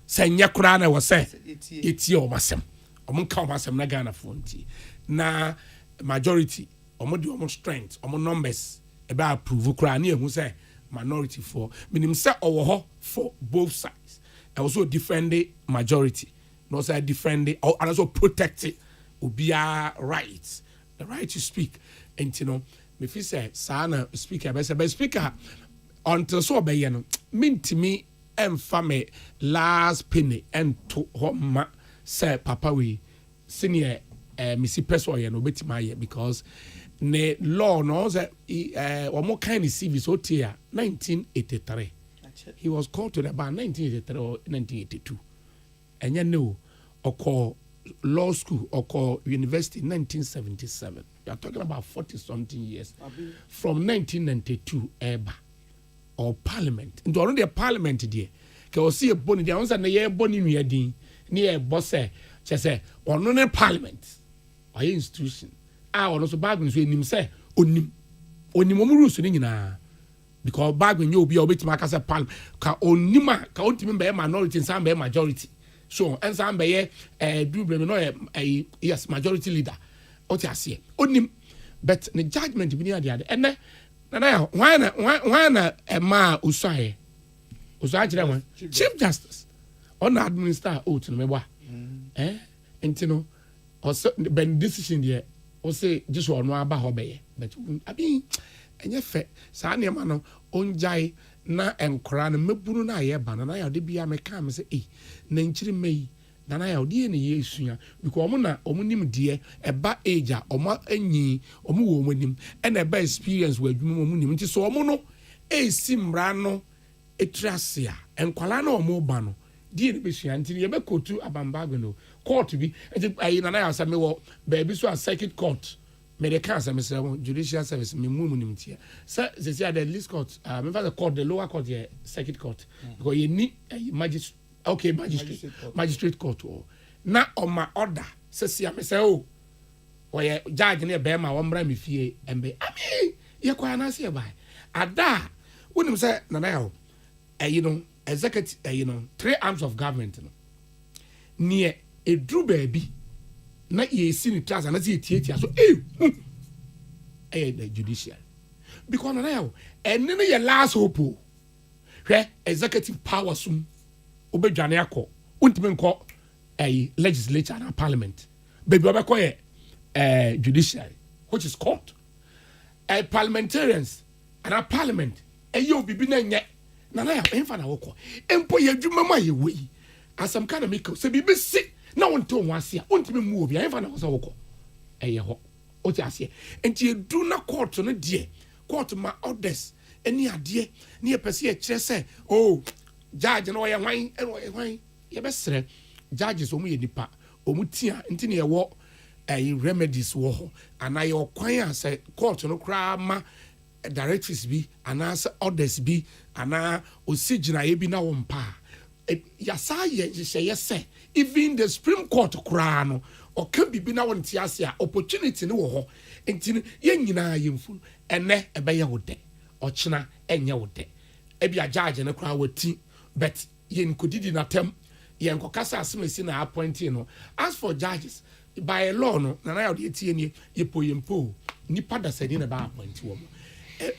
say nya kura na wo say yeti o masem omo ka o masem na Ghana fonti na majority omo di omo strength omo numbers e ba approve kura na ehu say minority for minim say owo ho for both sides I also defend the majority no say defend it and also protect it obia rights the right to speak and you know me feel say sana speaker be speaker until so be no mintimi emfa last penny ento ho ma say papa we senior missy person ye no betima ye because ne law no say one more kind of civil so tia 1983 he was called to the bar 1983 or 1982 and you know or law school or university 1977 you are talking about 40 something years from 1992 eba or parliament and already a parliament there can see a boni there once and a boni near boss say or no parliament or institution or also bargains when him say onim rules nyina because bargain you be obet make say parliament ka onima ka ontimi be minority and some be majority so and some be do no yes majority leader what you say onim but the judgment be near there and na why na ma usai kire wan chief justice on administer oath no me wa entino or ben decision there o say just one aba ho be but abi enye fe sa na ma no onjai na enkora na mebunu na ye ba na ya de bia me ka me say na nchiri mei na na ya odi na ye esua because omo nim de eba age a omo anyi omo wo omonim na eba experience wa adwuma omo nim nti so omo no esi mra no etrasia enkwala na omo ba no die ne besua nti ye be kotu abambago no court bi enti na ya say me wo ba bi so a circuit court me de can say me say judicial service me mu nim tie say the least court me for the court the lower court here circuit court because you need magistrate court na on my order say me say oh we judge na be ma womra me fie embe ami ye kwa na say by ada wonim say na ya executive 3 arms of government no near a drew baby na ye see ni class na see tietia so the judicial because na ya and then your last hope hwe executive power sum obedwane akọ untime nko legislature and parliament baby obekọ ye judiciary which is court parliamentarians and parliament yo bibi na nye na ya enfa na wokọ empo ye dwuma ma ye wei asam kana make se bibi si na wonto wase a untime mu obi enfa na wose wokọ ho o ti ase enti edu na court no de court ma orders eni ade ne ye pese ye kire se judge no ye hwan ye besre judges omu ye nipa omu tia enti ne ye wo remedies wo ho ana ye okwan a se court no kra ma directives bi ana se orders bi ana osigina ye bi na wo mpa ya sa ye se even the Supreme Court kra no o kan bibi na won ti ase a opportunity ne wo ho enti ye nyina ye mfu ene ebe ye wo de o chena enye wo de e bia judge ne kra wati but ye nkodidi na tem ye nkokasa asemesi na appointing no as for judges by law no na ya de tie nie ye poyempo nipa da sani na ba appoint wo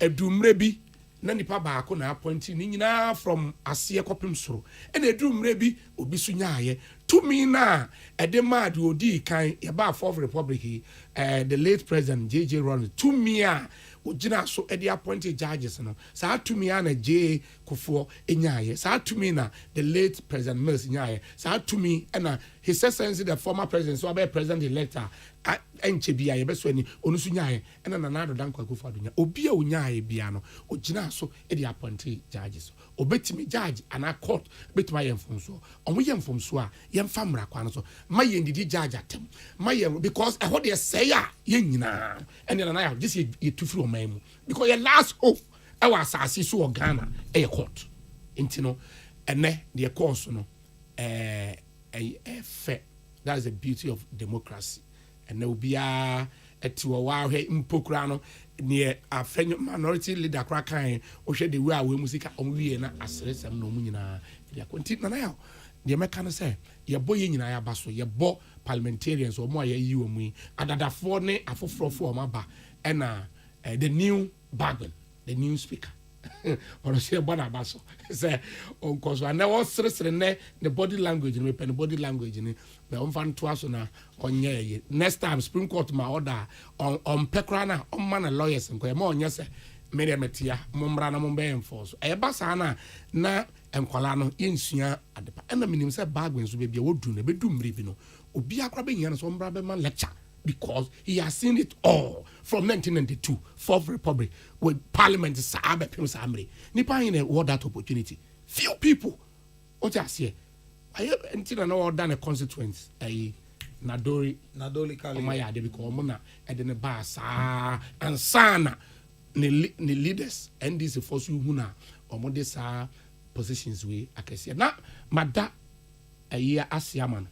edumre bi na nipa ba ko na appointing ni nyina from ase kopim soro e na edumre bi obi so nyaaye to me na edema de odi kan ye ba fourth republic the late president JJ Ronald to me a ogina so e de appointed judges no sa to me na J Kufo enyaaye sa to me na the late president Mills nyaaye sa to me na his excellency the former president so be president elect enche bia ye beso ani onu so nyaaye na Nana Dankwa Akufo Addo nya obi a onyaaye bia no ogina so e de appointed judges obetimi judge ana court betima yemfomso omo yemfomso a yemfa mra kwa no so ma yendidi judge atem ma yem because e ho de say a ye nyina ene na ya this ye tufiri o man mu because your last hope e wa asase so o Ghana e ye court intino ene the course no fe that is the beauty of democracy and there will be a etiwo wa hwe mpokura no ne afenyo minority leader kra kan o hwe de we a we musika o wie na asresem no mu nyina ya konti na ya de meka no say ye bo ye nyina ya baso ye bo parliamentarians o mo ya yi o mu adadafo ne afofrofo o maba na the new bargain the new speaker or say bona baso say on koso na wo sresre ne the body language ne pen body language ne be on fan to aso na onye ye next time Supreme Court ma order on pekra na on man lawyers nko e ma onye say me de metia mo mra na mo be enforce e ba sa na enkwala no yensua adepa ena minim say bagwen so bebia wodu na bedu mri bi no obi akra be nya no so mbra be man lecture because he has seen it all from 1992 Fourth Republic with Parliament sabe pim samre nipa in what that opportunity few people o just here I until na order the constituents Nadori Kali Omaya de because omuna e de ne ba sa ansana ne leaders NDC force hu na omode sa positions we akese na mada a year asiaman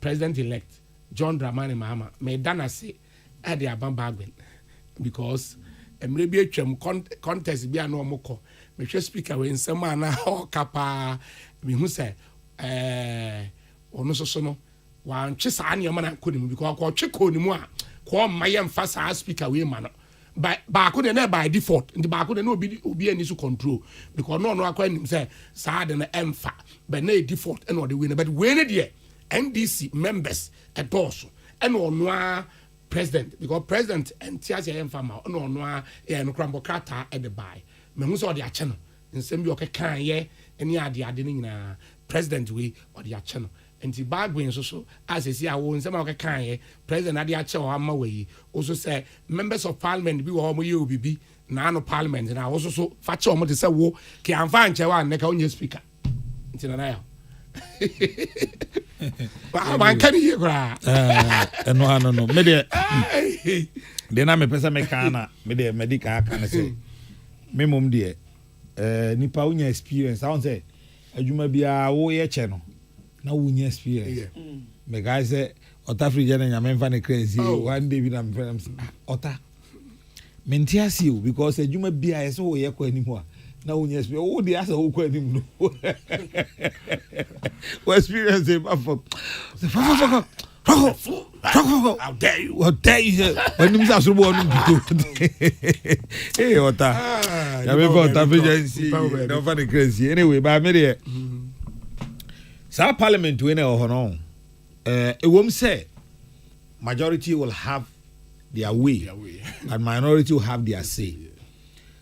president elect John Dramani Mahama me dana say e de abambagben because emre bi atwam contest bi ana omoko me hwe speaker we nsema na o kapa me hu say ono so no wan twe saa ne ma na konim because ko twe konim a ko mayem fa saa speaker we ma no ba ko de na by default ndi ba ko de na obi ani so control because no akwa nim say saa de na emfa but na default and or the win but we ne de NDC members also and ono president because president entiase emfa ma ono no krambokata e de buy me hu so de ache no nsem bi okekan ye eni ade ni nyina president we or the ache no enti bagwen so as esi awo nsem okekan ye president ade ache o ama we also say members of parliament bi wo mo ye obibi na no parliament na also so fa che o mo de say wo ke anfa nche wa ne ka onye speaker enti na ya man can you gra no me de na me pesa me kana me de medical kana say me mom de nipa unya experience I won say adwuma bia wo ye che no na unya experience me guys say ota free je na nyame mfa ne crazy one day bi na me friend ota mentia see you because adwuma bia ye so wo ye kwa animu a na unya experience wo de asa wo kwa animu no experience for how dare you when you say so one hey ota ya me for ota agency no for the crazy anyway but me there sa parliament we na ho no e wom say majority will have their way and minority will have their say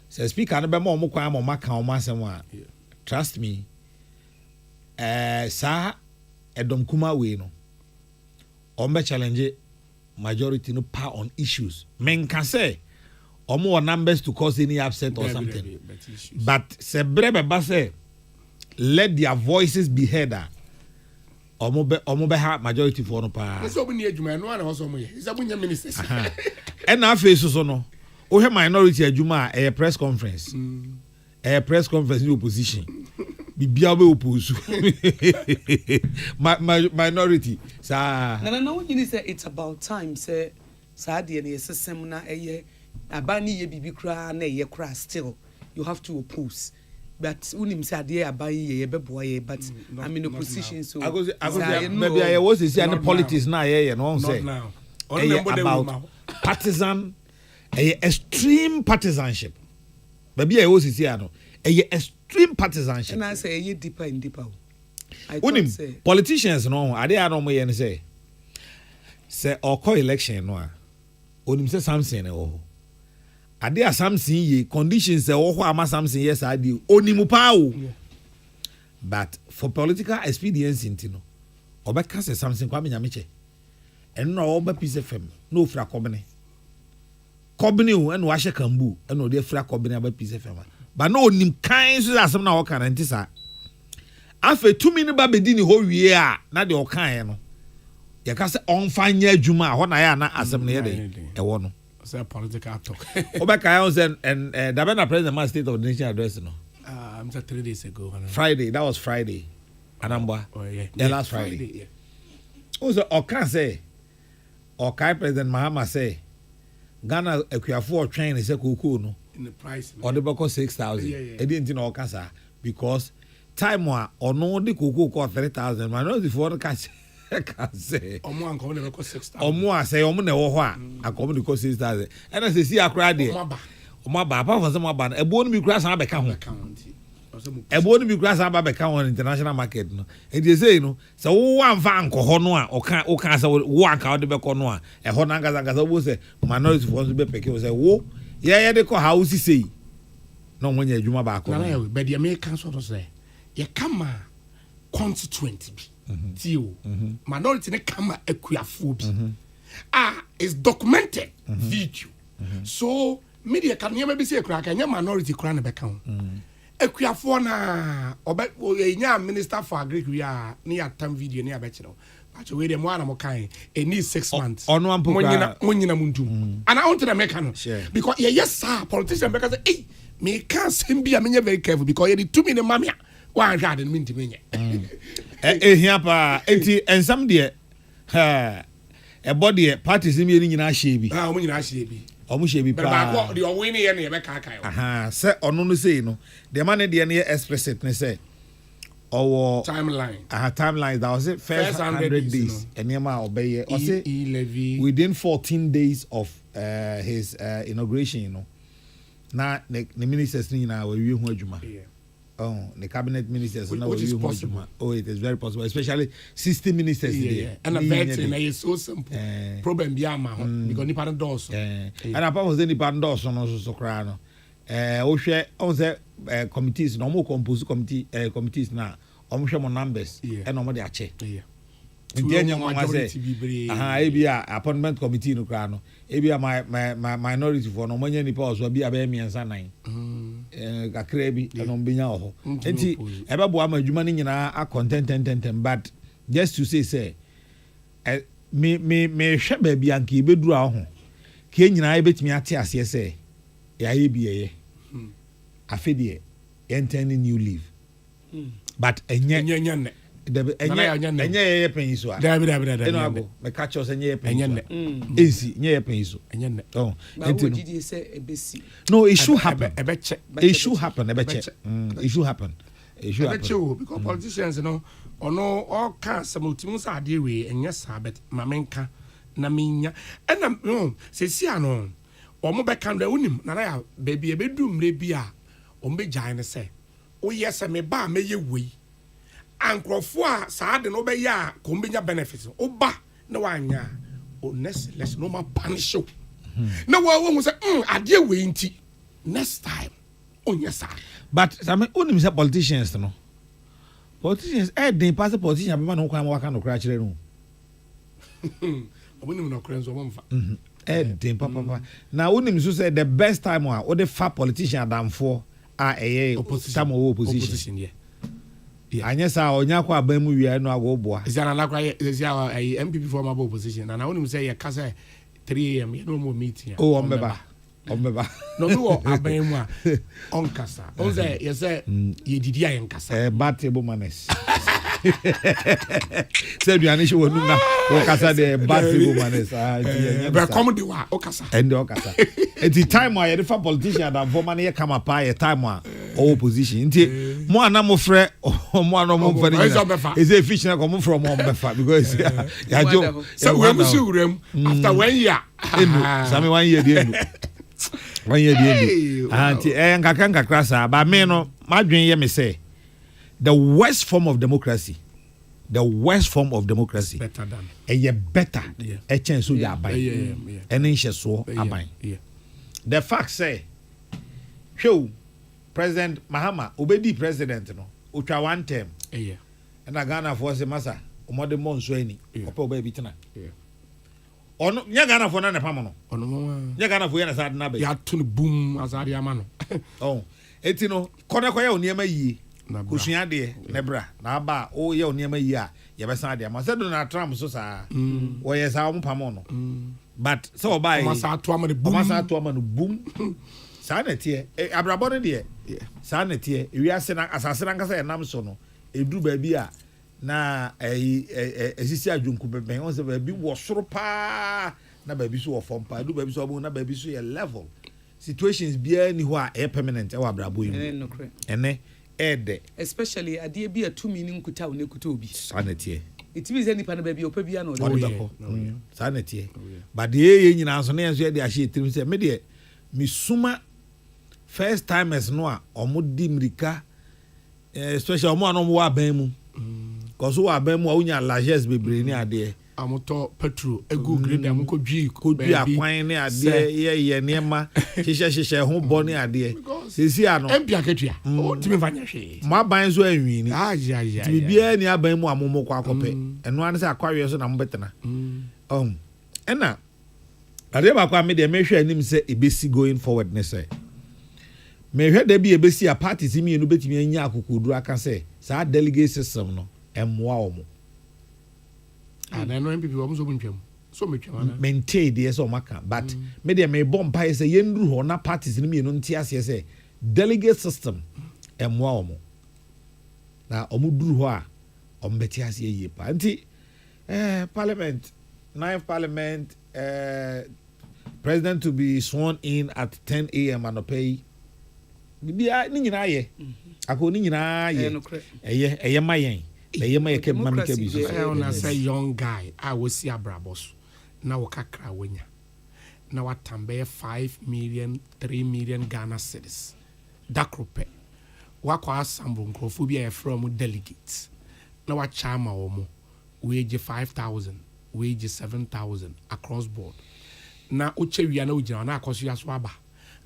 so speaker no be mo kwan mo maka o masem a trust me sa edom kuma we no ombe challenge majority no power on issues men can say omo numbers to cause any upset or something but se brebe ba say let their voices be heard omo be ha majority for no pa so be ni adwuma no na so mo ye is abunya ministers and na face so no o he minority adwuma a press conference press conference in opposition bibia be oppose minority sa no you say it's about time say sa de na yesesem na abani ye bibi kra na ye kra still you have to oppose but unim say de abani ye beboa ye but I'm in opposition so I go maybe I was see any politics na ye no say about partisan extreme partisanship maybe I was see no extreme partisanship and I say deeper and deeper unim politicians no ade a no mo ye say or call election no a onim say something o ade a something ye conditions o ho ama something yes ade onim pa o but for political expedience intino obeka say something kwa menya meche enno oba piece fm no fra kobene o eno wa hye kambu eno de fra kobene aba piece fm but no onim kan so asem na wo kan ntisa afa 2 minute ba bedini ho wie a na de o kan no ye ka se onfanya adwuma ho na ya na asem na ye de e wo no say political talk obeka ya say and da be na president man state of the nation address no I'm 3 days ago Friday that was Friday anamba last Friday yeah. Also okan say okai president Mahama say Ghana akuafo train say kokoo no in the price or the bako 6,000 e dey ntin okasa because time wa ono de kokoo ko 3,000 man no before ka say omo anko na ko 6,000 omo asay omo na wo ho a akomo de ko 6,000 and as see akra de omo ba pa for some ba e bo no bi kura san be ka ho e bo no bi kura san ba be ka ho international market no e dey say no so wo anfa anko ho no a o kan say wo anka wo de be ko no a e ho na ngaza wo say minority for be peke wo say wo ye de ko house say no mo nya adwuma ba ko na but the American sort of say ye kama constituent bi tio minority ne kama akuafo bi is documented video so media kan yema bi say kura kan minority kura na beka ho akuafo na enya minister for agriculture ya ne atam video ne abekire acho we dem one am kan any 6 months monyina mundum and I want to make no because yes sir politician beka say eh me can sembi am very careful because you to me ne mamia one hard and minti menye here pa enti ensam de e body parties mi nyina hye bi omo nyina hye bi omo hye bi pa ba ko de o win ye ne be ka kai se ono no sei no de man de ne explicit ne say our timeline that was it first 100 days enema obeye o say within 14 days of his inauguration you know na the ministers ni na we hu adwuma the cabinet ministers na we hu adwuma it is very possible especially 60 ministers there and a vetting is so simple problem bi ama because nipa don so and apart from nipa don so kra no o hwe on say committees no mo compose committees na omhwe mo numbers and omo de ache Ndiye mama say ebia appointment committee no kra no ebia my minority for no manya nipa oso bia ba miensa nan kakra bi no mbenya ho enti ebebo ama adwuma ni nyina a content but just to say me hwe ba bia nka ebeduru ho ke nyina ebetimi ate ase say ya ye afedie enter new leave but enye enye penyiso a dabi me catch us enye penyiso ezi enye penyiso enti no say ebesi no it should happen it should happen because politicians no ono all can samutimu sa ade we enye sa bet mamenka na menya ena no se si ano omo be kan da unim na ya baby ebedu mre bi a omo be gyan ne se o yesa me ba meye wei ankrofo a saade no be ya ko mbenya benefits o ba na wanya o next let's no ma punish you na wo say ade wei nti next time onya sa but some unim say politicians no politicians dey pass politician be ma no kwa waka no kra kire no obunim no kra nso mo mfa papa now unim so say the best time o the fat politician adamfo time of opposition anya sa onya kwa abamu wi no agoboa izana na kwa MPP former opposition na unim say ye kasa 3 am no more meeting ombeba no do abamu a onkasa on say ye say ye didi ayen kasa bad table manners said you anish wonu na o kasa de bad table manners be come de wa o kasa and o kasa at the time where the politician that former na come up a time opposition nti mo ana mo frɛ mo ana mo mfa is a fish na come from mo befa because ya jo so we musu urem after 1 year sami 1 year dey anti nkakra sa ba me no madwen ye me say the worst form of democracy better than better a chance so ya buy and in so aban the fact say show President Mahama obedi president no otwa one term and Ghana for say masa omode monso ani opa oba bitina ono nya Ghana for na ne pam no ono nya Ghana for ya na sad na be ya to boom azari ama no eti no kone kwa ya oniema yie kusua de nebra na aba o ye oniema yie a ye be san de ama se Donald Trump so sa o ye sa o pam no but so oba yi masa ato ama no boom sa na tie abrabo ne de sa na tie ewiase na asase na nkasa enam so no edu ba bi a na esisi adwunku beben on se ba bi wo soro pa na ba bi so wo fom pa edu ba bi so obo na ba bi so ye level situations bia ni ho a permanent e wa abrabo yi ene ede especially adie bi atumi ni nkuta one kuta obi sa na tie it means any pan baby opa bia no sa na tie but ye nyina so na enso de ahye tirim se me de misuma first timers no a omodi mrika especially omo anom wa ban mu cause wa ban mu a unya largesse bebre ni ade amoto petrol egu grade am ko dwi akwan ne ade ye niema hihye ho bɔ ne ade sisi ano empia ketua o timi fanya hwe mo aban so anwi ni ya bibia ni aban mu amomo kwa akɔpɛ ɛno ane sɛ akwawe so na mo betena ɛna ade ba kwa me de mehwɛ anim sɛ ebesi going forward ne sɛ mehwɛ da bi ebesi a parties mi enu betimi anya akokoduru aka sɛ saa delegate system no ɛmoa omo na no MPP wo so buntwam so metwam na maintain the so maka but me de me bomb pie say yendru ho na parties ni me no ntia ase say delegate system emwa omo na omo duru ho a omo beti ase yie pa nti parliament 9th parliament president to be sworn in at 10 a.m. anopay bibia ni nyina ye akoni nyina ye eye mayen eye mayen ke mama ke bi so na say young guy I will see abrabos na wakakra wenya na watambe 5 million 3 million Ghana cedis dakrope wakwa assemble nkrofobia from delegates na wachama omo wage 5,000 wage 7,000 across board na ochewia na ojina na akoso yaso aba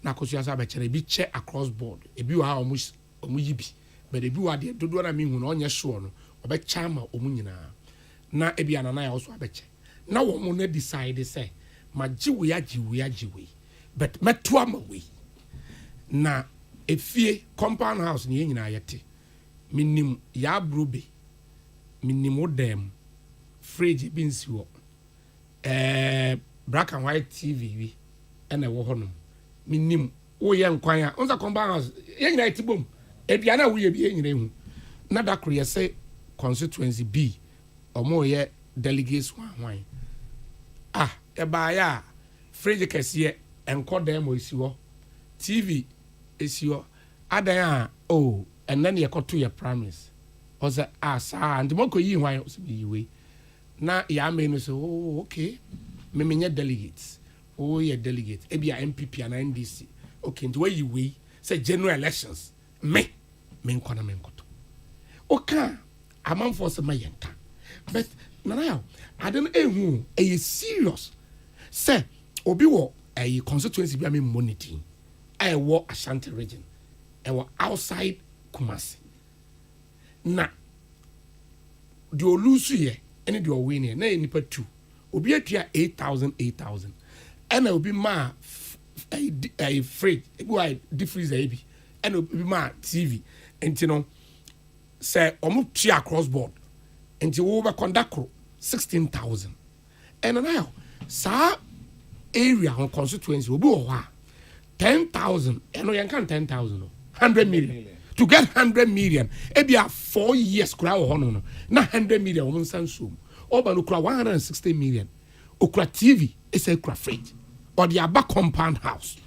na akoso yaso aba chere bi che across board ebi wa omo yibi but ebi wa de dodo na mehu na onye sure no obechama omo nyina na ebi anana ya oso abeche na wo mo na decide say majiwe ajiwe but meto amawe na efie compound house ni nyina yete minim ya brobe minim odem fridge bi nsiwo black and white TV wi ena wo honom minim wo ye nkwan a onza compound house ye nyina yete bom ebia na wo ye bi ye nyina hu na da kro ye say constituency B omo ye delegates wan eba ya fridge kese enko dem o isiwo TV esiwo adan a and then ye koto ye promise o say sa ndimoko yi hwan o bi yiwe na ya me no say okay me menye delegates ye delegate ebia MPP and NDC okay ndo yi we say general elections me nkona me nkoto oka amanfo se mayenka but now I don't know a serious say obi wo a constituency bi am monitoring I wo Ashanti region I wo outside Kumasi na the olusu ye any the win here na nipa 2 obi atua 8,000 and obi ma a fridge ebi difference ebi and obi ma TV and you know say omo tua across board and we over conduct 16,000 and now sa area on constituency obi o ha 10,000 and no yan kan 10,000 100 million to get 100 million ebia 4 years kura o hono no na 100 million o nsanso oba no kura 160 million okura TV ese kura fridge or the aba compound house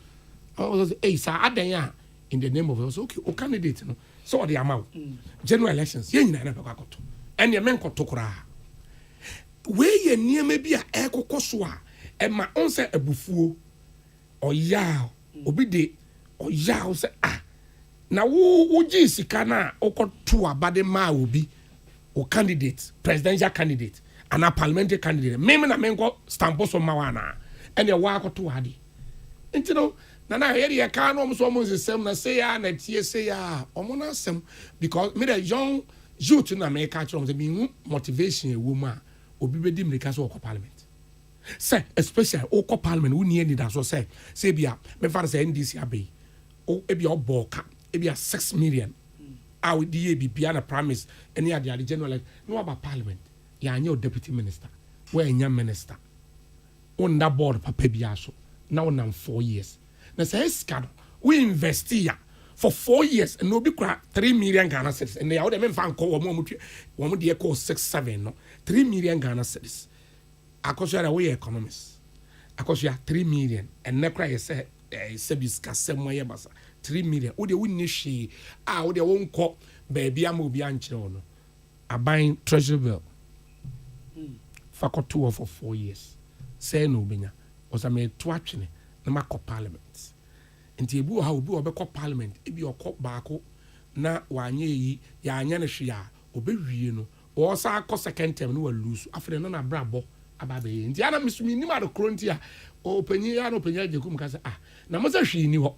I was say sa adan in the name of us okay o candidate no so the amount general elections ye nyina na kwakoto ene men koto kura we ye niam bia ekokoso a e ma onse abufuo oya obi de oya say na wo gi sika na okoto abade ma obi o candidate presidential candidate and a parliamentary candidate me na menko stampo so mawana ene wa akoto ade enti no na here ye ka no so mo nsem na say ya na tie say ya omo na asem because me the young youth na me ka chiro me motivation e wo ma obi bedi mrika so parliament say especially o parliament wo nie need so say bia me fa say NDC abai o ebia oboka ebia 6 million I would be na promise any other general no about parliament ya anya deputy minister where anya minister on that board papa biaso now na 4 years na say scado we invest here for 4 years and no be 3 million Ghana cedis and they would them fan ko wo de call 6-7 no 3 million Ghana cedis akosua we economists akosua 3 million and na cry say service kasem ye basa 3 million wo de wonni hwe wo de wonko baby am obi ankyere wo no aban treasury bill fakoto for 4 years say no benya osame to atwene na makọ parliament nti ebu ha obi obekọ parliament ebi okọ baako na wanye yi ya anya ne hwe ya obewie no also a second term no lose after no na brabo ababe nti ana misumi ni ma do kronti a openyi ya no openyi ajekum ka say na mo say hwi ni ho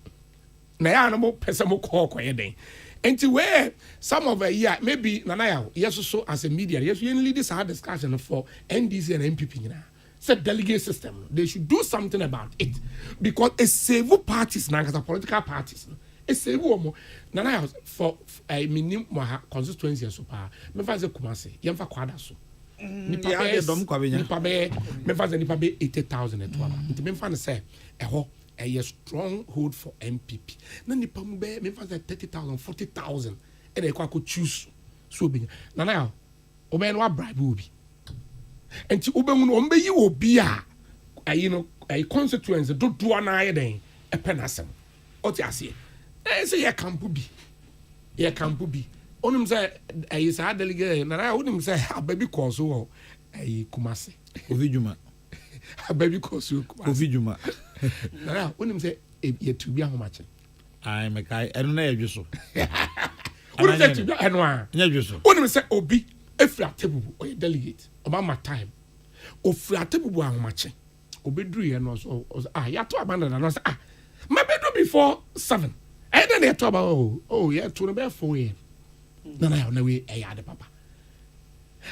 na ya no mo pese mo call koye den nti where some of a year maybe nana ya yes so as a media yes you lead this hard discussion for NDC and MPP nyina say delegate system they should do something about it because a several parties na political parties a several mo nana ya for minim constituency so pa me fa say Kumase yemfa kwada so nipa be me fa say nipa be 80,000 etwa nti me fa say eho a stronghold for MPP na nipa mu be me fa say 30,000 40,000 e dey kwa choose so be nana ya obe no bribe obi enti obenwu no ombe yi obi a ayi no ayi constituency do na aye den e penasem oti ase say ye campu bi onum say ayi sa delegate na onum say ababi course wo ayi Kumase Ovidjuma ababi course Kumase Ovidjuma na onum say ye to bi ahomache ai me kai eno na ye dweso onum say to bi eno a nya dweso onum say obi efra tebubu o delegate obama time ofra tebubu ahomache obedru ye no so ya to abanda na no say mabedo before 7 and then they talk about yeah to the 4 years na we the papa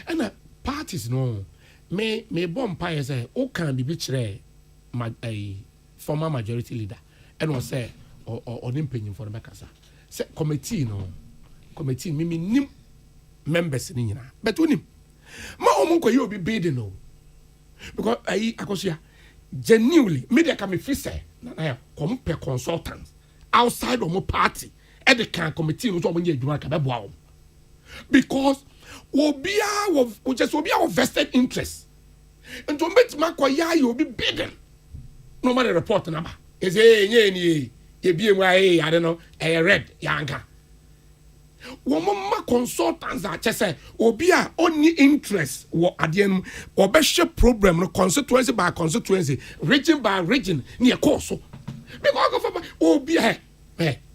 and parties no me bomb pie say o can be kire a former majority leader and was say or nimpenyin for the makasa say committee me nim members ni nyina but unim ma omunko ye obi bid no because akosia genuinely media can be free say na come per consultants outside of my party at the can committee no so omunye adwuma ka beboa because we just will be our vested interest and to make my kwaya you be bigger no matter report number is ye be I don't know a red yanka woman consultants are just say obia only interest what adien or best program no constituency by constituency region by region near course because of obia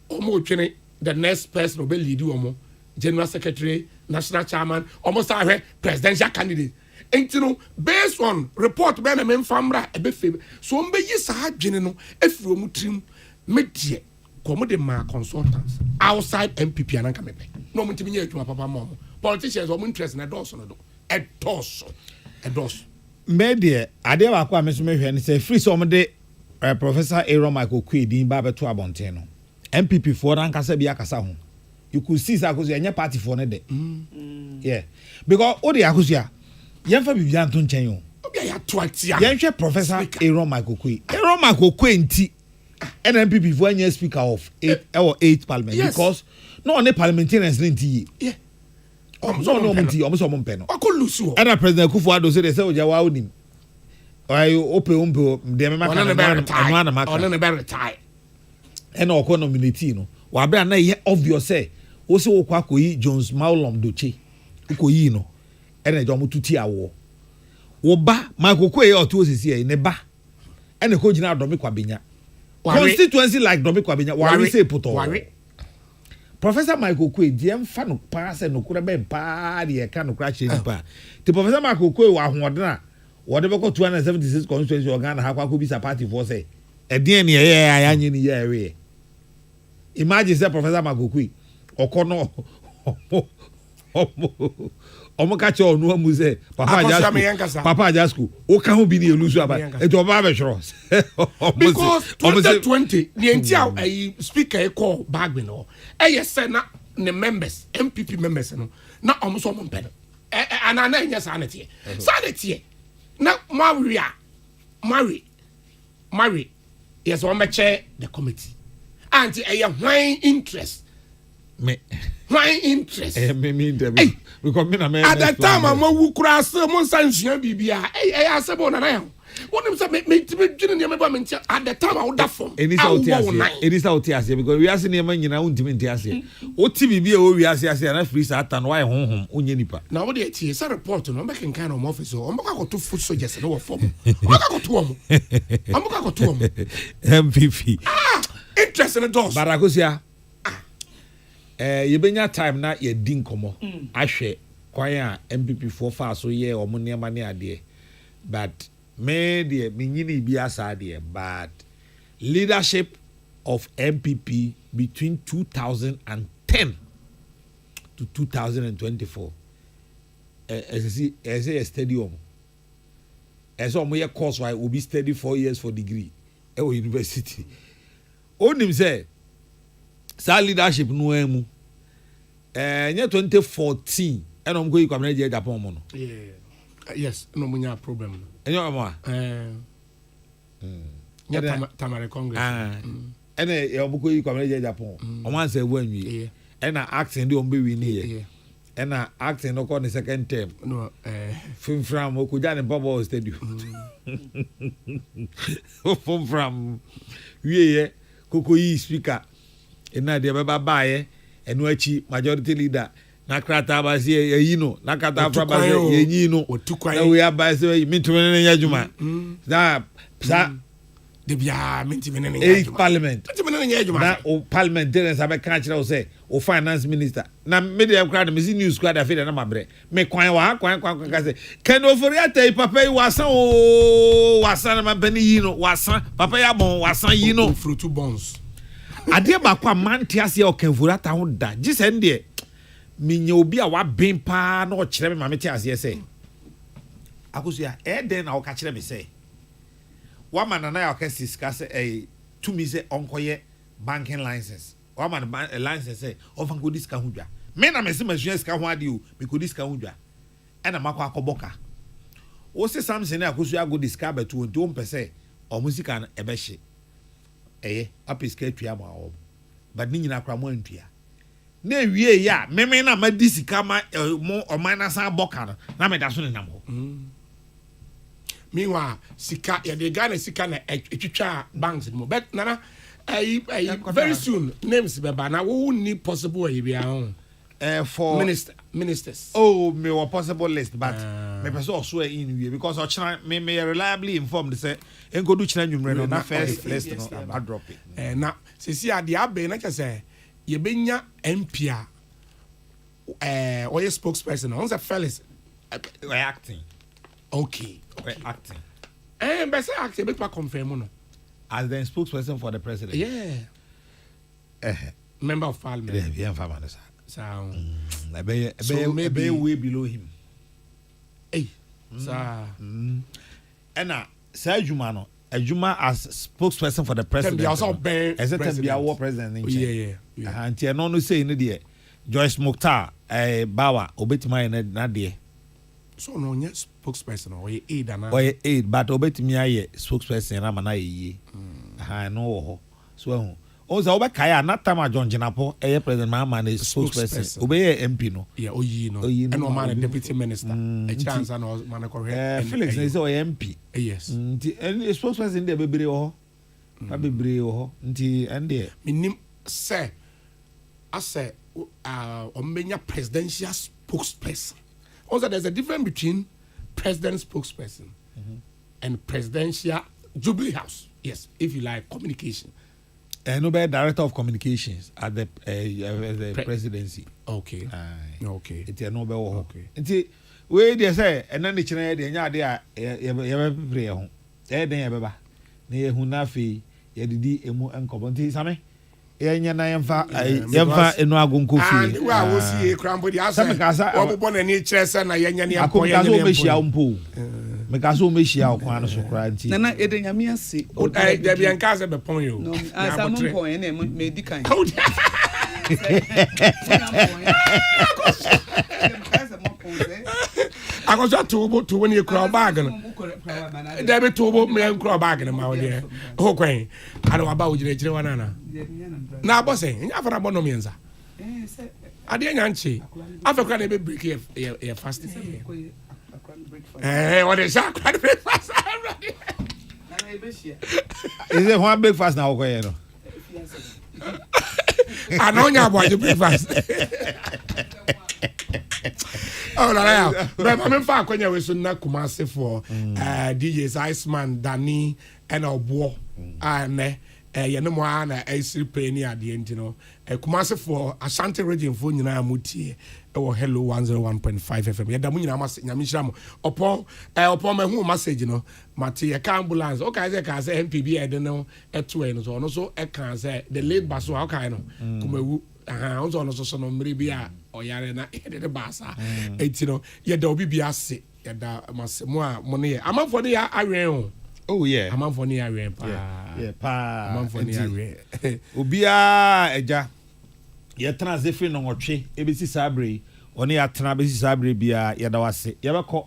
omo the next person will be lead you general secretary national chairman almost a presidential candidate and you know based on report by me famra e be fam so mbe yi sa adwene no afiro mu trim media komo de ma consultants outside MPP ananka mebe no mo ntimi nya adwuma papa mo politicians o mo interest na doso no do e doso media ade wa kwa meso mehwe ne say free so mo de professor Aaron Michael Kwedin ba beto abonten no MPP for rankasa bi akasa ho you could see Sakosi any party for ne yeah because all the Akosia yemfa bibia nto nchen yo obi ya to atia yenhwe professor Aaron Michael Kwe nti NPP for any speaker of 8 parliament yes. Because no ne parliamentarians nti yeah no omo mpe no akolusu and president Kufuor say oja wa onim why open de me maka na maka retire and o nominate no wa bra na ye obvious say wo se wo kwa koyi Jones Maulom Doche koyi no ene jo mututi awo wo ba Michael Kwe o to osisi e ne ba ene ko gina Domi Kwabenya constituency like Domi Kwabenya wari say puto Professor Michael Kwe die mfa no pa se no kura be pa de e ka no kura che pa the Professor Michael Kwe wa hoɔden a wɔde bɛkɔ 276 constituency organ ha kwa ko bisa party for say e den ne ye ayanyi ne ye we imagine say Professor Michael Kwe okono omo ka che onu amu say papa Jasco o ka ho bi ne elusu aba e to ba be hworo because 2020 the entire speaker e call bagbe no e say na ne members MPP members no na omo so omo mpede ana na nya sanity na marry yes one chair the committee and why interest me why interest me because me na me at that time am wu kura se mo sansua bibia asebo na na wonim say me dwine ne me ba me ntia at the time I would have form Elisa otiase because we ase ne ma nyina untimi ntiase oti bibia o wi ase na free satan why honhom onye nipa na wo de tie say report no make kan no office o mbaka ko to foot soldiers no form mbaka ko to am MPP interest in the doors Barakosia ye benya time na ye din komo ahwe kwaya MPP for far so ye or money money ade but me de minyini bi asade but leadership of MPP between 2010 to 2024 as a stadium as a course why will be study 4 years for degree at university onim say sa leadership no emu nya 2014 and I'm going to come here Japan mo no yes no munya problem enyo mo tamare congress and e go you come here Japan o man say wo anwi and acting dey on be win here and acting no call the second term no from okuja ne bubble stadium from we kokoyi speaker ina de baba bae enu achi majority leader na krata ba se yi no na kata fra ba se yi no na we aba se mintumene ne yadwuma da sa de bia mintumene ne yadwuma parliament mintumene ne yadwuma na o parliamentarians abe kan kira o se o finance minister na media crowd me see news crowd afi na mabre me kwan wa kwan ka se ken ofori atai papa yi wasan o wasan na mabani yi no wasan papa ya bon wasan yi no fruit bonds ade ba kwa mante ase o ken ofori ata ho da gisen de minye obi a wa ben pa na o kire me mamete ase se akosia den na o ka kire me se wa manana ya ka siska se to me se onkoye banking license wa man license say ofan ko diska ho dwa me na me se masua ska ho ade o me ko diska ho dwa e na makwa akoboka o se samson na akosu ago diska beto nti o mpese o musika na ebe hye apiska tua ma o but ni nyina kra mo antua na wie ya me na ma disika ma mo o man na san boka na me da so ne nam ho meanwhile sika ya de Ghana sika na etwitwa banks mo but nana very soon names beba na we need possible we bia on for ministers me were possible list but me person also in we because me reliably informed say enko du china nwumre na first list no I drop it na sisi ade abe na say ye benya MP a or your spokesperson on the fellas acting okay acting be say acting be to confirm no as the spokesperson for the president. Yeah. Member of parliament. Yeah, so maybe way below him. Hey. And say Juma no. Juma as spokesperson for the president. As a tembiawo president. Yeah. And no say in the Joyce Mukhtar Bawa obetima na de. So no nye spokesperson or aid and or aid but obetimi aye spokesperson na mana ye no ho so o za obekaya na tama John Jinapo president ma na spokesperson obeye MP no yeah oyi no and no man deputy minister a chance and man ko Felix is o MP yes nti any spokesperson dey bebre ho ba bebre ho nti ende minim say ase omenya presidential spokesperson. Also, there's a difference between president spokesperson and presidential Jubilee House. Yes, if you like communication. No better director of communications at the presidency. Okay. Okay. It's a noble. Okay. It's where they say, and then the China, the Yadia, pray home. Then beba. Near Hunafi, Yadi, Emu, and Cobonti, Same. Enya na yemfa enu agunko fie wa wo sie krambo di asa wo bobo na ni kyerese na yenya ni akọ yenya ni mehia umpo me ka so mehia okwan no so kra nti na ede nyame ase o da bia nka se be pon yo no asa mo pon na me di kan akoso to when you crowd bag no there be to me crowd bag no ma wo de ho kwen ada wa ba wo jire wana na boss nya afara bono mienza ade nya nche afekra na be break e fast what is that breakfast is it one breakfast na wo kwen no anonya bo breakfast oh la but I'm fa kwanya we so na Kumasi for DJs Iceman Danny and Obo and ye no mo na asiri play ni ade enti no Kumasi for Ashanti region for nyina mutie ɛwɔ hello 101.5 FM yɛda mo nyinaa mas nyame hyira mo ɔpɔn mahu message no mate yɛka ambulance ɔkae sɛ kaa sɛ MPB ɛde no ɛtoɛ no so ɔno so ɛka sɛ the late baso a ɔkae no kumawu ɔno so ɔno so no mmere bi a ɔyare na yɛde ne baasa ɛnti no yɛda obi bi ase yɛda masɛmu a mo ne yɛ amanfoɔ ne yɛ awɛn o oh yeah amanfoɔ ne yɛ awɛn paa amanfoɔ ne yɛ awɛn obiara ɛgya yɛtena ase firi no nwɔtwe ebesi saa bere ɔne yɛatena besi saa bere bia yɛda wase yɛbɛkɔ